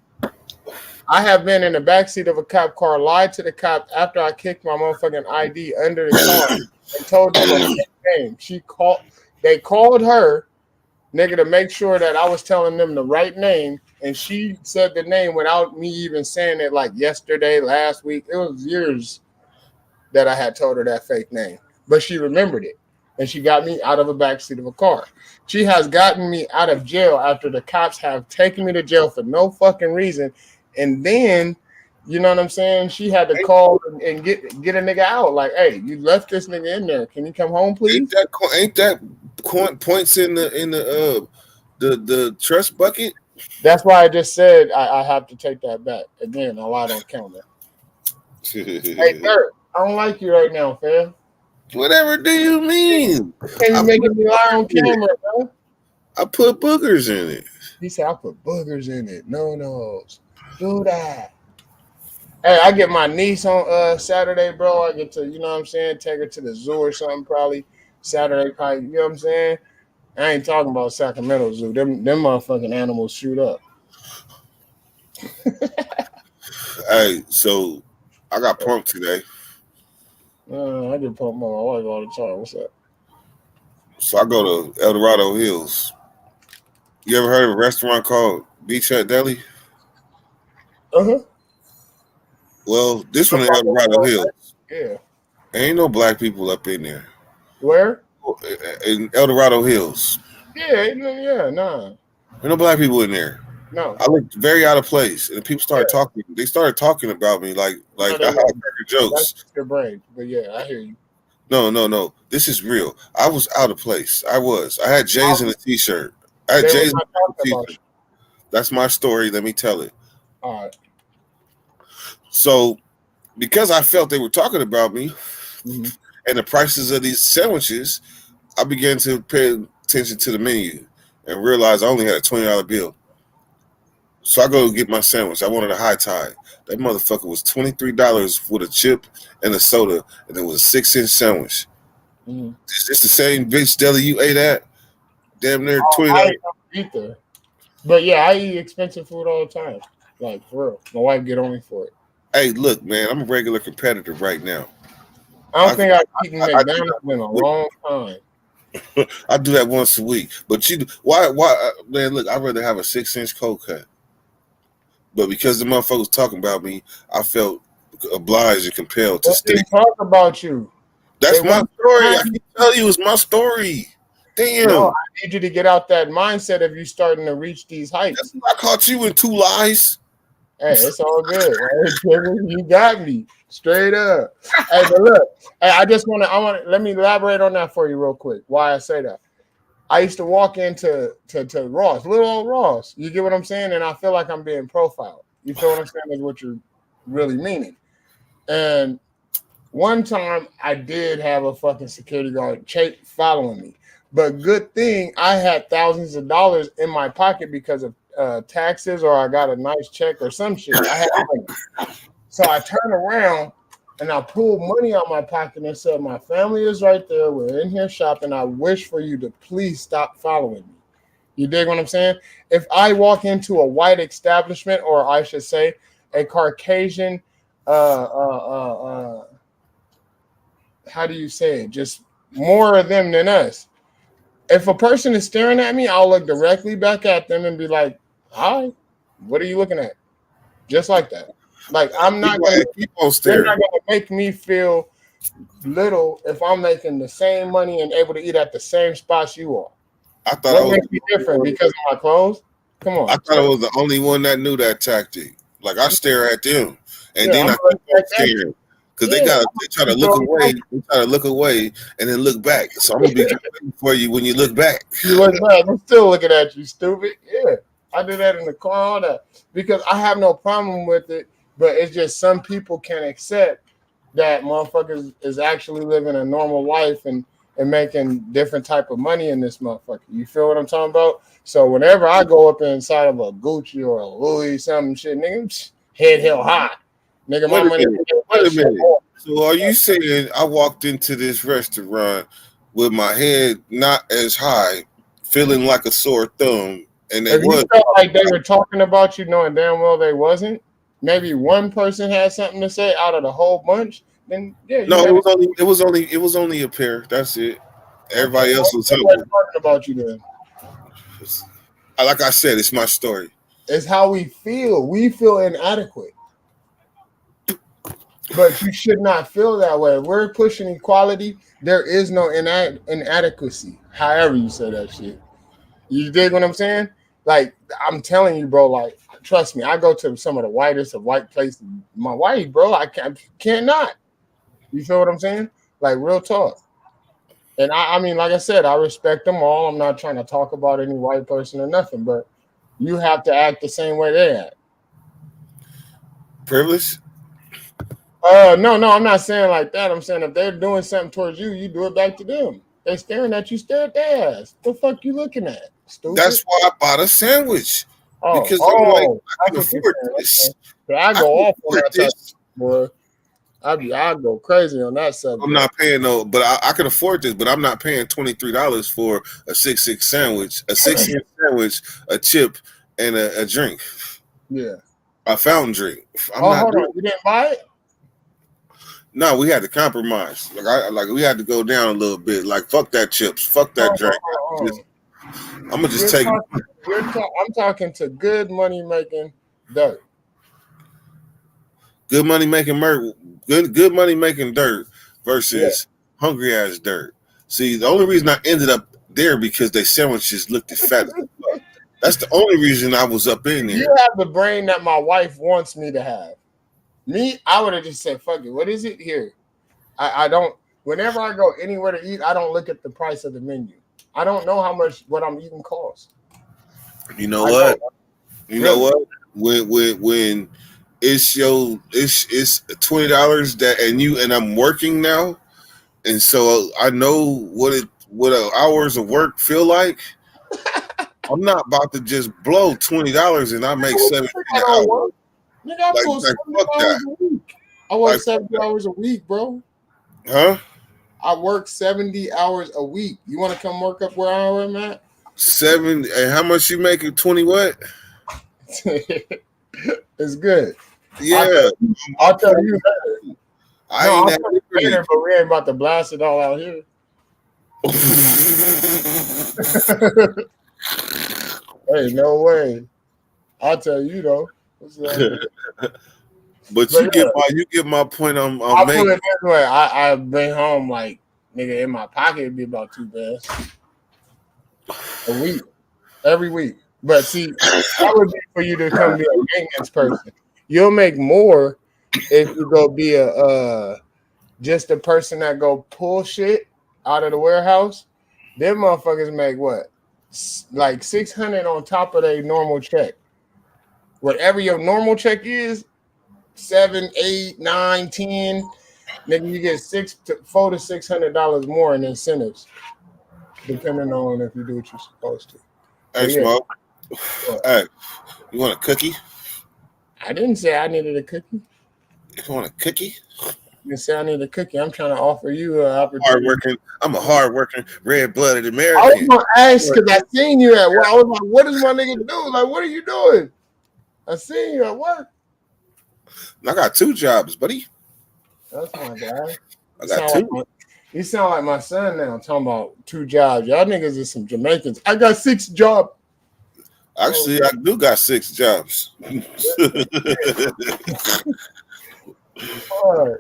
I have been in the backseat of a cop car, lied to the cop after I kicked my motherfucking ID under the car and told them a name. They called her, nigga, to make sure that I was telling them the right name, and she said the name without me even saying it like yesterday, last week. It was years that I had told her that fake name, but she remembered it, and she got me out of the backseat of a car. She has gotten me out of jail after the cops have taken me to jail for no fucking reason. And then, you know what I'm saying? She had to call and get a nigga out. Like, hey, you left this nigga in there. Can you come home, please? Ain't that points in the trust bucket? That's why I just said I have to take that back. Again, I lied on camera. Hey, Dirk, I don't like you right now, fam. Whatever do you mean? Can you making me lie on camera, bro? I put boogers in it. He said I put boogers in it. No. Do that. Hey, I get my niece on Saturday, bro. I get to, you know what I'm saying, take her to the zoo or something probably. Saturday, probably, you know what I'm saying? I ain't talking about Sacramento Zoo. Them motherfucking animals shoot up. Hey, so I got punked today. I get punked by my wife all the time. What's up? So I go to El Dorado Hills. You ever heard of a restaurant called Beach Hut Deli? Uh-huh. Well, this one in El Dorado Hills. Yeah. Ain't no black people up in there. Where? In El Dorado Hills. Yeah, nah. Ain't no black people in there. No. I looked very out of place, and people started talking. They started talking about me like I had jokes. That's your brain, but yeah, I hear you. No. This is real. I was out of place. I had J's in a t-shirt. I had J's in a t-shirt. That's my story. Let me tell it. All right. So, because I felt they were talking about me and the prices of these sandwiches, I began to pay attention to the menu and realized I only had a $20 bill. So I go get my sandwich. I wanted a high tide. That motherfucker was $23 with a chip and a soda, and it was a 6-inch sandwich. Is this the same bitch deli you ate at? Damn near $20. I don't eat there. But yeah, I eat expensive food all the time. Like, for real. My wife get on me for it. Hey, look, man, I'm a regular competitor right now. I don't think I've eaten McDonald's in a long time. I do that once a week. But why, man, look, I'd rather have a 6-inch cold cut. But because the motherfuckers talking about me, I felt obliged and compelled to stay. Talk about you. That's my story. I can tell you it's my story. Damn. No, I need you to get out that mindset of you starting to reach these heights. I caught you in 2 lies. Hey, it's all good. You got me straight up. Hey, but look, hey, let me elaborate on that for you real quick. Why I say that. I used to walk into Ross, little old Ross. You get what I'm saying? And I feel like I'm being profiled. You feel what I'm saying? Is what you're really meaning. And one time I did have a fucking security guard following me. But good thing I had thousands of dollars in my pocket because of taxes, or I got a nice check or some shit. I had money. So I turned around and I pulled money out of my pocket and said, my family is right there. We're in here shopping. I wish for you to please stop following me. You dig what I'm saying? If I walk into a white establishment, or I should say a Caucasian, how do you say it? Just more of them than us. If a person is staring at me, I'll look directly back at them and be like, hi, what are you looking at? Just like that. Like I'm not Keep, gonna. keep on They're not staring. gonna make me feel little if I'm making the same money and able to eat at the same spots you are. I thought I What was. makes me different because of my clothes? Come I on. thought I was the only one that knew that tactic. Like I stare at them, and Yeah, then I'm I gonna keep on respect that. staring because Yeah, they try to look away. They try to look away and then look back. So I'm gonna be waiting for you when you look back. you look back. I'm still looking at you, stupid. Yeah, I do that in the car, all that because I have no problem with it. But it's just some people can't accept that motherfuckers is actually living a normal life and making different type of money in this motherfucker. You feel what I'm talking about? So whenever I go up inside of a Gucci or a Louis something shit, nigga, head held high. Nigga, my Wait a money minute. Wait a minute. So are you saying I walked into this restaurant with my head not as high, feeling like a sore thumb, and they If you was felt like they were talking about you knowing damn well they wasn't, maybe one person had something to say out of the whole bunch, then yeah, you no, had it was only a pair. That's it. okay. Everybody else was They wasn't humble. talking about you then. Like I said, it's my story. It's how we feel. We feel inadequate. But you should not feel that way. If we're pushing equality, there is no inadequacy. However you say that shit. You dig what I'm saying? Like, I'm telling you, bro, like, trust me, I go to some of the whitest of white places. My wife, bro, I cannot. You feel what I'm saying? Like, real talk. And I mean, like I said, I respect them all. I'm not trying to talk about any white person or nothing, but you have to act the same way they act. Privilege? No, I'm not saying like that. I'm saying if they're doing something towards you, you do it back to them. They staring at you, stare at their ass. The fuck you looking at? Stupid. That's why I bought a sandwich. Because I'm like, Oh, I can that's what you're afford saying. this. Okay. But I I go can off on afford that type this. of boy. I go crazy on that subject. I'm not paying no, but I can afford this, but I'm not paying $23 for a 6-6 sandwich, a 6-cent sandwich, a chip, and a drink. Yeah. A fountain drink. I'm Oh, not hold on. doing. You didn't buy it? No, we had to compromise. Like we had to go down a little bit. Like fuck that chips, fuck that drink. I'm gonna just take. I'm talking to good money making dirt. Good money making good money making dirt Yeah. versus hungry ass dirt. See, the only reason I ended up there because they sandwiches looked fat as fuck. That's the only reason I was up in there. You have the brain that my wife wants me to have. Me, I would have just said, fuck it. What is it here? I don't, whenever I go anywhere to eat, I don't look at the price of the menu. I don't know how much what I'm eating costs. You know what? You know Really? what? When it's it's $20 that and I'm working now, and so I know what hours of work feel like. I'm not about to just blow $20 and I make $70 I an don't hour. work. Nigga, I pull Like 70 fuck hours that. a week. I work Like 70 hours a week, bro. huh? I work 70 hours a week. You want to come work up where I am at? 7 and how much you making? 20 what? It's good. Yeah. I'll tell you later. I No, ain't I'll that tell you later, but we ain't about to blast it all out here. Hey, no way. I'll tell you though. But you get my point I'm I'll put making. it this way. I bring home like nigga in my pocket it'd be about 2 bands a week, every week. But see, that would be for you to come be a maintenance person. You'll make more if you go be a just a person that go pull shit out of the warehouse. Them motherfuckers make what? Like 600 on top of their normal check. Whatever your normal check is, 7, 8, 9, 10. Nigga, you get $400 to $600 more in incentives, depending on if you do what you're supposed to. Hey But yeah, Smoke. Hey, you want a cookie? I didn't say I needed a cookie. You want a cookie? I didn't say I need a cookie. I'm trying to offer you an opportunity. Hardworking. I'm a hardworking, red-blooded I was American. gonna ask because I seen you at work. I was like, "What does my nigga do? Like, what are you doing?" I seen you at work. I got 2 jobs, buddy. That's my guy. I got 2. You sound like my son now. Talking about 2 jobs. Y'all niggas is some Jamaicans. I got 6 jobs. Actually, I do got 6 jobs. All right.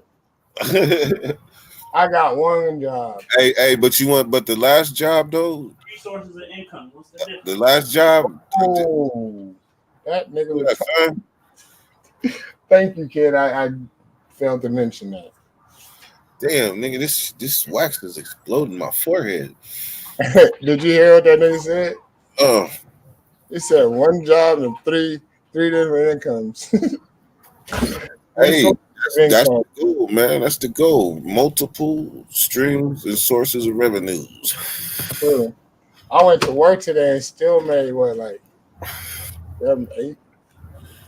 I got one job. Hey, but the last job though, Resources and income. What's the difference? the last job. Oh, that nigga was. Yeah, son. Thank you, kid. I failed to mention that. Damn, nigga, this wax is exploding my forehead. Did you hear what that nigga said? Oh, He said one job and three different incomes. hey, that's income. the goal, man. That's the goal. Multiple streams and sources of revenues. True. I went to work today and still made what, like 7, 8?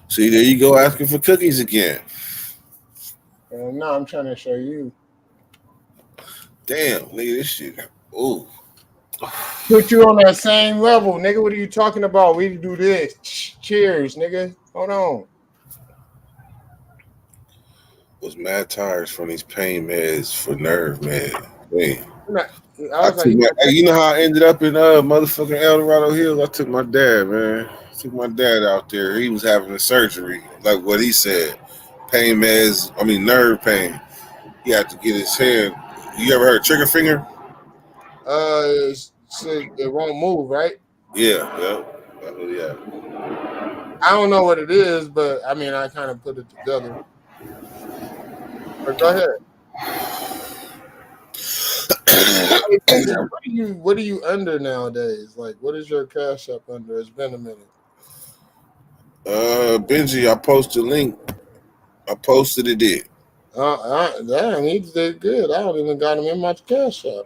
See, there you go, asking for cookies again. And now I'm trying to show you. Damn, nigga, this shit. Ooh. Put you on that same level, nigga. What are you talking about? We do this. Cheers, nigga. Hold on. Was mad tires from these pain meds for nerve, man. Hey. I was like, Hey, you know how I ended up in motherfucking El Dorado Hills? I took my dad, man. Took my dad out there. He was having a surgery, like what he said. Pain meds, nerve pain. He had to get his hand. You ever heard trigger finger? it won't move, right? Yeah. I don't know what it is, but I mean, I kind of put it together. But go ahead. What are you under nowadays? Like, what is your cash up under? It's been a minute. Benji, I posted a link. I posted it. Damn, he did good. I don't even got him in my cash app.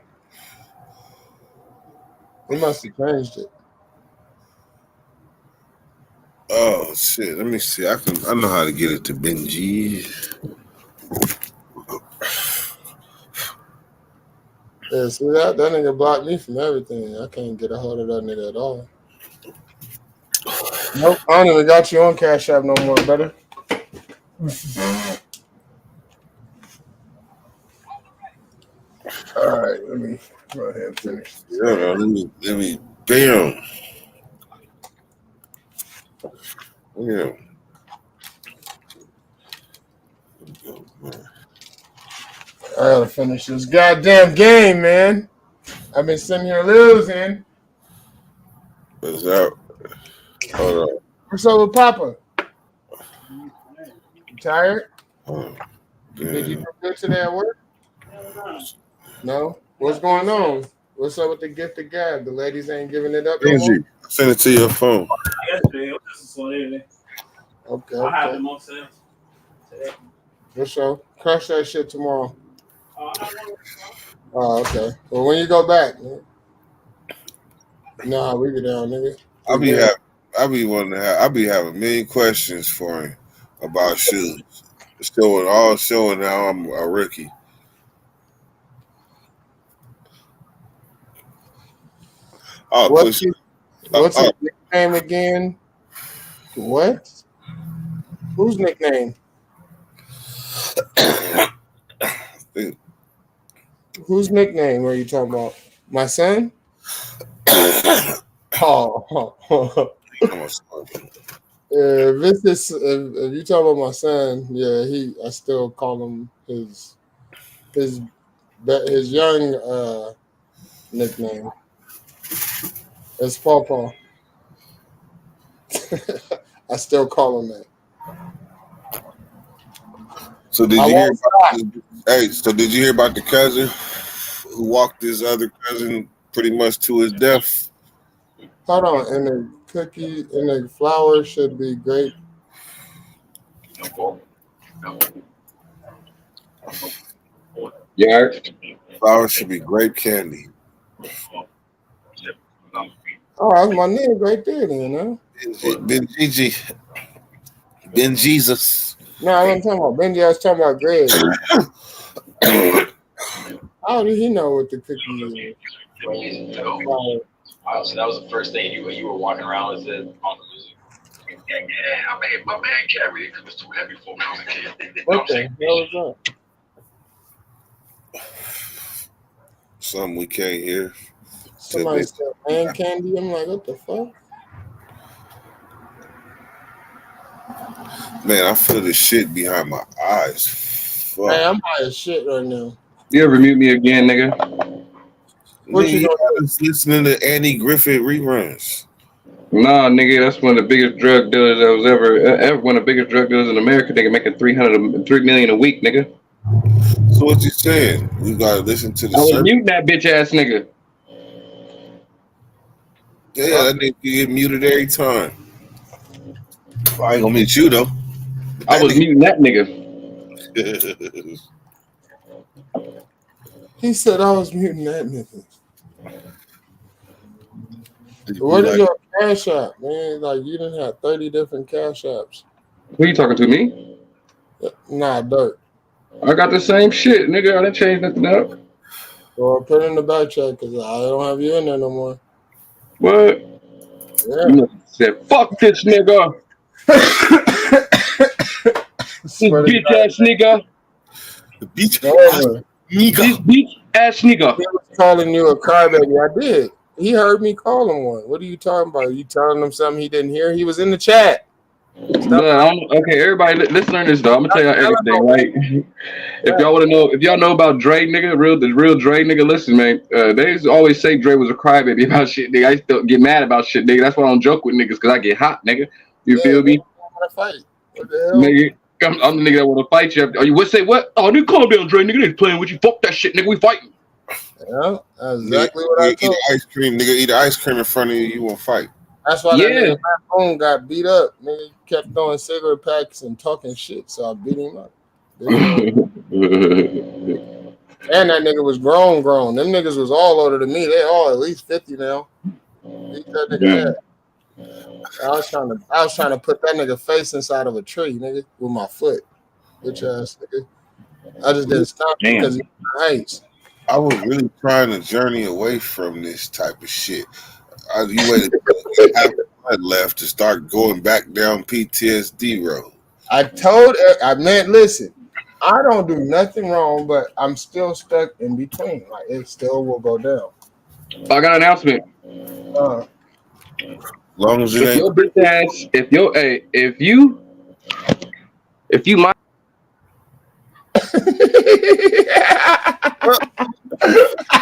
He must have changed it. Oh shit! Let me see. I know how to get it to Benji. Yeah, see that nigga blocked me from everything. I can't get a hold of that nigga at all. Nope, I don't even got you on Cash App no more, brother. All right, let me go ahead and finish. Yeah, let me. Bam. Yeah. I gotta finish this goddamn game, man. I've been sitting here losing. What's up? Hold on. What's up with Papa? You tired? Oh, Did you go today at work? No? What's going on? What's up with the gift of gab? The ladies ain't giving it up no more? Benji, send it to your phone. Yesterday, it was just on Okay. I have the most sense today. For sure. Crush that shit tomorrow. Oh, okay. Well, when you go back, man. Nah, we be down, nigga. I be having a million questions for him about shoes. Showing now I'm a rookie. What's his nickname again? What? Whose nickname? Whose nickname are you talking about? My son? Oh. If you talk about my son, yeah, I still call him his young nickname. It's Pawpaw. I still call him that. So did you hear about the cousin who walked his other cousin pretty much to his death? Hold on, and the cookie and the flour should be grape. Yeah, flour should be grape candy. Oh, that's my name right there, then, huh? Ben Jesus. No, I wasn't talking about Benji. I was talking about Greg. How did he know what the cookie is? Wow, so that was the first thing you were walking around with it on the music. Yeah, I made my man carry it because it was too heavy for me. I was a kid. What the hell is that? Something we can't hear. Somebody said man candy. I'm like, what the fuck? Man, I feel the shit behind my eyes. Hey, Fuck. I'm high as shit right now. You ever mute me again, nigga? What you Nigga, doing? I was listening to Andy Griffith reruns. Nah, nigga, that's one of the biggest drug dealers that was ever one of the biggest drug dealers in America. Nigga making $3 million a week, nigga. So what you saying? We gotta listen to the I was circuit. muting that bitch ass nigga. Yeah, that nigga get muted every time. I ain't gonna mute you though. I was muting that nigga. He said I was muting that nigga. What is your cash app, man? Like you done had 30 different cash apps. Who you talking to, me? Nah, Dirt. I got the same shit, nigga. I didn't change nothing up. Or put it in the back check because I don't have you in there no more. What? Yeah. You said, fuck this nigga. This bitch ass nigga. The beach nigga. This bitch ass nigga. He was calling you a crybaby. I did. He heard me call him one. What are you talking about? Are you telling him something he didn't hear? He was in the chat. Okay, everybody, listen to this though. I'm gonna tell y'all everything, right? If y'all want to know, if y'all know about Dre, nigga, the real Dre, nigga, listen, man. They used to always say Dre was a crybaby about shit, nigga. I used to get mad about shit, nigga. That's why I don't joke with niggas, cause I get hot, nigga. You feel me? Fight. What the hell? Nigga, I'm the nigga that want to fight you. Are you would say what? Oh, nigga, calm down, Dre, nigga. They playing with you. Fuck that shit, nigga. We fighting. Yeah, that's exactly what I told. Eat ice cream, nigga. Eat ice cream in front of you. You won't fight. That's why that nigga Matt Boone got beat up. Nigga kept throwing cigarette packs and talking shit, so I beat him up. And that nigga was grown. Them niggas was all older than me. They all at least 50 now. Beat that nigga head. I was trying to put that nigga face inside of a tree, nigga, with my foot. Bitch ass nigga. I just didn't stop because he hates. I was really trying to journey away from this type of shit. You waited left to start going back down PTSD road. Listen, I don't do nothing wrong, but I'm still stuck in between. Like it still will go down. I got an announcement. Long as it ain't your bitch ass, if you might. I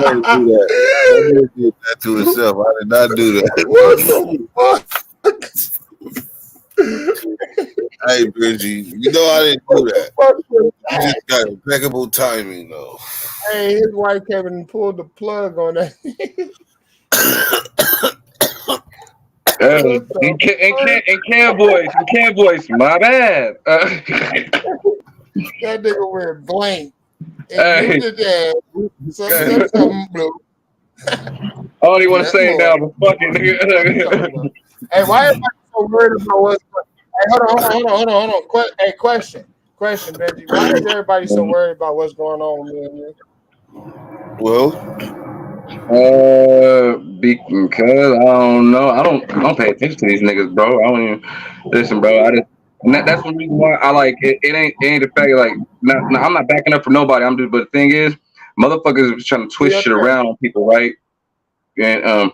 didn't do that. I did that to himself. I did not do that. What the fuck? Hey, Benji, you know I didn't do that. You just got impeccable timing, though. Hey, his wife came and pulled the plug on that. And Cam boys, my bad. That nigga went blank. Hey. Something blue. I don't even want to say it now, but fuck it, nigga. Hey, why everybody so worried about what's going on? Hey, hold on. Hey, question, Benji. Why is everybody so worried about what's going on with me and you? Well, because I don't know. I don't pay attention to these niggas, bro. I don't even listen, bro. That's the reason why I like it. It ain't the fact like I'm not backing up for nobody. But the thing is, motherfuckers is trying to twist shit around on people, right? And I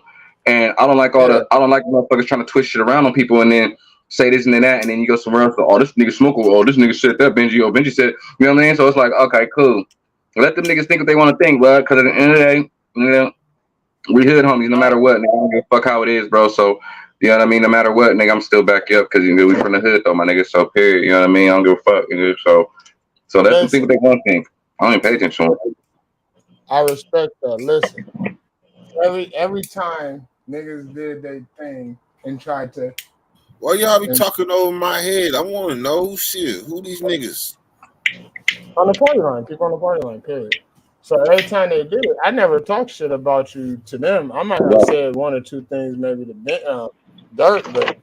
don't like motherfuckers trying to twist shit around on people and then say this and then that, and then you go somewhere else. Oh, this nigga smoke. Oh, this nigga said that. Benji. Oh, Benji said. You know what I mean? So it's like, okay, cool. Let them niggas think what they want to think, bro. Because at the end of the day, you know, we hood homies no matter what. Nigga, I don't give a fuck how it is, bro. So, you know what I mean? No matter what, nigga, I'm still back up because, you know, we from the hood, though, my nigga. So, period. You know what I mean? I don't give a fuck, nigga. So let them think what they want to think. I don't even pay attention to them. I respect that. Listen, every time niggas did their thing and tried to. Why y'all be talking over my head? I want to know shit. Who these niggas? On the party line. People on the party line, period. So every time they did it, I never talked shit about you to them. I might have said one or two things maybe to Dirt, but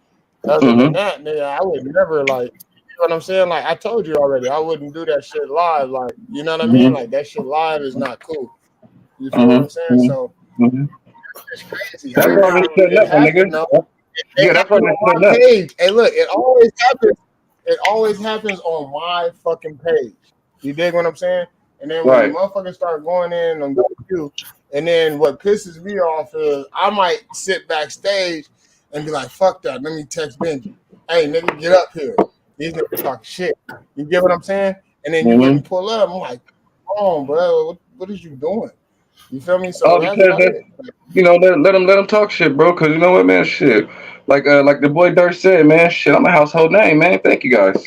other than that, nigga, I would never like, you know what I'm saying? Like I told you already, I wouldn't do that shit live. Like, you know what I mean? Like that shit live is not cool. You feel what I'm saying? So it's crazy. That's why we setting up, nigga. Yeah, that's why we setting up. Page. Hey, look, it always happens. It always happens on my fucking page. You dig what I'm saying? And then when the motherfuckers start going in on you, and then what pisses me off is I might sit backstage and be like, fuck that, let me text Benji. hey, nigga, get up here. These niggas talking shit. You get what I'm saying? And then you wouldn't pull up. I'm like, come on, bro. What is you doing? You feel me? So that's Because that's, let them talk shit, bro. Because you know what, man, shit. Like the boy Dirt said, man, shit. I'm a household name, man. Thank you guys.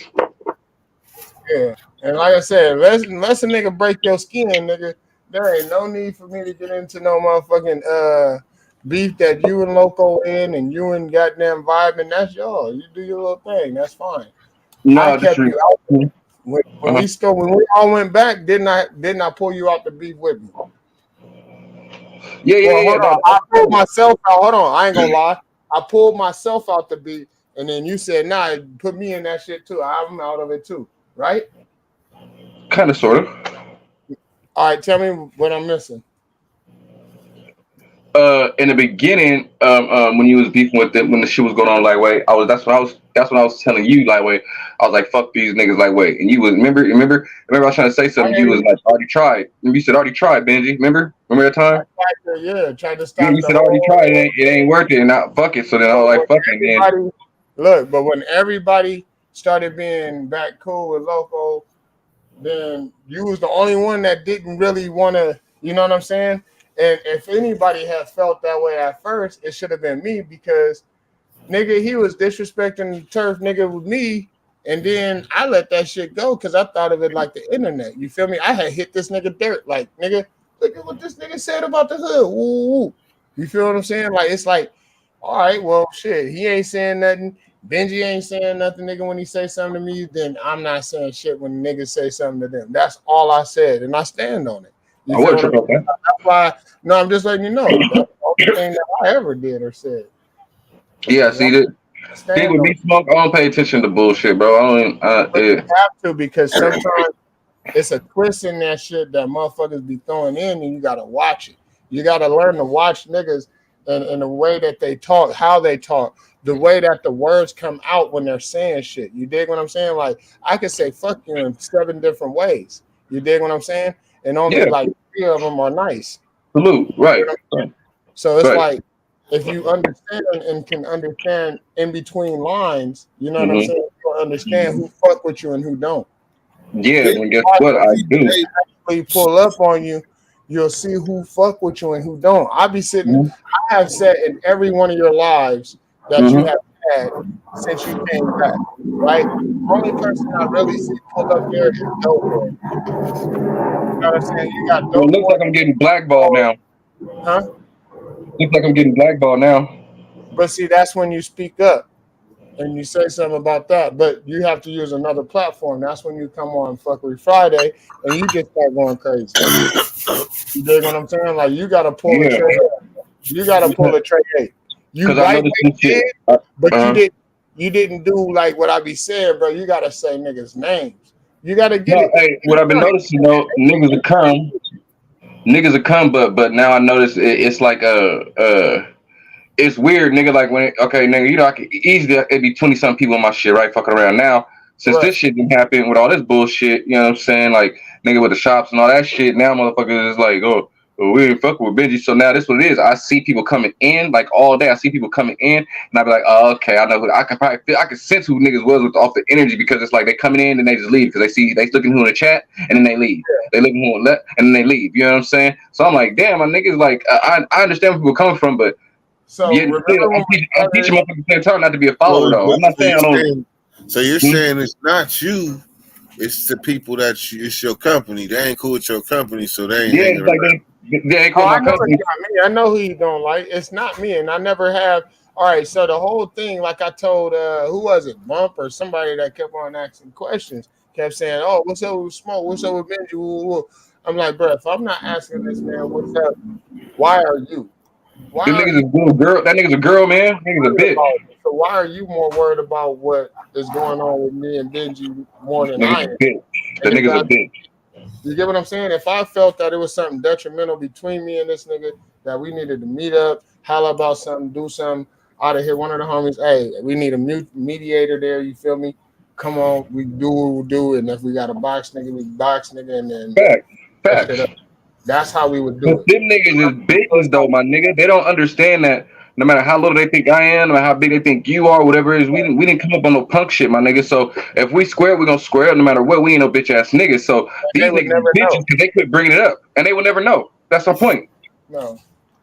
Yeah. And like I said, unless a nigga break your skin, nigga, there ain't no need for me to get into no motherfucking beef that you and Loco in and you and goddamn Vibe, and that's y'all. You do your little thing. That's fine. I No, kept you out there. When we all went back, didn't I pull you out the beef with me? Yeah. Hold on. I pulled myself out. Hold on. I ain't gonna lie. I pulled myself out the beef, and then you said, nah, put me in that shit too. I'm out of it too. Right? Kind of, sort of. All right, tell me what I'm missing. In the beginning, when you was beefing with them, when the shit was going on, Lightweight, that's when I was telling you, Lightweight. I was like, fuck these niggas, Lightweight. And you was remember I was trying to say something. You was like, already tried. And you said, already tried, Benji. Remember that time? Tried to stop. You said already tried. It ain't worth it. And now fuck it. So then I was like, fuck it, man. Look, but when everybody started being back cool with Loco, then you was the only one that didn't really want to, you know what I'm saying? And if anybody had felt that way at first, it should have been me because, nigga, he was disrespecting turf, nigga, with me. And then I let that shit go because I thought of it like the internet. You feel me? I had hit this nigga dirt. Like, nigga, look at what this nigga said about the hood. Woo. You feel what I'm saying? Like, it's like, all right, well, shit, he ain't saying nothing. Benji ain't saying nothing, nigga, when he say something to me, then I'm not saying shit when niggas say something to them. That's all I said, and I stand on it. You feel what I'm saying? That's why, no, I'm just letting you know. That's the only thing that I ever did or said. Yeah, see that. With me smoke, I don't pay attention to bullshit, bro. I don't. You have to because sometimes it's a twist in that shit that motherfuckers be throwing in, and you gotta watch it. You gotta learn to watch niggas and the way that they talk, how they talk, the way that the words come out when they're saying shit. You dig what I'm saying? Like I could say "fuck you" in 7 different ways. You dig what I'm saying? And only like 3 of them are nice. Salute, right? So it's like if you understand and can understand in between lines, you know what I'm saying? You'll understand who fuck with you and who don't. Yeah, and guess what? I do. Actually pull up on you, you'll see who fuck with you and who don't. I be sitting. I have said in every one of your lives that you have had since you came back, right? Only person I really see pull up there is Dope Boy. You know what I'm saying? You got Dope Well, it looks like I'm getting blackballed now. Huh? Looks like I'm getting blackballed now. But see, that's when you speak up and you say something about that. But you have to use another platform. That's when you come on Fuckery Friday and you just start going crazy. You dig what I'm saying? Like you gotta pull a trade. You gotta pull a trade 8. You lightweight did, but you didn't do like what I be saying, bro. You gotta say niggas' names. You gotta get it. Hey, what I've been noticing though, niggas will come, but now I notice it's like it's weird, nigga. Like when nigga, you know I could easily it'd be 20-something people in my shit, right? Fucking around now. Since this shit didn't happen with all this bullshit, you know what I'm saying? Like nigga with the shops and all that shit. Now motherfuckers is like, oh, we ain't fucking with Benji. So now this what it is. I see people coming in like all day. I see people coming in, and I be like, oh, okay, I know who. I can probably feel. I can sense who niggas was with off the energy because it's like they coming in and they just leave because they looking who in the chat and then they leave. They looking who on left and then they leave. You know what I'm saying? So I'm like, damn, my niggas like I understand where people coming from, but. So I'm teaching them at the same time not to be a follower though. I'm not saying So you're saying it's not you, it's the people that it's your company. They ain't cool with your company, so they ain't hanging around. They ain't cool with my company. I know who you don't like. It's not me, and I never have. All right, so the whole thing, like I told, who was it, Bump or somebody that kept on asking questions, kept saying, "Oh, what's up with Smoke? What's up with Benji?" I'm like, bro, if I'm not asking this man, what's up? Why are you? That nigga's a good girl. That nigga's a girl, man. Nigga's a bitch. So why are you more worried about what is going on with me and Benji more than I am? That nigga's a bitch. You get what I'm saying? If I felt that it was something detrimental between me and this nigga, that we needed to meet up, holler about something, do something, out of here, one of the homies, hey, we need a mediator there, you feel me? Come on, we do what we do, and if we got a box nigga, we box nigga, and then Facts. that's how we would do it. Them niggas is bitches though, my nigga. They don't understand that No matter how little they think I am, no matter how big they think you are, whatever it is, we didn't come up on no punk shit, my nigga. So if we square, we gonna square up no matter what. We ain't no bitch ass niggas. So They these would niggas never bitches know. because they quit bringing it up, and they will never know. That's my point. No.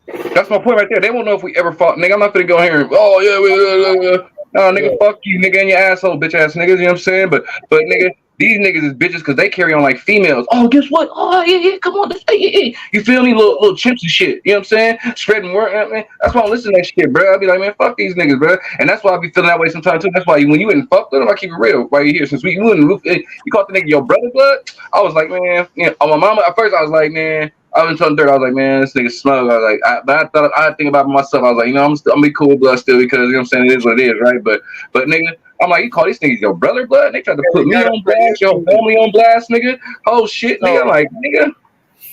That's my point right there. They won't know if we ever fought, nigga. I'm not gonna go here and no, nigga, Yeah. fuck you, nigga, and your asshole, bitch ass niggas. You know what I'm saying? But nigga, these niggas is bitches because they carry on like females. Oh, guess what? Oh yeah, come on, you feel me, little chimps and shit. You know what I'm saying? Spreading word, man. That's why I listen to that shit, bro. I be like, man, fuck these niggas, bro. And that's why I be feeling that way sometimes too. That's why when you in fuck with them, I keep it real. Why you here? Since you caught the nigga your brother blood, I was like, man, you know, on my mama. At first, I was like, man. I was telling Dirt, I was like, man, this nigga smug. I was like, but I thought I'd think about myself. I was like, you know, I'm gonna be cool blood still because you know what I'm saying, it is what it is, right? But nigga, I'm like, you call these niggas your brother blood? They tried to put me on blast, your family on blast, nigga. Oh shit, nigga. I'm like, nigga.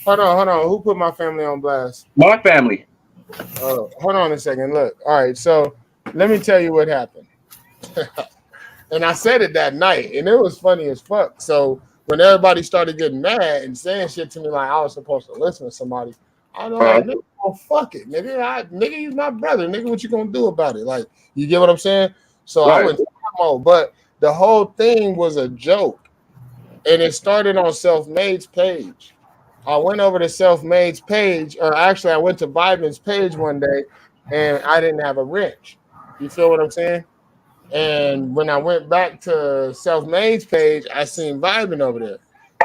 Hold on. Who put my family on blast? My family. Hold on a second. Look. All right, so let me tell you what happened. And I said it that night, and it was funny as fuck. So when everybody started getting mad and saying shit to me like I was supposed to listen to somebody, I was like, nigga, oh, fuck it, nigga. Nigga, he's my brother. Nigga, what you gonna do about it? Like, you get what I'm saying? So I went to mode, but the whole thing was a joke. And it started on Self-Made's page. I went over to Self-Made's page, or actually I went to Vibin's page one day and I didn't have a wrench. You feel what I'm saying? And when I went back to Self-Made's page, I seen Vibin over there.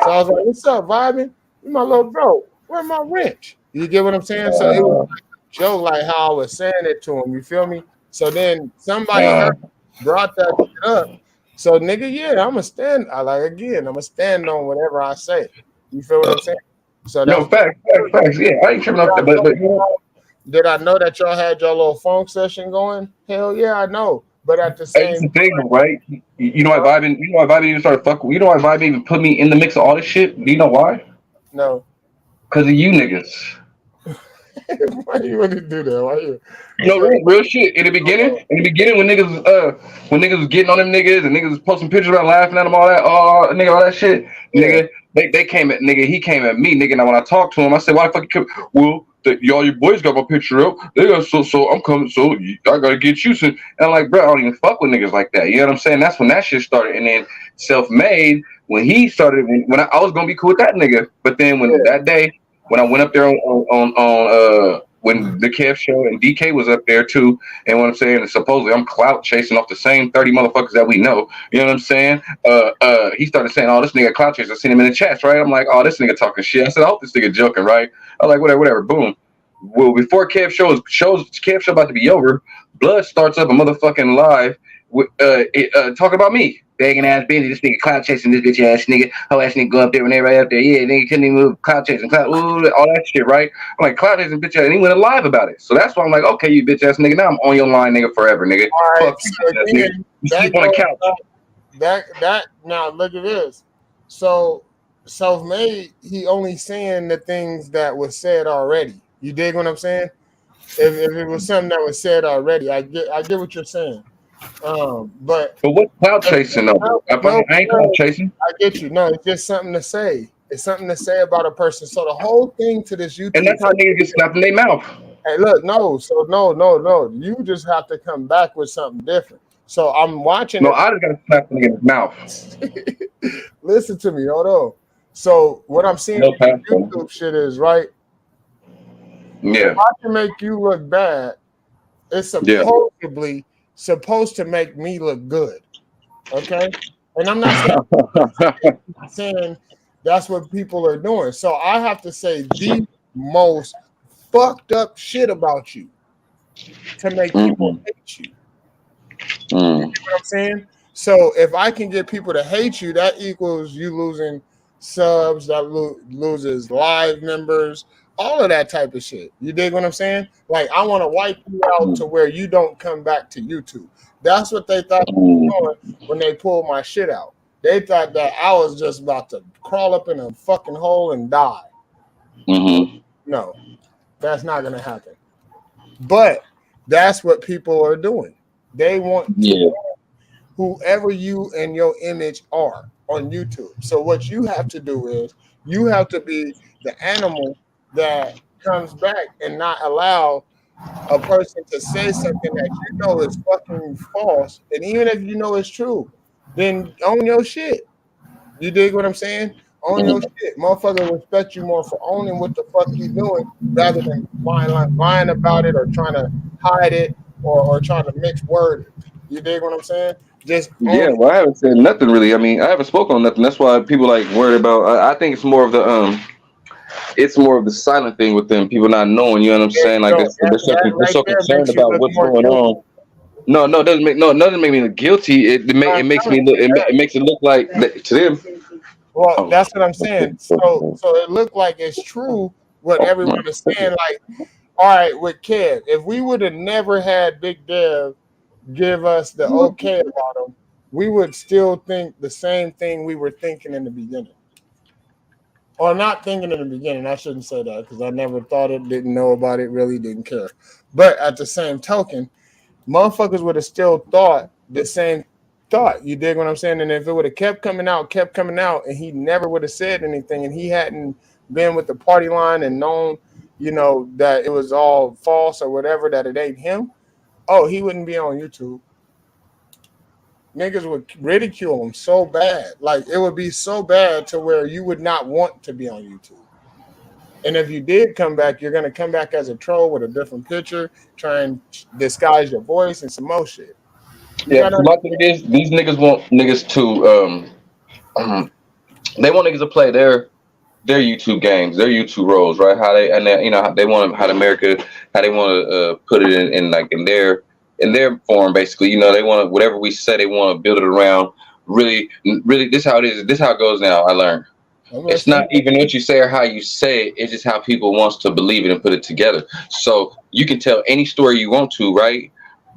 So I was like, what's up, Vibin? You my little bro. Where's my wrench? You get what I'm saying? So it was like a joke, like how I was saying it to him. You feel me? So then somebody brought that shit up. So nigga, yeah, I'm going to stand on whatever I say. You feel what I'm saying? So that's facts. Yeah, I ain't tripping off that, but you know. Did I know that y'all had your little funk session going? Hell yeah, I know. But at the same time, thing, right? You know why Vibin? You know why Vibin even started fucking? You know why Vibin even put me in the mix of all this shit? Do you know why? No. Because of you niggas. Why you want to do that? Why you? No, real shit. In the beginning, when niggas was getting on them niggas and niggas was posting pictures about laughing at them, all that, nigga, all that shit, nigga, they came at nigga. He came at me, nigga. Now when I talked to him, I said, why the fuck you? Well, y'all, your boys got my picture up. They got so I'm coming. So I gotta get you some. And I'm like, bro, I don't even fuck with niggas like that. You know what I'm saying? That's when that shit started. And then Self-Made, when he started, when I was gonna be cool with that nigga, but then when that day when I went up there on when the Kev show and DK was up there too, and what I'm saying is supposedly I'm clout chasing off the same 30 motherfuckers that we know. You know what I'm saying? He started saying, "Oh, this nigga clout chasing." I seen him in the chats, right? I'm like, "Oh, this nigga talking shit." I said, "I hope this nigga joking, right?" I'm like, "Whatever." Boom. Well, before Kev show about to be over, Blood starts up a motherfucking live with talking about me. Begging ass bitch, this nigga clout chasing this bitch ass nigga, whole ass nigga go up there when they right up there, yeah, nigga couldn't even move, clout chasing, all that shit, right? I'm like, clout chasing bitch ass, and he went live about it. So that's why I'm like, okay, you bitch ass nigga, now I'm on your line, nigga, forever, nigga. All right, fuck you, so bitch ass nigga. You sleep on the couch. That now look at this. So Self-Made, he only saying the things that was said already. You dig what I'm saying? If it was something that was said already, I get what you're saying. But what's clout chasing though? I ain't clout chasing. I get you. No, it's just something to say. It's something to say about a person. So the whole thing to this YouTube, and that's how niggas get snapped in their mouth. Hey, look, no. You just have to come back with something different. So I'm watching. No, I just got to slap the nigga in his mouth. Listen to me, hold on. So what I'm seeing on YouTube shit is right. Yeah. If I can make you look bad, it's supposedly supposed to make me look good. Okay? And I'm not saying that's what people are doing. So I have to say the most fucked up shit about you to make people hate you. You know what I'm saying? So if I can get people to hate you, that equals you losing subs, that loses live members, all of that type of shit. You dig what I'm saying? Like, I want to wipe you out to where you don't come back to YouTube. That's what they thought they were doing when they pulled my shit out. They thought that I was just about to crawl up in a fucking hole and die. No, that's not going to happen. But that's what people are doing. They want to whoever you and your image are on YouTube. So what you have to do is you have to be the animal that comes back and not allow a person to say something that you know is fucking false, and even if you know it's true, then own your shit. You dig what I'm saying? Own your shit. Motherfucker respect you more for owning what the fuck you doing rather than lying about it or trying to hide it or trying to mix wording. You dig what I'm saying? Just own Yeah, it. well, I haven't said nothing really. I mean, I haven't spoken on nothing. That's why people like worried about. I think it's more of the silent thing with them. People not knowing. You know what I'm There saying? you Like go. That they're right so there concerned makes you about look what's more going guilty. on. No, nothing make me look guilty. It I'm makes telling me look. you that. It makes it look like that, to them. Well, Oh, that's what I'm saying. So it looked like it's true what oh everyone my is saying. goodness. Like, all right, with Kev, if we would have never had Big Dev give us the okay about him, we would still think the same thing we were thinking in the beginning. Or not thinking in the beginning. I shouldn't say that because I never thought it, didn't know about it, really didn't care. But at the same token, motherfuckers would have still thought the same thought. You dig what I'm saying? And if it would have kept coming out, and he never would have said anything, and he hadn't been with the party line and known, that it was all false or whatever, that it ain't him, oh, he wouldn't be on YouTube. Niggas would ridicule him so bad. Like, it would be so bad to where you would not want to be on YouTube. And if you did come back, you're going to come back as a troll with a different picture, try and disguise your voice and some more shit. You Yeah, got to my thing is these niggas want niggas to they want niggas to play their YouTube games, their YouTube roles, right? How they and they, how they want how America, how they want to put it in like in their form, basically. They want to whatever we say, they want to build it around. Really, really, this how it is. This how it goes now. I learned. I'm It's listening. not even what you say or how you say it. It's just how people wants to believe it and put it together. So you can tell any story you want to, right?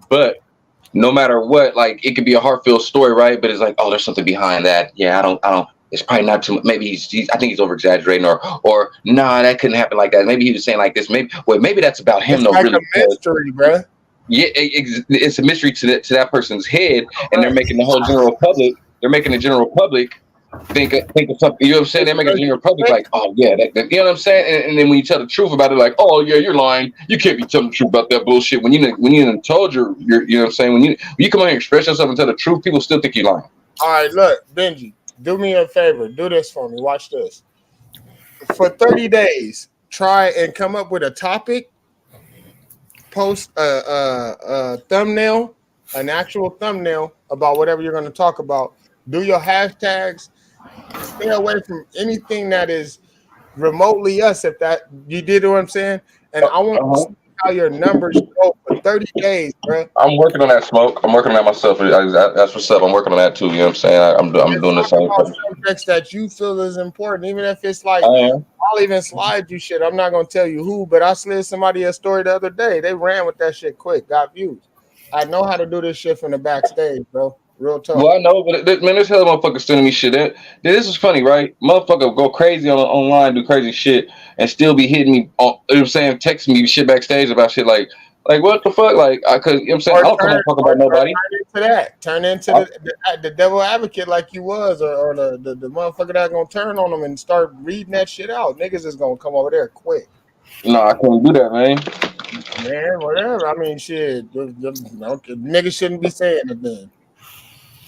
But no matter what, like it could be a heartfelt story, right? But it's like, oh, there's something behind that. Yeah, I don't. It's probably not too much. Maybe I think he's over exaggerating, or nah, that couldn't happen like that. Maybe he was saying like this. Maybe that's about him It's though, like a really. Because mystery, bruh. yeah, it's a mystery to that person's head, and they're Right. making the whole general public. They're making the general public think of something. You know what I'm saying? They're making the general public like, oh yeah, you know what I'm saying? And then when you tell the truth about it, like, oh yeah, you're lying. You can't be telling the truth about that bullshit. When you done told you know what I'm saying? When you come out here and express yourself and tell the truth, people still think you're lying. All right, look, Benji, do me a favor. Do this for me. Watch this. For 30 days, try and come up with a topic, post a thumbnail, an actual thumbnail about whatever you're going to talk about. Do your hashtags. Stay away from anything that is remotely us, if that you did what I'm saying. And I want to Uh-huh. see how your numbers go for 30 days, bro. I'm working on that, smoke. I'm working on that myself. That's what's up. I'm working on that too. You know what I'm saying? I'm Just doing the talk same about thing. subjects that you feel is important, even if it's like, I am. I'll even slide you shit. I'm not gonna tell you who, but I slid somebody a story the other day. They ran with that shit quick, got views. I know how to do this shit from the backstage, bro. Real talk. Well, I know, but man, there's hella motherfuckers sending me shit. This is funny, right? Motherfucker go crazy online, do crazy shit, and still be hitting me. You know what I'm saying? Texting me shit backstage about shit like what the fuck? Like, cause you know what I'm saying? I don't come out talking about nobody. Turn into that. Turn into the devil advocate like you was, or the motherfucker that gonna turn on them and start reading that shit out. Niggas is gonna come over there quick. No, I can't do that, man. Man, whatever. I mean, shit. Niggas shouldn't be saying it then.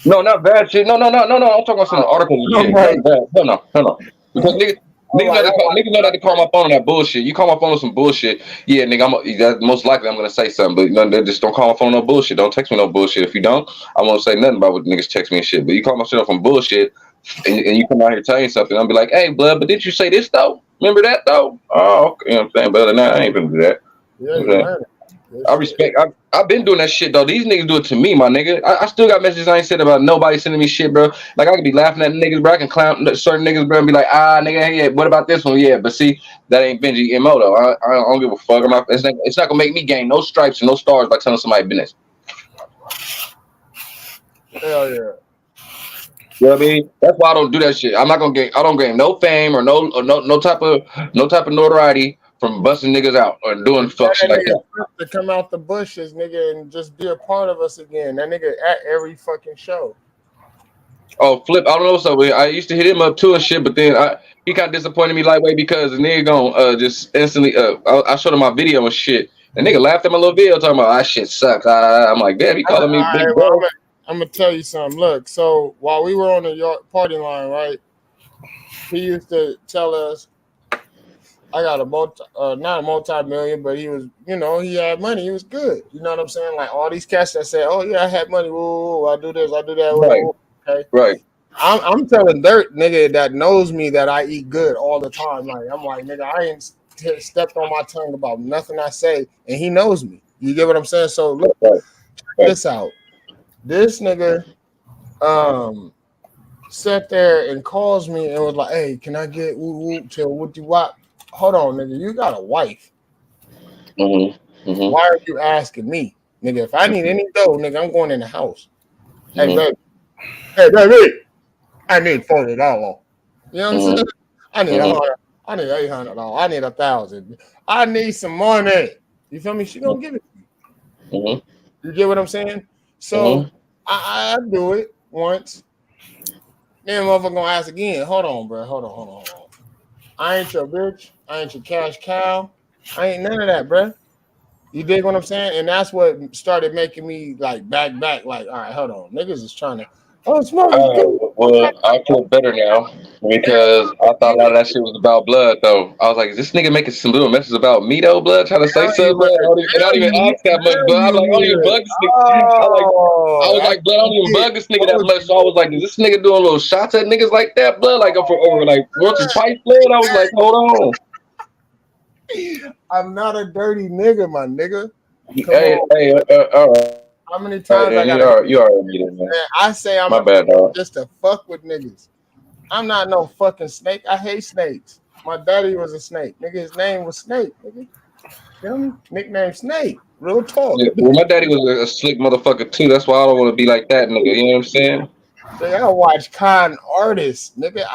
No, not bad shit. No. I'm talking about some articles and shit. Right. Not bad. No. Because niggas know that to call my phone on that bullshit. You call my phone on some bullshit. Yeah, nigga, most likely I'm gonna say something. But they just don't call my phone on no bullshit. Don't text me no bullshit. If you don't, I won't say nothing about what niggas text me and shit. But you call my shit off on bullshit, and you come out here telling something, I'll be like, hey, blood, but didn't you say this though? Remember that though? Oh, okay. You know what I'm saying? But other than that, I ain't gonna do that. Yeah, you learn it. I respect. I've been doing that shit though. These niggas do it to me, my nigga. I still got messages I ain't said about nobody sending me shit, bro. Like I could be laughing at niggas, bro. I can clown certain niggas, bro, and be like, nigga, hey, yeah, what about this one? Yeah, but see, that ain't Benji MO though. I don't give a fuck. It's not gonna make me gain no stripes and no stars by telling somebody business. Hell yeah. You know what I mean? That's why I don't do that shit. I don't gain no fame or no type of notoriety from busting niggas out or doing fuck shit like that. To come out the bushes, nigga, and just be a part of us again. That nigga at every fucking show. Oh, Flip, I don't know. So I used to hit him up too and shit, but then he kind of disappointed me lightweight because the nigga just instantly. I showed him my video and shit, The nigga laughed at my little video talking about, shit sucks. I'm like, damn, he calling me big bro. I'm gonna tell you something. Look, so while we were on the party line, right, he used to tell us, I got not a multi-million, but he was, he had money. He was good. You know what I'm saying? Like all these cats that say, oh yeah, I had money. Woo, I do this, I do that. Right. Woo, okay. Right. I'm telling dirt, nigga, that knows me that I eat good all the time. Like I'm like, nigga, I ain't stepped on my tongue about nothing I say, and he knows me. You get what I'm saying? So look, check this out. This nigga, sat there and calls me and was like, "Hey, can I get to what you want?" Hold on, nigga, you got a wife. Why are you asking me, nigga? If I need any dough, nigga, I'm going in the house. Hey, baby. Hey, baby. I need $40. You know what I'm saying? I need $100. I need $800. I need $1,000. I need some money. You feel me? She gonna give it to you. You get what I'm saying? So I do it once. Then motherfucker gonna ask again. Hold on, bro. Hold on. I ain't your bitch. I ain't your cash cow. I ain't none of that, bro. You dig what I'm saying? And that's what started making me like back. Like, all right, hold on. Niggas is trying to. Oh, smoke. Well, I feel better now because I thought a lot of that shit was about blood, though. I was like, is this nigga making some little messages about me, though, blood? Trying to say something, blood? I don't even ask that much, blood. I'm like, I don't even bug this nigga. I was like, blood, I don't even bug this nigga that much. So I was like, is this nigga doing little shots at niggas like that, blood? Like, over like, once or twice, blood? I was like, hold on. I'm not a dirty nigga, my nigga. Hey, all right. How many times I got you already did, man. I say I'm my bad, dog. Just to fuck with niggas. I'm not no fucking snake. I hate snakes. My daddy was a snake. Nigga, his name was Snake, nigga. Feel me? Nickname Snake. Real talk. Yeah, well, my daddy was a slick motherfucker too. That's why I don't want to be like that, nigga. You know what I'm saying? Nigga, I watch con artists, nigga.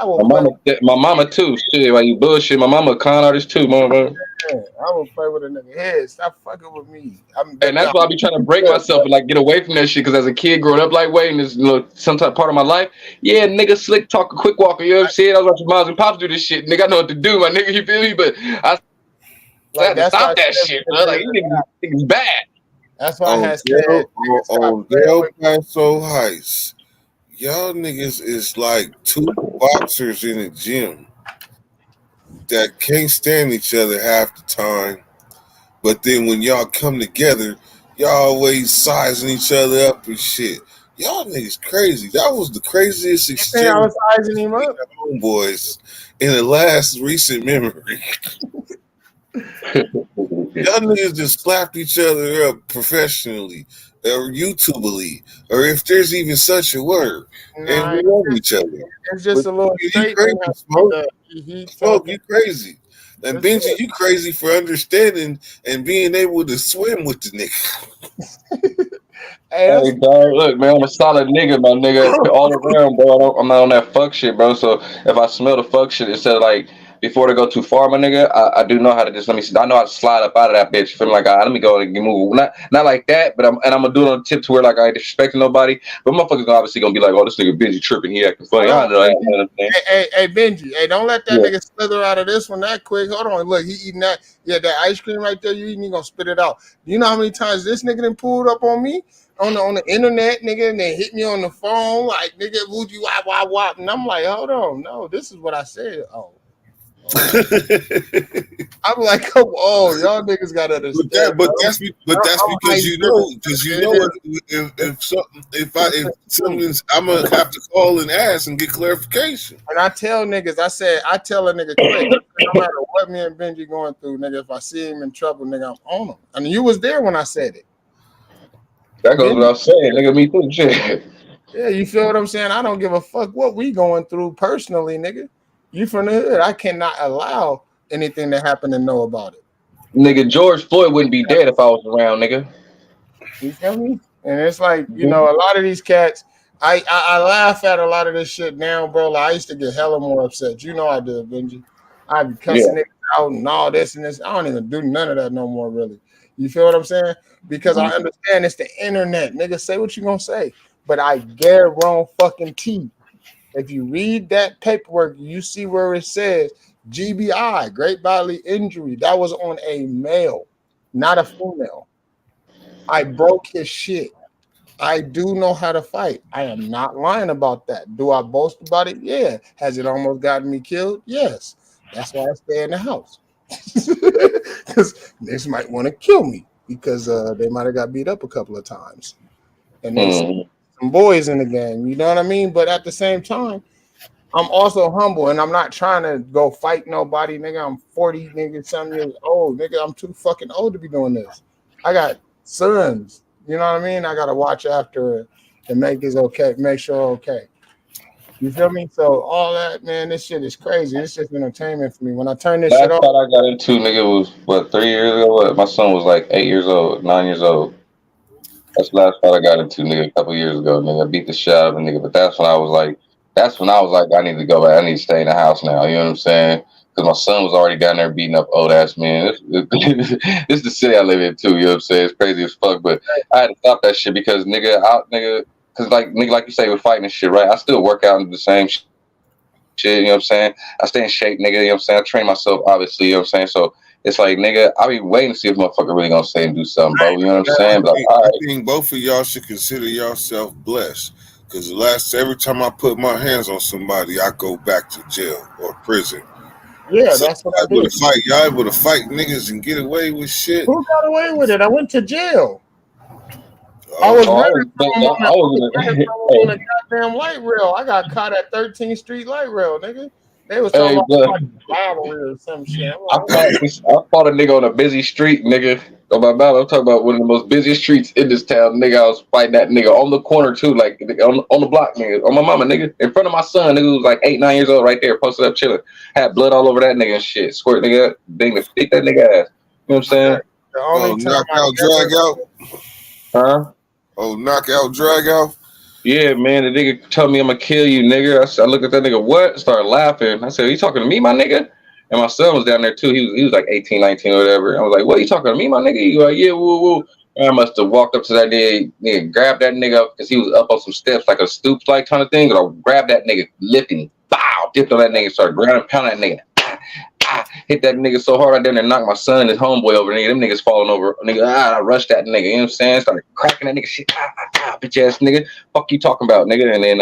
My mama too. Shit, why you bullshit? My mama a con artist too, motherfucker. Yeah, I will play with a nigga head. Stop fucking with me. And that's why I be trying to break myself and like get away from that shit. Because as a kid growing up like way in this some type part of my life, yeah, nigga, slick talk, a quick walker. You know what I'm saying? I was watching moms and pops do this shit. Nigga, I know what to do, my nigga. You feel me? But I had to stop that shit, bro. Like you niggas bad. That's why I had said on Del Paso Heights. Y'all niggas is like two boxers in a gym that can't stand each other half the time. But then when y'all come together, y'all always sizing each other up and shit. Y'all niggas crazy. That was the craziest exchange I was sizing him up. Homeboys in the last recent memory. Y'all niggas just slapped each other up professionally or YouTubeably, or if there's even such a word, and we love each other. It's just a little straight. Smoke, you crazy. And Benji, you crazy for understanding and being able to swim with the nigga. Hey, dog, look, man, I'm a solid nigga, my nigga, all around, bro. I'm not on that fuck shit, bro. So if I smell the fuck shit, instead of like, before they go too far, my nigga, I do know how to just I know how to slide up out of that bitch. Feeling like, let me go and move. Not like that, but I'm gonna do it on the tip to where like I ain't disrespecting nobody. But motherfuckers obviously gonna be like, oh, this nigga Benji tripping, he acting funny. I know that. Hey, Benji, hey, don't let that nigga slither out of this one that quick. Hold on, look, he eating that. Yeah, that ice cream right there, you eating, he gonna spit it out. You know how many times this nigga done pulled up on me? On the internet, nigga, and they hit me on the phone, like, nigga, would you wop. And I'm like, hold on, no, this is what I said. Oh. I'm like, come on, y'all niggas gotta understand. But that's because you know if something's, I'm gonna have to call and ask and get clarification. And I tell niggas, I tell a nigga quick, no matter what me and Benji going through, nigga, if I see him in trouble, nigga, I'm on him. And you was there when I said it. That goes without saying, nigga, me too, shit. Yeah, you feel what I'm saying? I don't give a fuck what we going through personally, nigga. You from the hood. I cannot allow anything to happen and know about it. Nigga, George Floyd wouldn't be dead if I was around, nigga. You feel me? And it's like, you know, a lot of these cats, I laugh at a lot of this shit now, bro. Like, I used to get hella more upset. You know I did, Benji. I'd be cussing niggas out and all this and this. I don't even do none of that no more, really. You feel what I'm saying? Because I understand it's the internet. Nigga, say what you gonna say. But I guarantee if you read that paperwork, you see where it says GBI, great bodily injury. That was on a male. not a female. I broke his shit. I do know how to fight. I am not lying about that. Do I boast about it? Yeah. Has it almost gotten me killed? Yes. That's why I stay in the house. Because niggas might want to kill me because they might have got beat up a couple of times. And they some boys in the game, you know what I mean? But at the same time, I'm also humble and I'm not trying to go fight nobody, nigga. I'm 40, nigga, some years old. Nigga, I'm too fucking old to be doing this. I got sons, you know what I mean? I gotta watch after it and make this okay, make sure okay. You feel me? So all that, man, this shit is crazy. It's just entertainment for me. When I turn this shit Last off, fight I got into, nigga, was what 3 years ago. What? My son was like 8 years old, 9 years old. That's the last fight I got into, nigga, a couple years ago, nigga. I beat the shit out of a nigga, but that's when I was like, I need to go back. I need to stay in the house now. You know what I'm saying? Because my son was already down there beating up old ass men. This is the city I live in too. You know what I'm saying? It's crazy as fuck, but I had to stop that shit because because like you say, we're fighting and shit, right? I still work out and do the same shit. You know what I'm saying? I stay in shape, nigga. You know what I'm saying? I train myself, obviously. You know what I'm saying? So it's like, nigga, I be waiting to see if motherfucker really gonna say and do something, bro. You know what I'm saying? But like, all I right. think both of y'all should consider yourself blessed. Because every time I put my hands on somebody, I go back to jail or prison. yeah, So that's what I did. y'all able to fight niggas and get away with shit. Who got away with it? I went to jail. I was Oh, Oh, running from him I was in on a goddamn light rail. I got caught at 13th Street light rail, nigga. They was talking hey, about but like rivalry or some shit. I'm I like, what? fought a nigga on a busy street, nigga. On my mouth, I'm talking about one of the most busiest streets in this town, nigga. I was fighting that nigga on the corner too, like on the block, nigga. On my mama, nigga. In front of my son, nigga, who was like 8, 9 years old, right there, posted up chilling. Had blood all over that nigga and shit. Squirt nigga, ding to stick that nigga ass. You know what I'm saying? The only time I knockout, ever drag out. Huh? Oh, knockout, drag out. Yeah, man, the nigga told me I'm gonna kill you, nigga. I looked at that nigga, what? Started laughing. I said, are you talking to me, my nigga? And my son was down there too. He was like 18, 19 or whatever. I was like, what, you talking to me, my nigga? He was like, yeah, woo, woo. And I must have walked up to that nigga, grabbed that nigga up because he was up on some steps, like a stoops like kind of thing. But I grabbed that nigga, lifting him, bow, dipped on that nigga, started grounding, pounding that nigga. Hit that nigga so hard I done there knocked my son and his homeboy over, nigga. Them niggas falling over. Nigga, I rushed that nigga, you know what I'm saying? Started cracking that nigga shit. Bitch ass nigga. Fuck you talking about, nigga. And then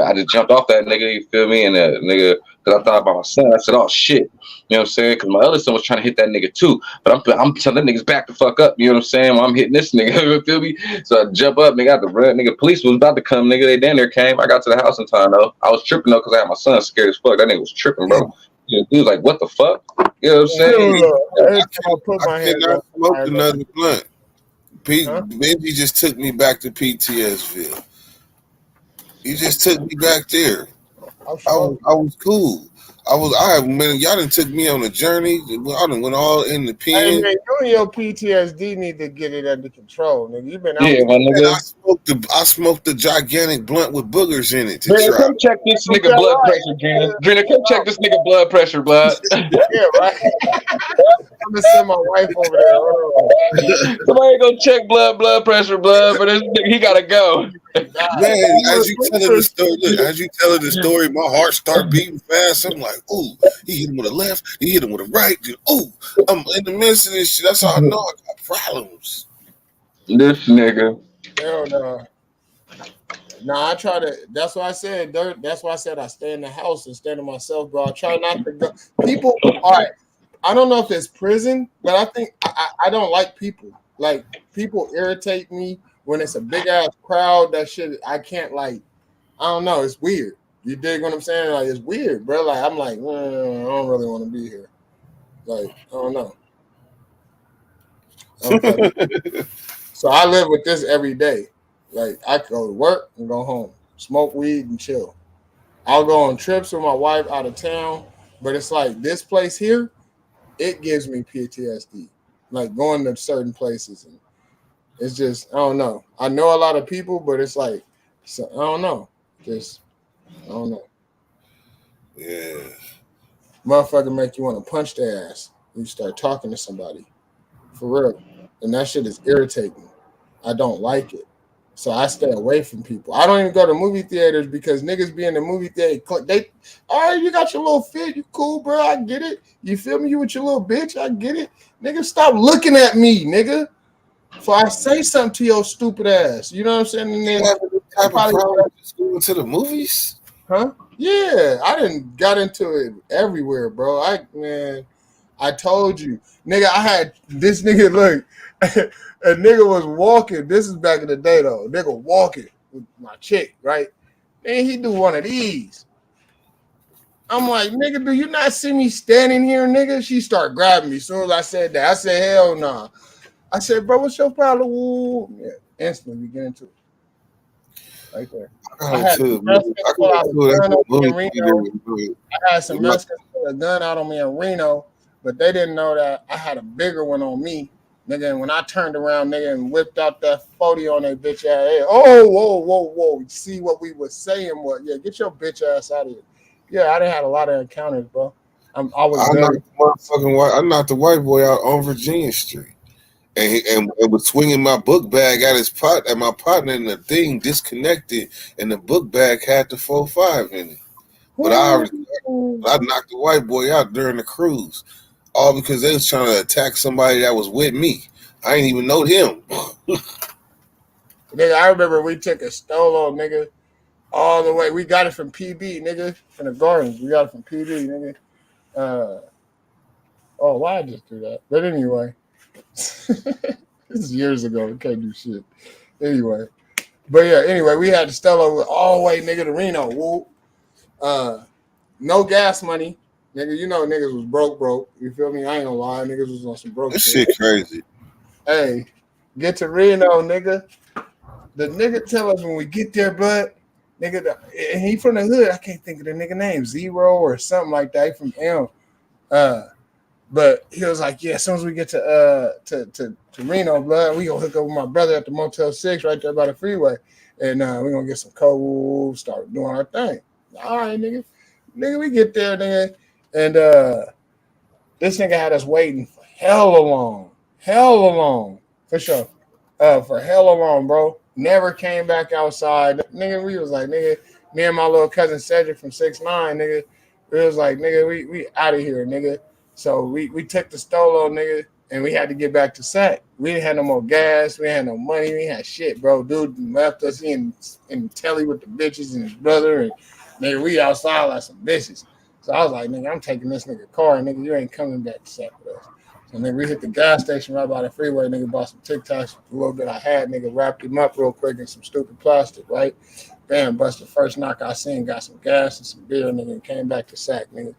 I just jumped off that nigga, you feel me? And nigga, because I thought about my son. I said, oh shit. You know what I'm saying? Because my other son was trying to hit that nigga too. But I'm telling that niggas back the fuck up, you know what I'm saying? While I'm hitting this nigga, you feel me? So I jump up, nigga, out the run. Nigga, police was about to come, nigga. They down there came. I got to the house in time though. I was tripping though because I had my son scared as fuck. That nigga was tripping, bro. He was like, what the fuck? You know what I'm saying? I cannot smoke another blunt. Benji just took me back to PTSville. He just took me back there. I was cool. Y'all done took me on a journey. I done went all in the pen. Hey man, you and your PTSD need to get it under control, nigga. You've been out. Yeah, my nigga. I smoked the gigantic blunt with boogers in it to Drina, try. come check this nigga blood pressure, Drina. Drina, come check this nigga blood pressure, blood. Yeah, right. I'm gonna send my wife over there. Somebody go check blood pressure, blood. For this nigga, he gotta go. Man, as you telling the story, my heart start beating fast. I'm like, ooh, he hit him with a left, he hit him with a right. Ooh, I'm in the midst of this shit. That's how I know I got problems. This nigga. Hell no. Nah, I try to. That's why I said. That's why I said I stay in the house and stay to myself, bro. I try not to go. People. All right. I don't know if it's prison, but I think I don't like people. Like people irritate me when it's a big ass crowd. That shit I can't like. I don't know. It's weird. You dig what I'm saying? Like it's weird, bro. Like I'm like, I don't really want to be here. Like I don't know. So I live with this every day. Like I go to work and go home, smoke weed and chill. I'll go on trips with my wife out of town, but it's like this place here, it gives me PTSD. Like going to certain places and it's just I don't know. I know a lot of people, but it's like so, I don't know. Just I don't know. Yeah. Motherfucker make you want to punch their ass when you start talking to somebody. For real. And that shit is irritating. I don't like it. So I stay away from people. I don't even go to movie theaters because niggas be in the movie theater. All right, you got your little fit. You cool, bro. I get it. You feel me? You with your little bitch. I get it. Nigga, stop looking at me, nigga. So I say something to your stupid ass. You know what I'm saying? And then You having this type of problem just going to the movies? Huh? Yeah, I didn't got into it everywhere, bro. I told you, nigga. I had this nigga look. A nigga was walking. This is back in the day though. Nigga walking with my chick, right? Then he do one of these. I'm like, nigga, do you not see me standing here, nigga? She start grabbing me. As soon as I said that, I said, hell no. Nah. I said, bro, what's your problem? Ooh. Yeah, instantly we get into it. Right there. I had some Mexicans pull out a gun on me in Reno. I had some Mexicans pull a gun out on me in Reno, but they didn't know that I had a bigger one on me. Nigga, and when I turned around, nigga, and whipped out that 40 on that bitch ass head. Oh, whoa. See what we was saying? What? Yeah, get your bitch ass out of here. Yeah, I didn't have a lot of encounters, bro. I knocked the white boy out on Virginia Street. And was swinging my book bag at my partner, and the thing disconnected, and the book bag had the 4.5 in it. But I knocked the white boy out during the cruise, all because they was trying to attack somebody that was with me. I ain't even know him. Nigga, I remember we took a stolo, nigga, all the way. We got it from PB, nigga, from the gardens. We got it from PB, nigga. Why I just do that? But anyway. This is years ago. We can't do shit. Anyway. We had to Stella all the way, nigga, to Reno. Whoop. No gas money. Nigga, you know niggas was broke. You feel me? I ain't gonna lie. Niggas was on some broke this shit crazy. Hey, get to Reno, nigga. The nigga tell us when we get there, bud. Nigga, and he from the hood. I can't think of the nigga name. Zero or something like that. He from M. But he was like, yeah, as soon as we get to Reno, blood, we gonna hook up with my brother at the Motel 6 right there by the freeway. And we're gonna get some cold, start doing our thing. All right, nigga. Nigga, we get there, nigga. And this nigga had us waiting for hella long. For sure. For hella long, bro. Never came back outside. Nigga, we was like, nigga, me and my little cousin Cedric from 6'9", nigga, we was like, nigga, we out of here, nigga. So we took the stolo, nigga, and we had to get back to Sac. We didn't have no more gas. We had no money. We had shit, bro. Dude left us in telly with the bitches and his brother, and nigga, we outside like some bitches. So I was like, nigga, I'm taking this nigga car, and nigga, you ain't coming back to Sac with us. So nigga, we hit the gas station right by the freeway, nigga, bought some Tic Tacs, a little bit I had, nigga, wrapped him up real quick in some stupid plastic, right? Bam, busted the first knock I seen, got some gas and some beer, nigga, and came back to Sac, nigga.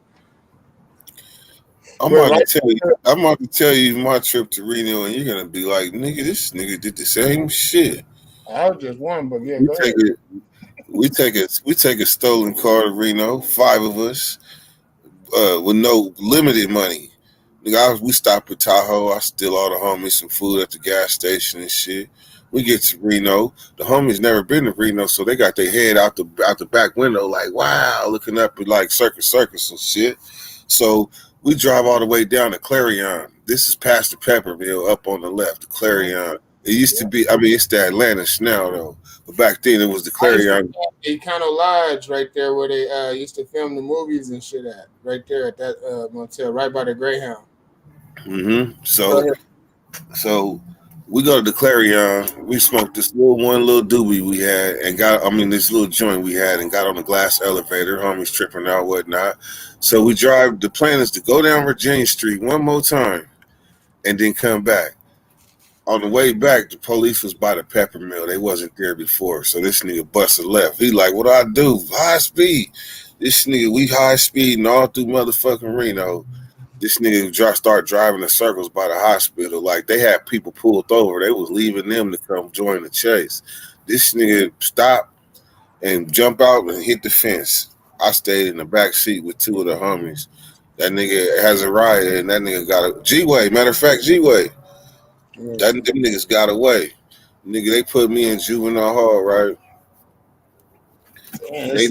I'm about to tell you my trip to Reno, and you're gonna be like, nigga, this nigga did the same shit. I was just one, but yeah, go ahead. We take a stolen car to Reno, 5 of us, with no limited money. Nigga, we stop at Tahoe. I steal all the homies some food at the gas station and shit. We get to Reno. The homies never been to Reno, so they got their head out the back window, like, wow, looking up at like circus and shit. So we drive all the way down to Clarion. This is past the Pepper Mill up on the left, the Clarion. It used to be, it's the Atlantis now, though. But back then, it was the Clarion. Econo Lodge right there where they used to film the movies and shit at. Right there at that motel, right by the Greyhound. Mm-hmm. So we go to the Clarion. We smoked this one little doobie we had and this little joint we had and got on the glass elevator. Homies tripping out, whatnot. So we drive. The plan is to go down Virginia Street one more time and then come back. On the way back, the police was by the Pepper Mill. They wasn't there before. So this nigga busted left. He like, what I do? High speed. This nigga, we high speeding all through motherfucking Reno. This nigga start driving in circles by the hospital. Like, they had people pulled over. They was leaving them to come join the chase. This nigga stopped and jump out and hit the fence. I stayed in the back seat with 2 of the homies. That nigga has a riot, and that nigga got a G-Way. Matter of fact, G-Way. Them niggas got away. Nigga, they put me in juvenile hall, right? I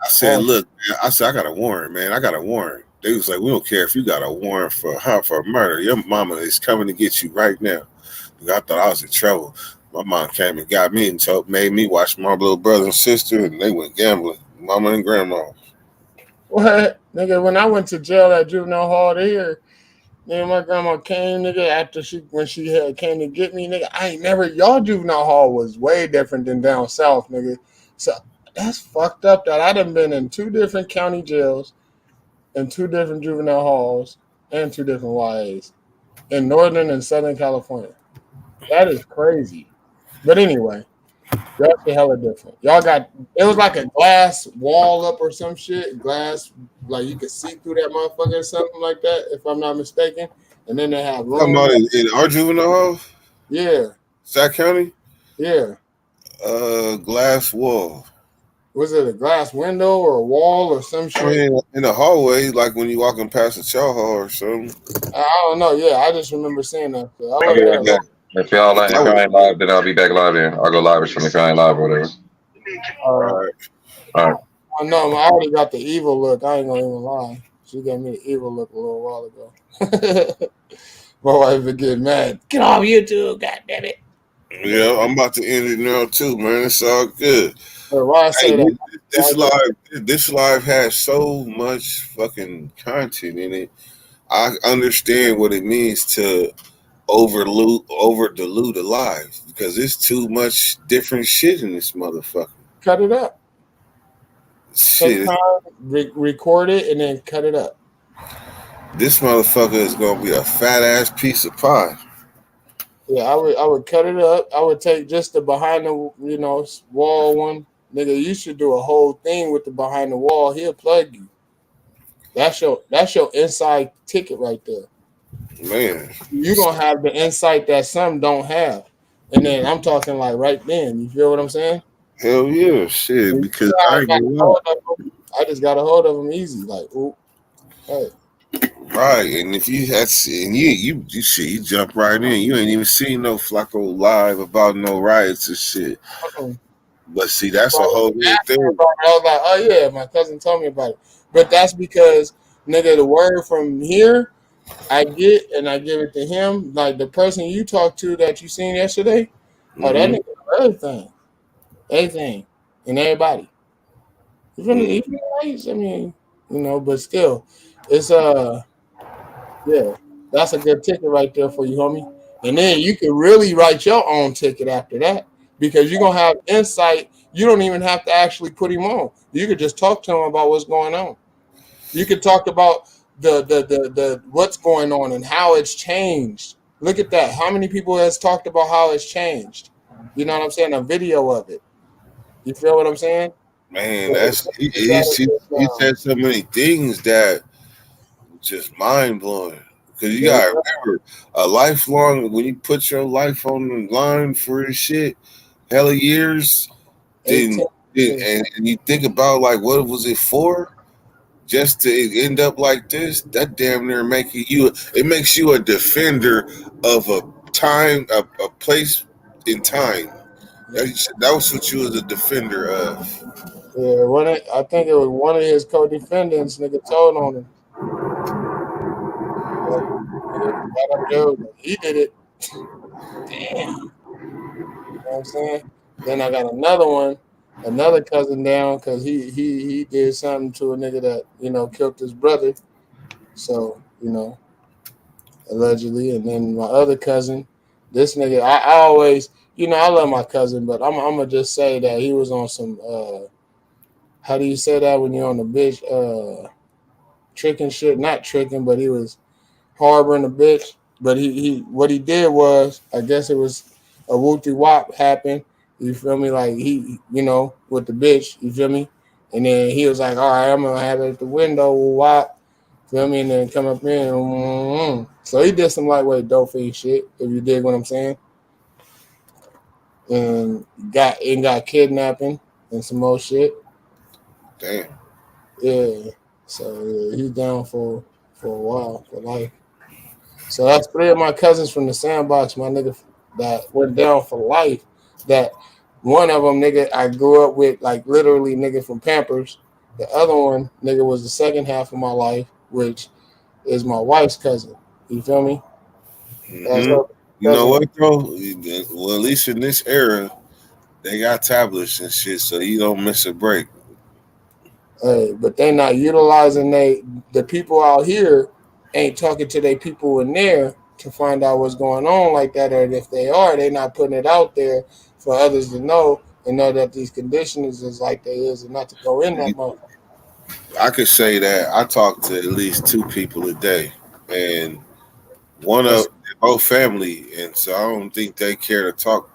said, look, man, I got a warrant, man. I got a warrant. They was like, we don't care if you got a warrant for murder. Your mama is coming to get you right now. I thought I was in trouble. My mom came and got me and made me watch my little brother and sister, and they went gambling. Mama and grandma. What? Nigga, when I went to jail at juvenile hall there, nigga, my grandma came, nigga, after when she had came to get me, nigga. I ain't never, y'all juvenile hall was way different than down south, nigga. So that's fucked up that I done been in 2 different county jails and 2 different juvenile halls and 2 different YAs in Northern and Southern California. That is crazy. But anyway, y'all shit hella different. Y'all got, it was like a glass wall up or some shit. Glass, like you could see through that motherfucker or something like that, if I'm not mistaken. And then they have Talking about rooms. in our juvenile hall? Yeah. Sac County? Yeah. Glass wall. Was it a glass window or a wall or some shit? I mean, in the hallway, like when you walking past a chow hall or something. I don't know. Yeah, I just remember seeing that. So I I'll be looked right at back. If y'all if I ain't live, then I'll be back live. Then I'll go live or something if I ain't live or whatever. All right. All right. I know. I already got the evil look. I ain't gonna even lie. She gave me the evil look a little while ago. My wife would get mad. Get off YouTube, goddammit. Yeah, I'm about to end it now too, man. It's all good. But why I say Hey, that? this live has so much fucking content in it. I understand what it means to over dilute a live because it's too much different shit in this motherfucker. Cut it up. Take Shit, time, record it, and then cut it up. this motherfucker is gonna be a fat ass piece of pie. Yeah, I would cut it up. I would take just the behind the wall one. Nigga, you should do a whole thing with the behind the wall. He'll plug you. That's your inside ticket right there. Man, You're gonna have the insight that some don't have. And then I'm talking like right then. You feel what I'm saying? hell yeah, shit. Because I ain't gonna lie. I just got a hold of them easy. Like, ooh, hey. Right, and if you had seen you jump right in. You ain't even seen no Flacco live about no riots and shit. But see, that's a whole new thing. I was like, oh yeah, my cousin told me about it. But that's because nigga, the word from here I get and I give it to him. Like the person you talked to that you seen yesterday, oh that nigga know everything, and everybody. Even nice. I mean, but still, it's yeah, that's a good ticket right there for you, homie. And then you can really write your own ticket after that because you're gonna have insight. You don't even have to actually put him on. You could just talk to him about what's going on. You could talk about the what's going on and how it's changed. Look at that. How many people has talked about how it's changed? You know what I'm saying? A video of it. You feel what I'm saying? Man, he said so many things that just mind blowing. Because you gotta remember, a lifelong when you put your life on the line for this shit, hella years, then and you think about like what was it for? Just to end up like this, that damn near makes you a defender of a time, a place in time. That was what you was a defender of. Yeah, I think it was one of his co-defendants, nigga, told on him. He did it. Damn. You know what I'm saying? Then I got another cousin down because he did something to a nigga that, killed his brother. So, allegedly. And then my other cousin, this nigga, I always, I love my cousin, but I'm gonna just say that he was on some how do you say that when you're on the bitch tricking shit? Not tricking, but he was harboring a bitch. But he what he did was, I guess it was a whoopty wop happened. You feel me? Like he, with the bitch, you feel me? And then he was like, all right, I'm gonna have it at the window, wop. Feel me? And then come up in. So he did some lightweight dope fiend shit, if you dig what I'm saying. And got kidnapping and some more shit. Damn. Yeah. So yeah, he's down for a while, for life. So that's 3 of my cousins from the sandbox, my nigga, that went down for life. That one of them, nigga, I grew up with, like literally, nigga, from Pampers. The other one, nigga, was the second half of my life, which is my wife's cousin. You feel me? That's You know what though? Well, at least in this era, they got tablets and shit, so you don't miss a break. Hey, but they not utilizing the people out here ain't talking to their people in there to find out what's going on like that, or if they are, they not putting it out there for others to know and know that these conditions is like they is, and not to go in that mode. I could say that I talk to at least two people a day, and one of they're both family, and so I don't think they care to talk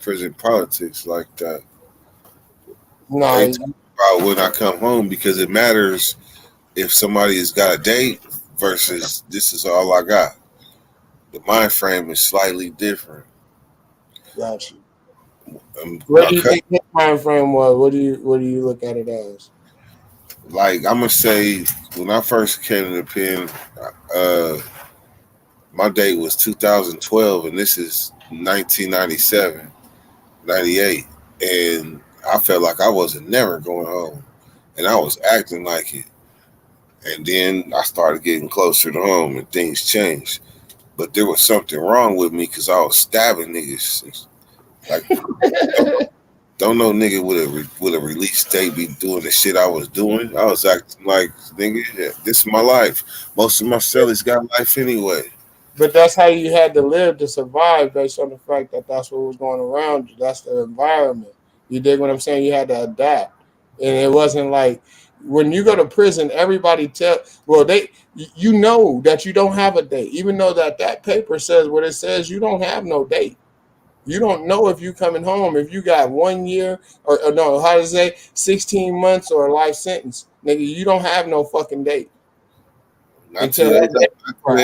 prison politics like that. No, They talk about when I come home because it matters if somebody has got a date versus this is all I got. The mind frame is slightly different. got you. What do you cousin, think his mind frame was? What do you look at it as? like I'm gonna say, when I first came to the pen, uh, my date was 2012, and this is 1997, 98, and I felt like I wasn't never going home, and I was acting like it. And then I started getting closer to home, and things changed. But there was something wrong with me because I was stabbing niggas. Like, don't know nigga with a release date be doing the shit I was doing. I was acting like, nigga, yeah, this is my life. Most of my cellies got life anyway. But that's how you had to live to survive, based on the fact that that's what was going around you. That's the environment. You dig what I'm saying? You had to adapt, and it wasn't like when you go to prison, everybody you know that you don't have a date, even though that paper says what it says. You don't have no date. You don't know if you coming home, if you got 1 year or no, how to say 16 months or a life sentence, nigga. You don't have no fucking date Not until till that day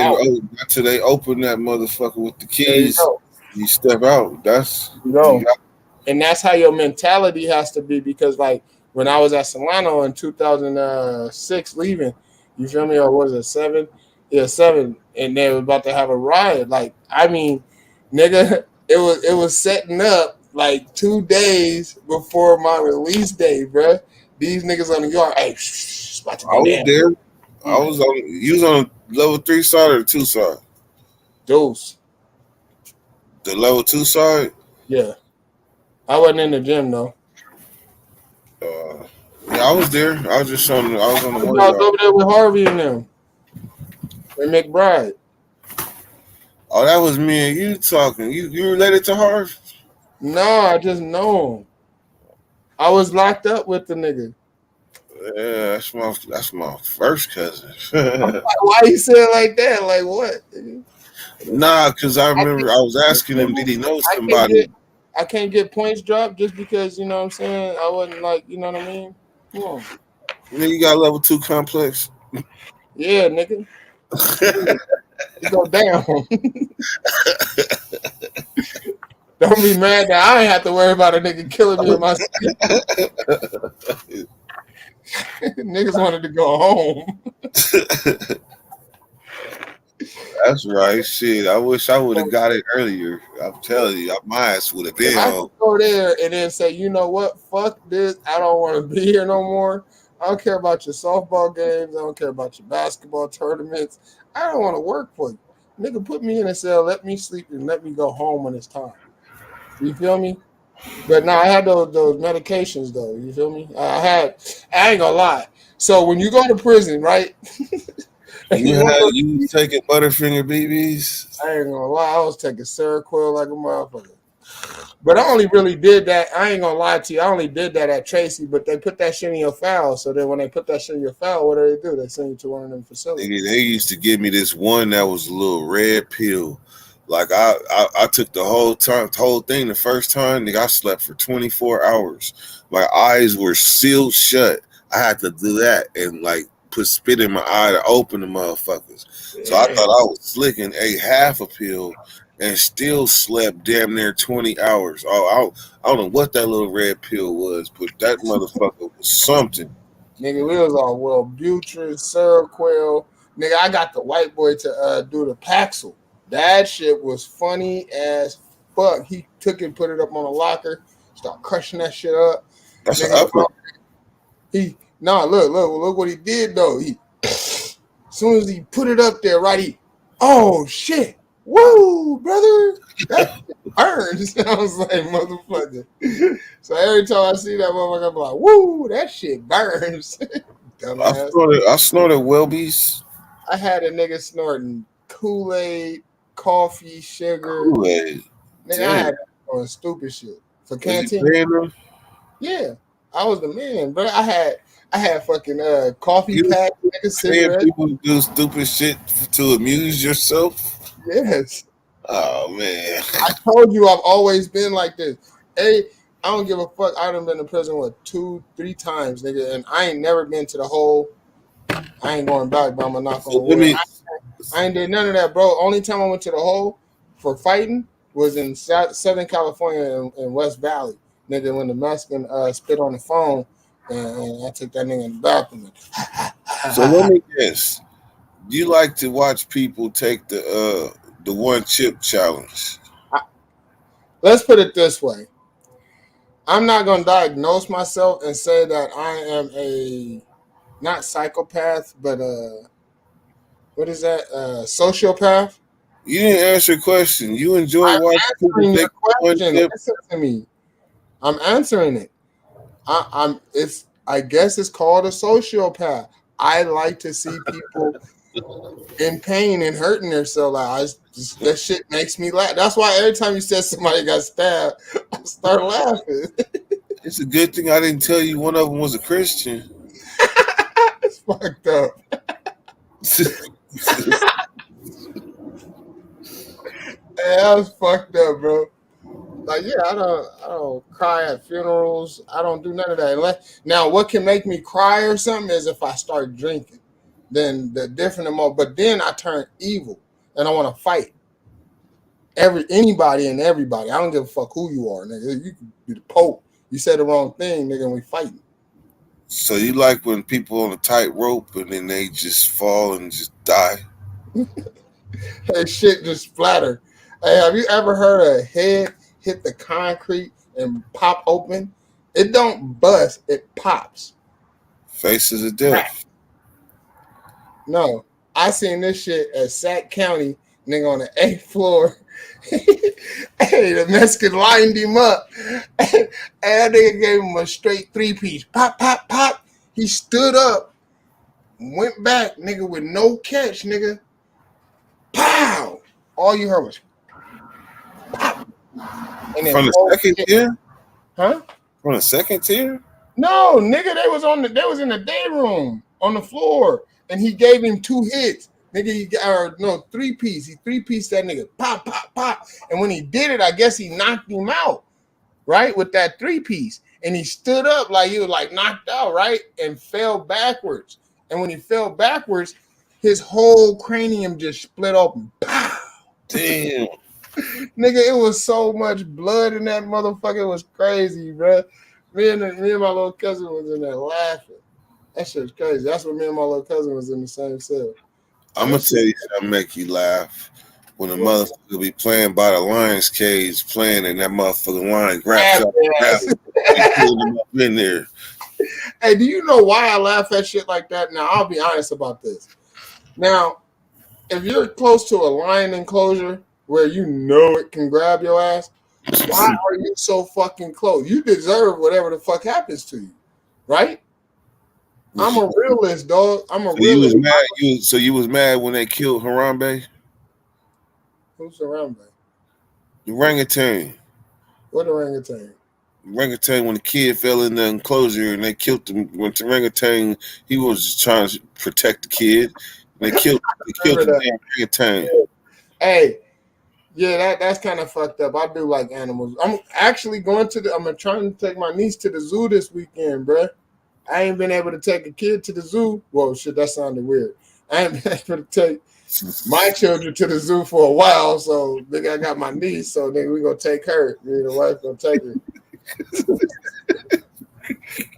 out. not till they open that motherfucker with the There you keys. go. You step out. That's You know. you got. And that's how your mentality has to be, because like when I was at Solano in 2006 leaving, you feel me, or was it 7? Yeah, 7, and they were about to have a riot. Like, I mean, nigga, it was setting up like 2 days before my release day, bro. These niggas on the yard, hey, it's about to I go was down. there. I was on. You was on level 3 side or 2 side? Deuce. The level 2 side. Yeah. I wasn't in the gym though. Yeah, I was there. I was just on. I was on the I one was yard. over there with Harvey and them and McBride. Oh, that was me and you talking. You related to Harv? No, I just know him. I was locked up with the nigga. Yeah, that's my first cousin. Why you say it like that? Like what? Nah, because I I remember I was asking him, did he know I can't somebody? get I can't get points dropped just because, you know what I'm saying, I wasn't like, you know what I mean? Come on. Nigga, you got level 2 complex. Yeah, nigga. You go down. Don't be mad that I ain't have to worry about a nigga killing me in my sleep. Niggas wanted to go home. That's right. Shit, I wish I would have got it earlier. I'm telling you, my ass would have If been I home. could go there and then say, you know what, fuck this, I don't want to be here no more. I don't care about your softball games. I don't care about your basketball tournaments. I don't want to work for you. Nigga, put me in a cell, let me sleep, and let me go home when it's time. You feel me? But now I had those medications though. You feel me? I ain't gonna lie. So when you go to prison, right? You taking Butterfinger BBs? I ain't gonna lie, I was taking Seroquel like a motherfucker. But I only really did that. I ain't gonna lie to you. I only did that at Tracy, but they put that shit in your file. So then when they put that shit in your file, what do? They send you to one of them facilities. Nigga, they used to give me this one that was a little red pill. Like I took the whole thing the first time. Nigga, I slept for 24 hours. My eyes were sealed shut. I had to do that and like put spit in my eye to open the motherfuckers. So I thought I was slick and ate half a pill and still slept damn near 20 hours. Oh, I don't know what that little red pill was, but that motherfucker was something. Nigga, we was on Wellbutrin, Seroquel. Nigga, I got the white boy to do the Paxil. That shit was funny as fuck. He took it, put it up on a locker, start crushing that shit up. That's Nigga, an upper. Look what he did though. He as soon as he put it up there, right, oh shit. woo, brother, that burns. I was like, motherfucker. So every time I see that motherfucker, I'm like, woo, that shit burns. Dumbass. I snorted Welbies. I had a nigga snorting Kool-Aid, coffee, sugar. Kool-Aid. Nigga, Damn. I had that on stupid shit. For Was you canteen. paying them? Yeah. I was the man, bro. I had fucking coffee pack, nigga, Paying cigarettes. people to do stupid shit to amuse yourself? Yes. Oh man. I told you I've always been like this. Hey, I don't give a fuck. I done been to prison with 2-3 times, nigga, and I ain't never been to the hole. I ain't going back, but I'm gonna knock on wood. I ain't did none of that, bro. Only time I went to the hole for fighting was in Southern California in West Valley. Nigga, when the Mexican spit on the phone, and I took that nigga in the bathroom. So let me guess. You like to watch people take the one chip challenge? Let's put it this way. I'm not gonna diagnose myself and say that I am a not psychopath, but what is that? Sociopath. You didn't answer the question. You enjoy I'm watching people answering take your one question. chip? Listen to me. I'm answering it. I guess it's called a sociopath. I like to see people in pain and hurting themselves. Like that shit makes me laugh. That's why every time you said somebody got stabbed, I start laughing. It's a good thing I didn't tell you one of them was a Christian. It's fucked up. Hey, that was fucked up, bro. Like, yeah, I don't cry at funerals. I don't do none of that. Now, what can make me cry or something is if I start drinking. Then the different amount. But then I turn evil and I want to fight anybody and everybody. I don't give a fuck who you are, nigga. You could be the Pope. You said the wrong thing, nigga, and we fighting. So you like when people on a tightrope and then they just fall and just die? Hey, shit just splatter. Hey, have you ever heard a head hit the concrete and pop open? It don't bust, it pops. Faces of death. No, I seen this shit at Sac County, nigga, on the 8th floor. Hey, the Mexican lined him up. And that nigga gave him a straight 3-piece. Pop, pop, pop. He stood up, went back, nigga, with no catch, nigga. Pow! All you heard was pop. And From the second tier? Huh? From the second tier? No, nigga, they was in the day room on the floor, and he gave him 2 hits. Nigga, 3-piece. He 3-piece that nigga. Pop, pop, pop. And when he did it, I guess he knocked him out, right? With that 3-piece. And he stood up like he was like knocked out, right? And fell backwards. And when he fell backwards, his whole cranium just split open. Pow! Damn. Nigga, it was so much blood in that motherfucker. It was crazy, bro. Me and my little cousin was in there laughing. That shit was crazy. That's what me and my little cousin was in the same cell. I'm going to tell you something make you laugh. When a motherfucker be playing by the lion's cage, playing and that motherfucking lion grabs up and pull them up in there. Hey, do you know why I laugh at shit like that? Now, I'll be honest about this. Now, if you're close to a lion enclosure where you know it can grab your ass, why are you so fucking close? You deserve whatever the fuck happens to you, right? I'm a realist, dog. I'm a realist. You was mad when they killed Harambe? Who's Harambe? The orangutan. What orangutan? Orangutan, when the kid fell in the enclosure and they killed him. When the orangutan, he was just trying to protect the kid. They killed the damn orangutan. Hey, yeah, that's kind of fucked up. I do like animals. I'm actually I'm trying to take my niece to the zoo this weekend, bruh. I ain't been able to take a kid to the zoo. Well, shit, that sounded weird. I ain't been able to take my children to the zoo for a while, so nigga, I got my niece, so nigga, we gonna take her. Me and the wife gonna take her.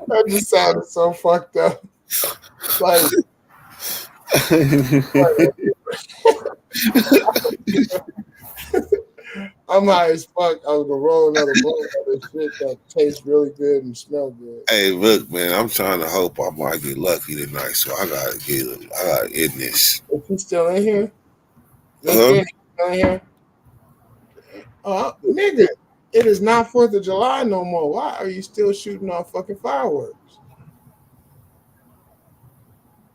That just sounded so fucked up. Like I'm high as fuck. I was gonna roll another bowl of this shit that tastes really good and smell good. Hey, look, man, I'm trying to hope I might get lucky tonight, so I gotta end this. Is he still in here? Huh? down here. Nigga, it is not 4th of July no more. Why are you still shooting off fucking fireworks?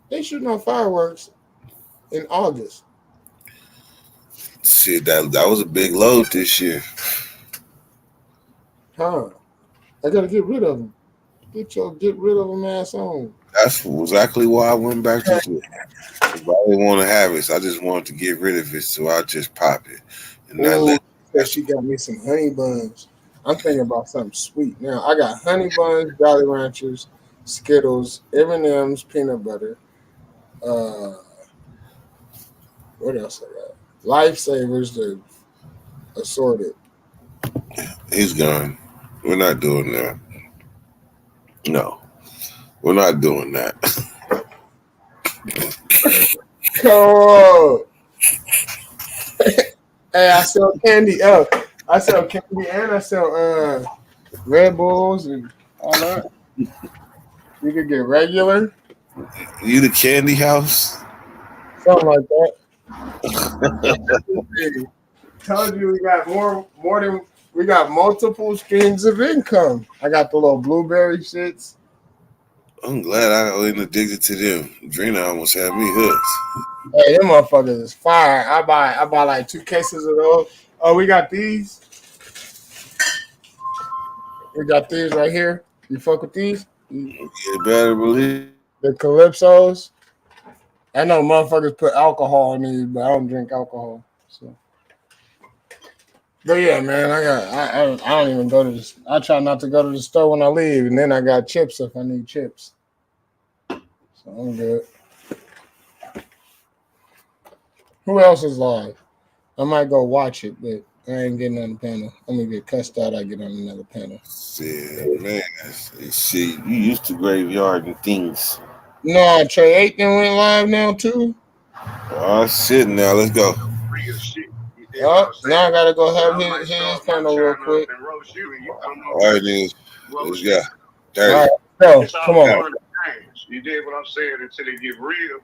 They shooting off fireworks in August. Shit, that was a big load this year. Huh? I gotta get rid of them. Get rid of them ass on. That's exactly why I went back to it. I didn't want to have it, so I just wanted to get rid of it, so I just pop it. And not Ooh, let so she got me some honey buns. I'm thinking about something sweet now. I got honey buns, Jolly Ranchers, Skittles, M&M's, peanut butter. What else I got? Lifesavers, the assorted. he's gone. We're not doing that. No, we're not doing that. Oh, hey, I sell candy. I sell candy and I sell Red Bulls and all that. You could get regular, You the candy house? something like that. Told you we got multiple streams of income. I got the little blueberry shits. I'm glad I wasn't addicted to them. Drina almost had me hooked. Hey, them motherfuckers is fire. I buy like 2 cases of those. Oh, we got these. We got these right here. You fuck with these? You better believe. The Calypsos. I know motherfuckers put alcohol in these, but I don't drink alcohol. So, but yeah, man, I don't even go to this. I try not to go to the store when I leave, and then I got chips if I need chips. So I'm good. Who else is live? I might go watch it, but I ain't getting on the panel. I'm gonna get cussed out. I get on another panel. Shit, man. Shit, you used to graveyard and things. No, Trey 8 then went live now too. Oh shit! Now let's go. Oh, now I gotta go have his panel real quick. All right, then. Let's go. All right, go. Come on. You did what I'm saying until they get real.